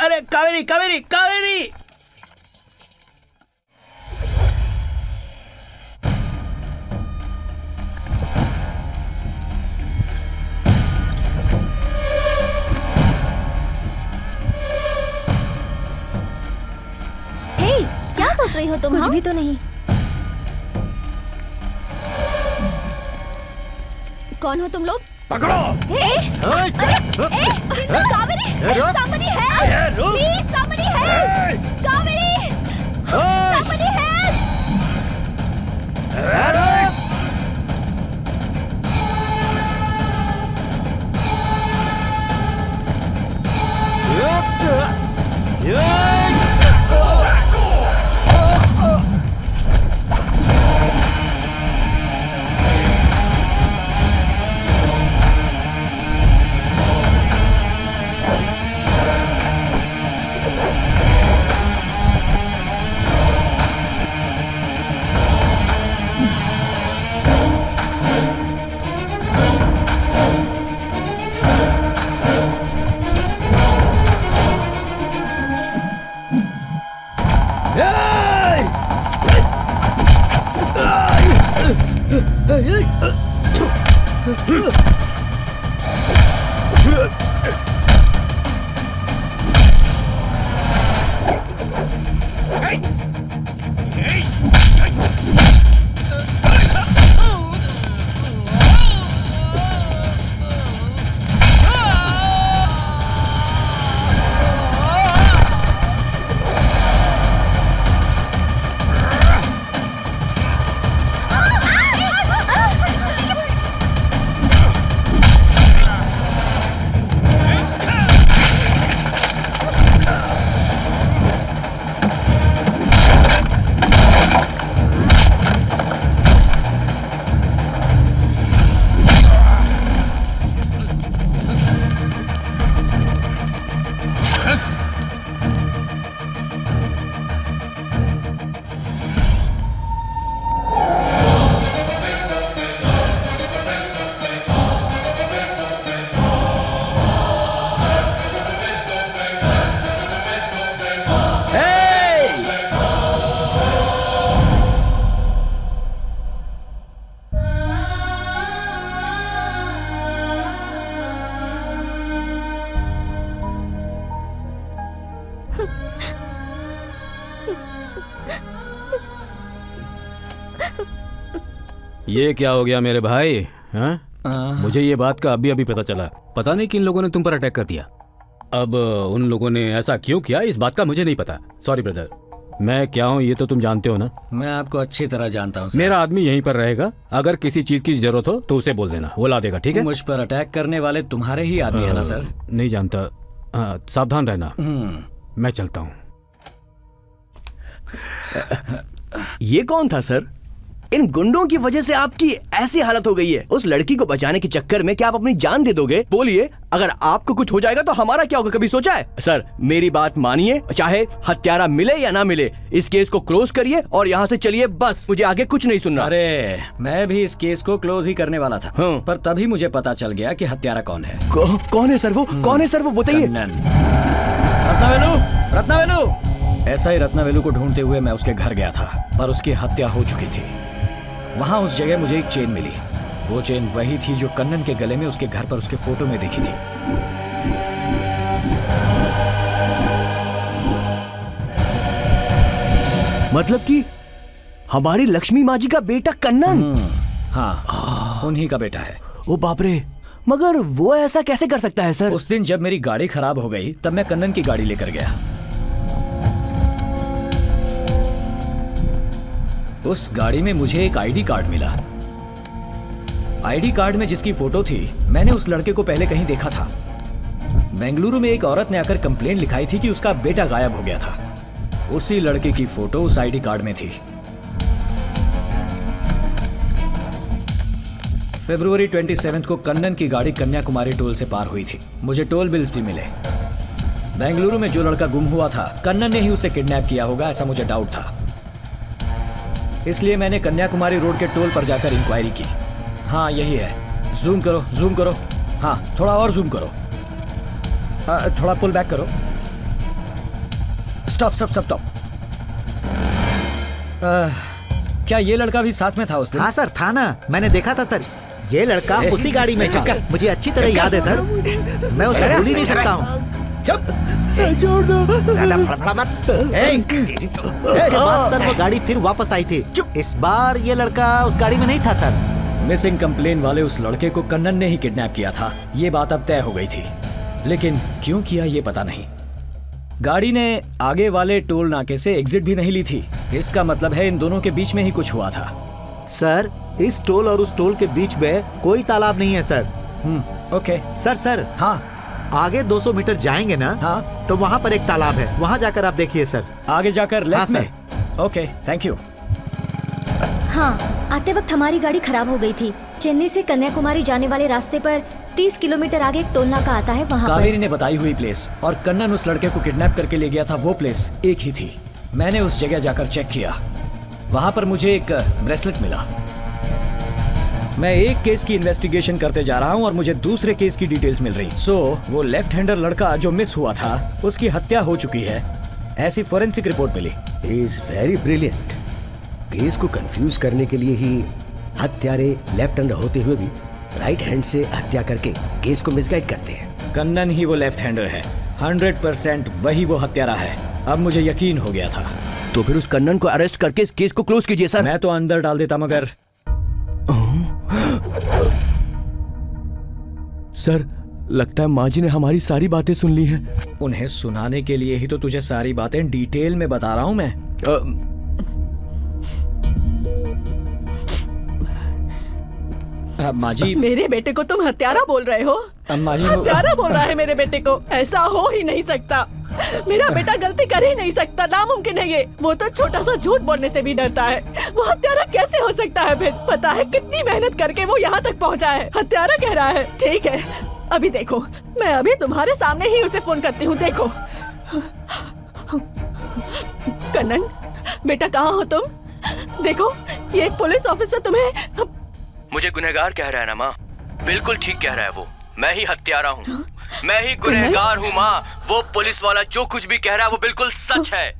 S9: अरे कावेरी।
S2: क्या सोच रही हो तुम?
S11: कुछ भी तो नहीं।
S2: कौन हो तुम लोग?
S9: पकड़ो।
S2: Kaveri, somebody help! Please, somebody help! Kaveri, somebody help!
S6: ये क्या हो गया मेरे भाई? हाँ? मुझे ये बात का अभी अभी पता चला। पता नहीं किन लोगों ने तुम पर अटैक कर दिया। अब उन लोगों ने ऐसा क्यों किया इस बात का मुझे नहीं पता। Sorry brother. मैं क्या हूँ ये तो तुम जानते हो ना।
S9: मैं आपको अच्छी तरह जानता हूँ।
S6: मेरा आदमी यहीं पर रहेगा। अगर किसी चीज की जरूरत हो तो उसे बोल देना, वो ला देगा। ठीक है?
S9: मुझ पर अटैक करने वाले तुम्हारे ही आदमी है ना सर?
S6: नहीं जानता। सावधान रहना। मैं चलता हूँ।
S1: ये कौन था सर? इन गुंडों की वजह से आपकी ऐसी हालत हो गई है। उस लड़की को बचाने के चक्कर में क्या आप अपनी जान दे दोगे? बोलिए, अगर आपको कुछ हो जाएगा तो हमारा क्या होगा? कभी सोचा है? सर मेरी बात मानिए, चाहे हत्यारा मिले या ना मिले, इस केस को क्लोज करिए और यहाँ से चलिए बस। मुझे आगे कुछ नहीं सुनना।
S9: अरे मैं भी इस केस को क्लोज ही करने वाला था। पर तभी मुझे पता चल गया कि हत्यारा कौन है।
S1: कौन है सर वो? कौन है सर वो? बताइए।
S9: रत्नावेलु। ऐसा ही रत्नावेलु को ढूंढते हुए मैं उसके घर गया था, पर उसकी हत्या हो चुकी थी। वहां उस जगह मुझे एक चेन मिली। वो चेन वही थी जो कन्नन के गले में उसके घर पर उसके फोटो में देखी थी।
S1: मतलब कि हमारी लक्ष्मी माँ जी का बेटा कन्नन?
S9: हाँ, उन्हीं का बेटा है।
S1: ओ बाप रे, मगर वो ऐसा कैसे कर सकता है सर?
S9: उस दिन जब मेरी गाड़ी खराब हो गई तब मैं कन्नन की गाड़ी लेकर गया। उस गाड़ी में मुझे एक आईडी कार्ड मिला। आईडी कार्ड में जिसकी फोटो थी, मैंने उस लड़के को पहले कहीं देखा था। बेंगलुरु में एक औरत ने आकर कंप्लेंट लिखाई थी कि उसका बेटा गायब हो गया था। उसी लड़के की फोटो उस आईडी कार्ड में थी। फरवरी 27 को कन्नन की गाड़ी कन्याकुमारी टोल से पार हुई थी। मुझे टोल बिल्स भी मिले। बेंगलुरु में जो लड़का गुम हुआ था, कन्नन ने ही उसे किडनैप किया होगा, ऐसा मुझे डाउट था। इसलिए मैंने कन्याकुमारी रोड के टोल पर जाकर इंक्वायरी की। हाँ यही है। जूम करो, जूम करो। हाँ थोड़ा और जूम करो। थोड़ा पुल बैक करो। Stop stop stop stop. क्या ये लड़का भी साथ में था उस दिन?
S7: हाँ सर, था ना, मैंने देखा था सर। ये लड़का उसी गाड़ी में था। मुझे अच्छी तरह याद है सर। मैं उसे भूल ही नहीं सकता हूँ। छोड़ दो। सर वो गाड़ी फिर वापस आई थी। इस बार ये लड़का उस गाड़ी में नहीं था सर।
S9: मिसिंग कंप्लेन वाले उस लड़के को कन्नन ने ही किडनैप किया था, ये बात अब तय हो गई थी। लेकिन क्यों किया ये पता नहीं। गाड़ी ने आगे वाले टोल नाके से एग्जिट भी नहीं ली थी। इसका मतलब है इन दोनों के बीच में ही कुछ हुआ था।
S7: सर इस टोल और उस टोल के बीच में कोई तालाब नहीं है सर।
S9: Okay
S7: sir.
S9: हाँ
S7: आगे 200 मीटर जाएंगे ना?
S9: हाँ
S7: तो वहाँ पर एक तालाब है, वहाँ जाकर आप देखिए सर।
S9: आगे जाकर लेफ्ट में? Okay thank you.
S11: हाँ, आते वक्त हमारी गाड़ी खराब हो गई थी। चेन्नई से कन्याकुमारी जाने वाले रास्ते पर 30 किलोमीटर आगे एक टोल नाका आता है, वहाँ
S9: कावेरी ने बताई हुई प्लेस और कन्नन उस लड़के को किडनैप करके ले गया था, वो प्लेस एक ही थी। मैंने उस जगह जाकर चेक किया। वहाँ पर मुझे एक ब्रेसलेट मिला। मैं एक केस की इन्वेस्टिगेशन करते जा रहा हूँ और मुझे दूसरे केस की डिटेल्स मिल रही। वो लेफ्ट हैंडर लड़का जो मिस हुआ था, उसकी हत्या हो चुकी है, ऐसी फोरेंसिक रिपोर्ट मिली।
S5: He is very brilliant. Case को कंफ्यूज करने के लिए ही हत्यारे लेफ्ट हैंडर होते हुए भी राइट हैंड से हत्या करके केस को मिसगाइड करते हैं।
S9: कन्नन ही वो लेफ्ट हैंडर है, 100% वही वो हत्यारा है। अब मुझे यकीन हो गया था।
S1: तो फिर उस कन्नन को अरेस्ट करके इस केस को क्लोज कीजिए सर।
S9: मैं तो अंदर डाल देता, मगर
S1: सर लगता है माँ जी ने हमारी सारी बातें सुन ली हैं।
S9: उन्हें सुनाने के लिए ही तो तुझे सारी बातें डिटेल में बता रहा हूँ मैं। माँ जी,
S13: मेरे बेटे को तुम हत्यारा बोल रहे हो?
S9: माँ जी,
S13: हत्यारा बोल रहा है मेरे बेटे को? ऐसा हो ही नहीं सकता। मेरा बेटा गलती कर ही नहीं सकता, नामुमकिन है ये। वो तो छोटा सा झूठ बोलने से भी डरता है। वो हत्यारा कैसे हो सकता है? फिर पता है कितनी मेहनत करके वो यहाँ तक पहुँचा है। हत्यारा कह रहा है। ठीक है, अभी देखो, मैं अभी तुम्हारे सामने ही उसे फोन करती हूँ। देखो कन्नन बेटा, कहाँ हो तुम? देखो ये पुलिस ऑफिसर तुम्हें।
S1: मुझे गुनहगार कह रहा है ना माँ? बिल्कुल ठीक कह रहा है वो। मैं ही हत्यारा हूँ, मैं ही गुनहगार हूँ माँ। वो पुलिस वाला जो कुछ भी कह रहा है वो बिल्कुल सच है।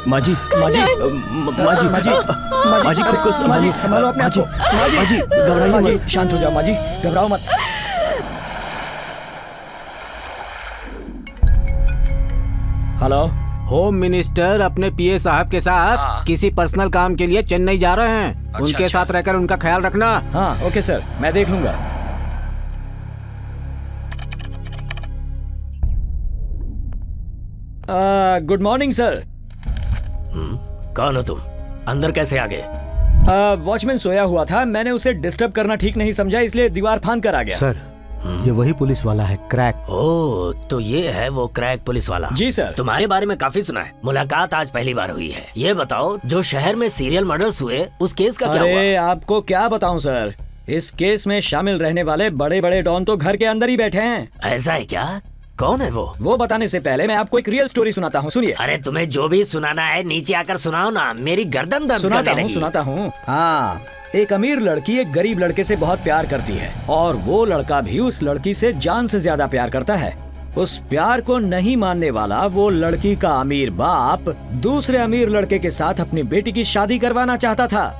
S1: माँ जी, माँ जी, माँ जी, माँ जी, माँ जी, खुद को
S9: संभालो अपने आप को।
S1: माँ जी, घबराइए मत।
S9: शांत हो जाओ माँ जी, घबराओ मत। हेलो,
S6: होम मिनिस्टर अपने पीए साहब के साथ किसी पर्सनल काम के लिए चेन्नई जा रहे हैं। उनके साथ रहकर उनका ख्याल रखना।
S9: हाँ ओके सर, मैं देख लूंगा। Good morning sir.
S3: कौन हो तुम? अंदर कैसे आ गए?
S9: वॉचमैन सोया हुआ था, मैंने उसे डिस्टर्ब करना ठीक नहीं समझा, इसलिए दीवार फांद कर आ गया।
S7: सर ये वही पुलिस वाला है, क्रैक।
S3: ओह, तो ये है वो क्रैक पुलिस वाला।
S9: जी सर।
S3: तुम्हारे बारे में काफी सुना है, मुलाकात आज पहली बार हुई है। ये बताओ, जो शहर में सीरियल मर्डर्स हुए उस केस का क्या हुआ?
S9: अरे आपको क्या बताऊं सर, इस केस में शामिल रहने वाले बड़े बड़े डॉन तो घर के अंदर ही बैठे हैं।
S3: ऐसा है क्या? कौन है वो बताने से पहले मैं आपको एक रियल स्टोरी सुनाता हूँ, सुनिए। अरे तुम्हें जो भी सुनाना है नीचे आकर सुनाओ ना, मेरी गर्दन दर्द करने लगी।
S9: सुनाता हूँ। हाँ, एक अमीर लड़की एक गरीब लड़के से बहुत प्यार करती है और वो लड़का भी उस लड़की से जान से ज्यादा प्यार करता है। उस प्यार को नहीं मानने वाला वो लड़की का अमीर बाप दूसरे अमीर लड़के के साथ अपनी बेटी की शादी करवाना चाहता था।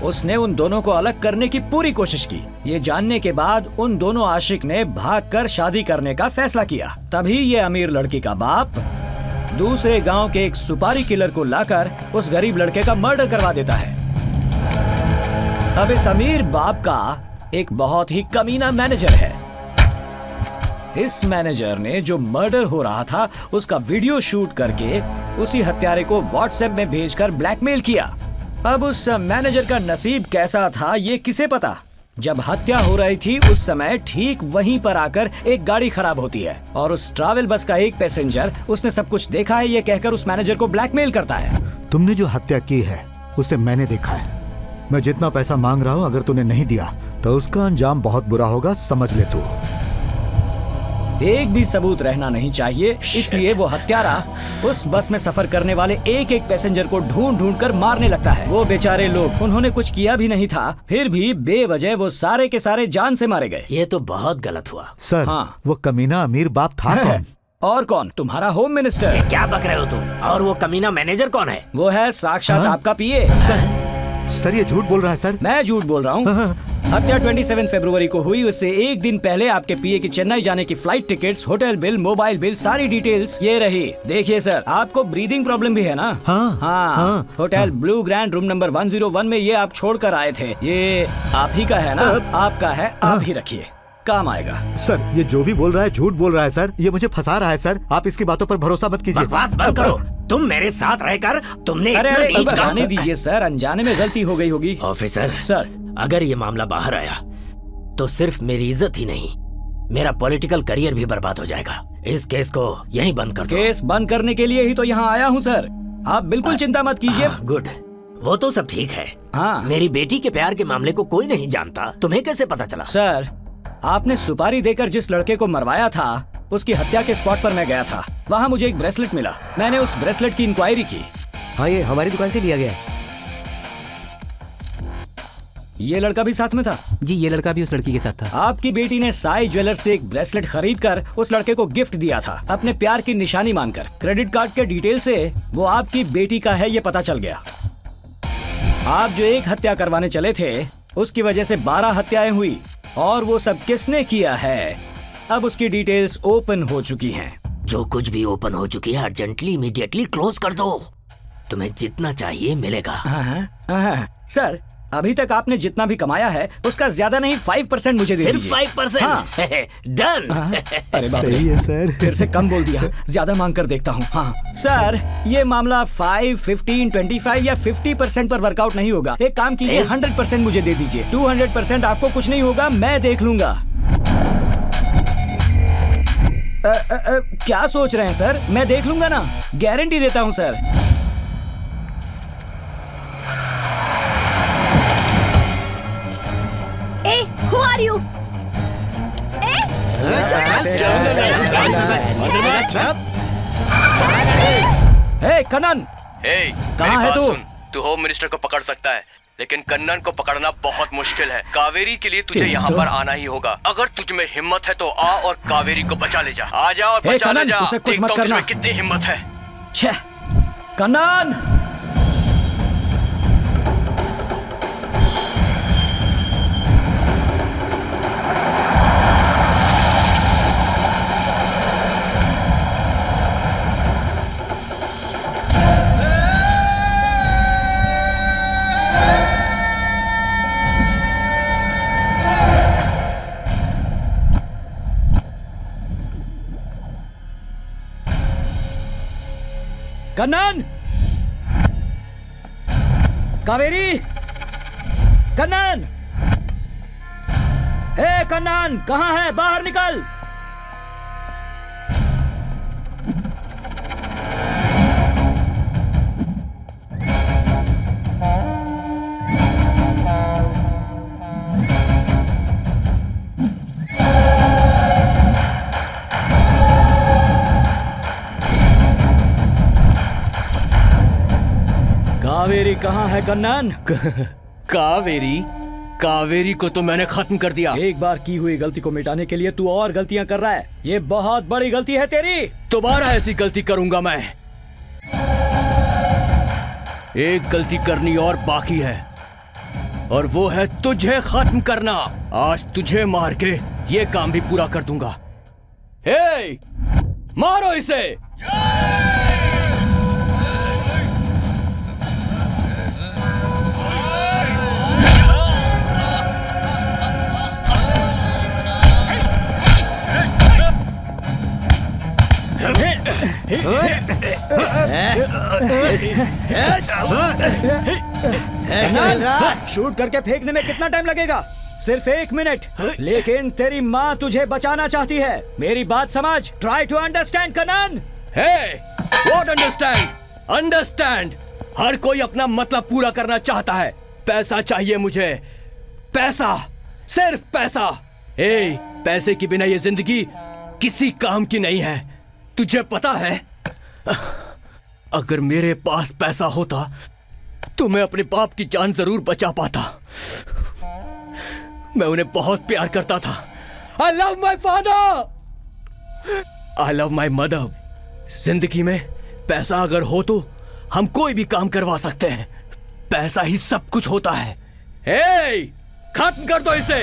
S9: उसने उन दोनों को अलग करने की पूरी कोशिश की। ये जानने के बाद उन दोनों आशिक ने भागकर शादी करने का फैसला किया। तभी ये अमीर लड़की का बाप दूसरे गांव के एक सुपारी किलर को लाकर उस गरीब लड़के का मर्डर करवा देता है। अब इस अमीर बाप का एक बहुत ही कमीना मैनेजर है। इस मैनेजर ने जो मर्डर हो रहा था उसका वीडियो शूट करके उसी हत्यारे को व्हाट्सएप में भेजकर ब्लैकमेल किया। अब उस मैनेजर का नसीब कैसा था ये किसे पता। जब हत्या हो रही थी उस समय ठीक वहीं पर आकर एक गाड़ी खराब होती है और उस ट्रैवल बस का एक पैसेंजर उसने सब कुछ देखा है ये कहकर उस मैनेजर को ब्लैकमेल करता है।
S7: तुमने जो हत्या की है उसे मैंने देखा है। मैं जितना पैसा मांग रहा हूँ अगर तूने नहीं दिया तो उसका अंजाम बहुत बुरा होगा, समझ ले तू।
S9: एक भी सबूत रहना नहीं चाहिए, इसलिए वो हत्यारा उस बस में सफर करने वाले एक एक पैसेंजर को ढूंढ ढूंढ कर मारने लगता है। वो बेचारे लोग, उन्होंने कुछ किया भी नहीं था, फिर भी बेवजह वो सारे के सारे जान से मारे गए।
S3: ये तो बहुत गलत हुआ।
S7: सर
S9: हाँ।
S7: वो कमीना अमीर बाप था कौन?
S9: और कौन? तुम्हारा होम मिनिस्टर।
S3: क्या बक रहे हो तुम? और वो कमीना मैनेजर कौन है?
S9: वो है साक्षात आपका पीए।
S7: सर ये झूठ बोल रहा है सर।
S9: मैं झूठ बोल रहा हूँ। हत्या 27 फरवरी को हुई, उससे एक दिन पहले आपके पीए की चेन्नई जाने की flight tickets, hotel bill, mobile bill, सारी डिटेल्स ये रही। देखिए सर, आपको ब्रीदिंग प्रॉब्लम भी है ना? हाँ। Hotel blue grand room number 101 में ये आप छोड़ कर आए थे। ये आप ही का है ना? आपका है, आप ही रखिए, काम आएगा।
S7: सर ये जो भी बोल रहा है झूठ बोल रहा है सर, ये मुझे फंसा रहा है सर, आप इसकी बातों पर भरोसा मत कीजिए।
S3: बकवास बंद करो। तुम मेरे साथ रहकर तुमने
S9: अरे जाने दीजिए सर, अनजाने में गलती हो गई होगी।
S3: ऑफिसर
S9: सर,
S3: अगर ये मामला बाहर आया तो सिर्फ मेरी इज्जत ही नहीं, मेरा पॉलिटिकल करियर भी बर्बाद हो जाएगा। इस केस को यहीं बंद कर दो।
S9: केस बंद करने के लिए ही तो यहाँ आया हूँ सर, आप बिल्कुल चिंता मत कीजिए।
S3: गुड, वो तो सब ठीक है।
S9: हाँ,
S3: मेरी बेटी के प्यार के मामले को कोई नहीं जानता, तुम्हें कैसे पता चला?
S9: सर आपने सुपारी देकर जिस लड़के को मरवाया था उसकी हत्या के स्पॉट पर मैं गया था। वहाँ मुझे एक ब्रेसलेट मिला, मैंने उस ब्रेसलेट की इंक्वायरी की।
S4: हाँ ये हमारी दुकान से लिया गया है।
S9: ये लड़का भी साथ में था?
S10: जी ये लड़का भी उस लड़की के साथ था।
S9: आपकी बेटी ने साई ज्वेलर्स से एक ब्रेसलेट खरीद कर उस लड़के को गिफ्ट दिया था, अपने प्यार की निशानी मानकर। क्रेडिट कार्ड के डिटेल से वो आपकी बेटी का है ये पता चल गया। आप जो एक हत्या करवाने चले थे उसकी वजह से 12 हत्याएं हुई, और वो सब किसने किया है अब उसकी डिटेल्स ओपन हो चुकी हैं।
S3: जो कुछ भी ओपन हो चुकी है अर्जेंटली इमीडिएटली क्लोज कर दो, तुम्हें जितना चाहिए मिलेगा।
S9: सर अभी तक आपने जितना भी कमाया है उसका ज्यादा नहीं 5% मुझे दे दीजिए।
S3: सिर्फ 5%? डन।
S9: अरे बाप रे,
S7: सही है सर।
S9: फिर से कम बोल दिया, ज्यादा मांग कर देखता हूँ। हाँ सर, ये मामला 5, 15, 25 या 50% पर वर्कआउट नहीं होगा। एक काम कीजिए, 100% मुझे दे दीजिए। 200% आपको कुछ नहीं होगा, मैं देख लूंगा। क्या सोच रहे हैं सर? मैं देख लूंगा ना, गारंटी देता हूँ sir.
S2: A, who are you?
S9: हे कन्नन, कहाँ है तू?
S1: तू होम मिनिस्टर को पकड़ सकता है, लेकिन कन्नन को पकड़ना बहुत मुश्किल है। कावेरी के लिए तुझे यहाँ पर आना ही होगा। अगर तुझ में हिम्मत है तो आ और कावेरी को बचा ले जा। आ जा और बचा ले जा। देखता हूँ तुझमें कितनी हिम्मत है।
S9: छह, कन्नन! कन्नन! कावेरी! कन्नन! हे कन्नन, कहाँ है? बाहर निकल! कावेरी कहाँ है कन्नन?
S1: कावेरी? कावेरी को तो मैंने खत्म कर दिया।
S9: एक बार की हुई गलती को मिटाने के लिए तू और गलतियां कर रहा है। ये बहुत बड़ी गलती है तेरी।
S1: दोबारा ऐसी गलती करूंगा मैं। एक गलती करनी और बाकी है, और वो है तुझे खत्म करना। आज तुझे मार के ये काम भी पूरा कर दूंगा। हे, मारो इसे।
S9: शूट करके फेंकने में कितना टाइम लगेगा? सिर्फ 1 मिनट। लेकिन तेरी माँ तुझे बचाना चाहती है। मेरी बात समझ। Try to understand Kannan.
S1: Hey, what understand? Understand? हर कोई अपना मतलब पूरा करना चाहता है। पैसा चाहिए मुझे, पैसा, सिर्फ पैसा। ए, पैसे के बिना ये जिंदगी किसी काम की नहीं है। तुझे पता है, अगर मेरे पास पैसा होता तो मैं अपने बाप की जान जरूर बचा पाता। मैं उन्हें बहुत प्यार करता था। I love my father. I love my mother. जिंदगी में पैसा अगर हो तो हम कोई भी काम करवा सकते हैं। पैसा ही सब कुछ होता है। हे, खत्म कर दो इसे।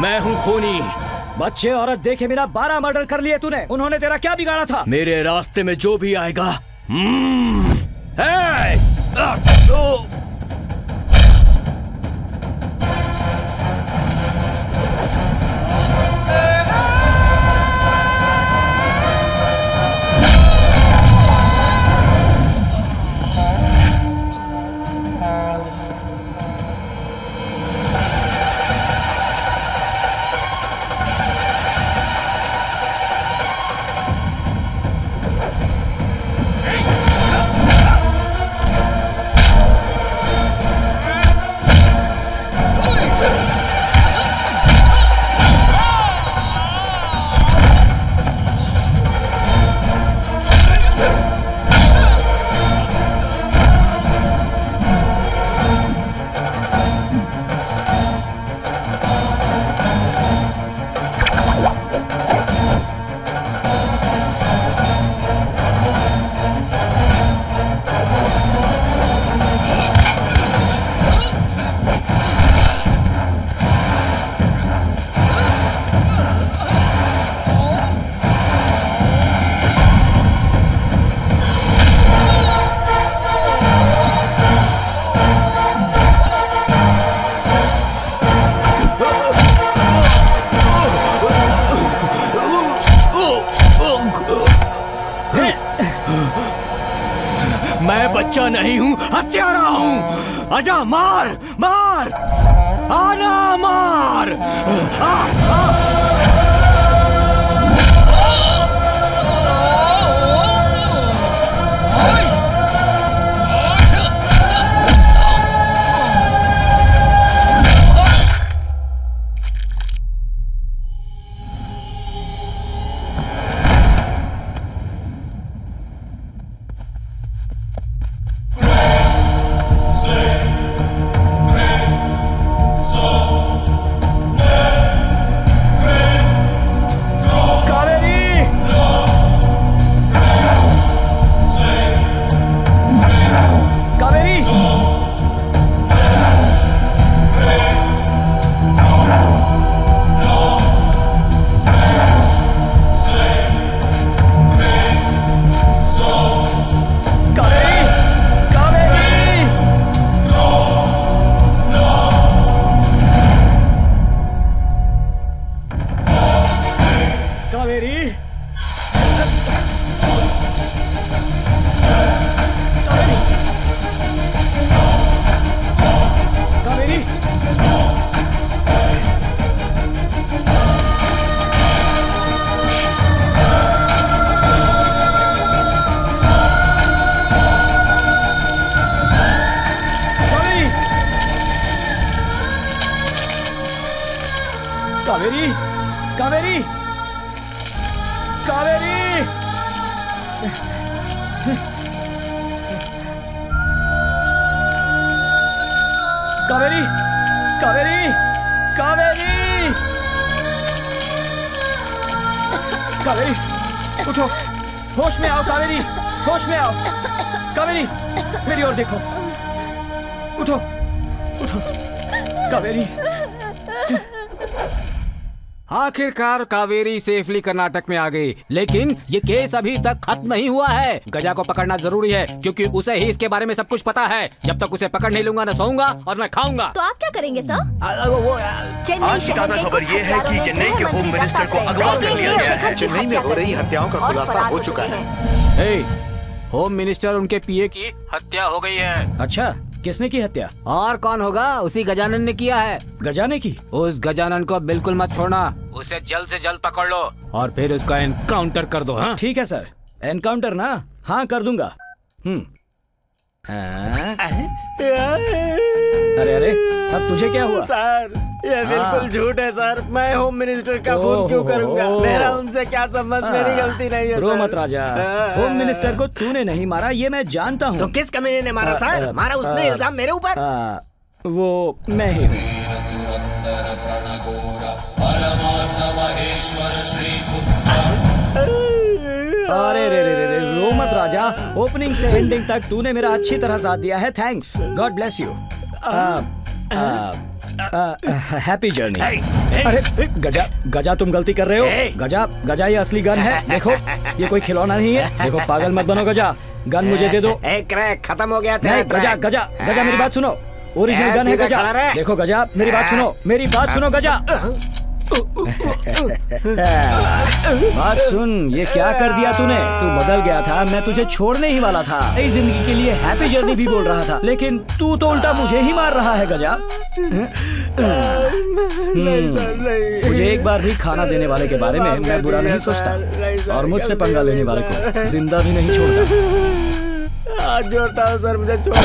S1: मैं हूं खूनी।
S9: बच्चे औरत देखे बिना 12 मर्डर कर लिए तूने। उन्होंने तेरा क्या बिगाड़ा था?
S1: मेरे रास्ते में जो भी आएगा, मैं बच्चा नहीं हूं, हत्यारा हूं। आजा, मार मार, आना मार।
S9: कावेरी, कावेरी, कावेरी। कावेरी, कावेरी, कावेरी, कावेरी, उठो, होश में आओ कावेरी, होश में आओ। कावेरी, मेरी ओर देखो, उठो, उठो, कावेरी।
S6: आखिरकार कावेरी सेफली कर्नाटक में आ गई, लेकिन ये केस अभी तक खत्म नहीं हुआ है। गजा को पकड़ना जरूरी है क्योंकि उसे ही इसके बारे में सब कुछ पता है। जब तक उसे पकड़ नहीं लूंगा, न सोऊंगा और न खाऊंगा।
S2: तो आप क्या करेंगे सर? चेन्नई
S1: आज की ताज़ा खबर ये है कि चेन्नई के होम मिनिस्टर को अगवा कर लिया गया है।
S2: चेन्नई में हो रही हत्याओं का खुलासा हो चुका
S6: है। होम मिनिस्टर उनके पीए की हत्या हो गई है।
S9: अच्छा, किसने की हत्या?
S10: और कौन होगा? उसी गजानन ने किया है।
S9: गजाने की?
S6: उस गजानन को बिल्कुल मत छोड़ना, उसे जल्द से जल्द पकड़ लो और फिर उसका एनकाउंटर कर दो। हाँ
S9: ठीक है सर, एनकाउंटर ना? हाँ कर दूंगा। अरे अरे, अब तुझे क्या हुआ?
S12: सर ये बिल्कुल झूठ है सर। मैं होम मिनिस्टर का खून क्यों करूंगा? मेरा उनसे क्या संबंध? मेरी गलती नहीं है।
S9: रो मत राजा, होम मिनिस्टर को तूने नहीं मारा ये मैं जानता हूँ।
S3: तो किस कमीने ने मारा सर? मारा उसने, इल्जाम मेरे ऊपर।
S9: वो मैं ही हूँ। अरे रे रे रे, रो मत राजा। ओपनिंग से एंडिंग तक तूने मेरा अच्छी तरह साथ दिया है। Thanks, God bless you. Happy journey. अरे गजा, गजा तुम गलती कर रहे हो। गजा, गजा ये असली गन है। देखो ये कोई खिलौना नहीं है। देखो पागल मत बनो गजा, गन मुझे दे दो।
S3: क्रैक खत्म हो गया।
S9: नहीं गजा, गजा, गजा मेरी बात सुनो, ओरिजिनल गन है गजा। देखो गजा, मेरी बात सुनो, मेरी बात सुनो गजा। बात सुन, ये क्या कर दिया तूने? तू बदल गया था, मैं तुझे छोड़ने ही वाला था। नई जिंदगी के लिए हैप्पी जर्नी भी बोल रहा था, लेकिन तू तो उल्टा मुझे ही मार रहा है गजा। मुझे एक बार भी खाना देने वाले के बारे में मैं बुरा नहीं सोचता, और मुझसे पंगा लेने वाले को जिंदा भी नहीं छोड़ता।
S12: हाथ जोड़ता हूँ सर, मुझे छोड़।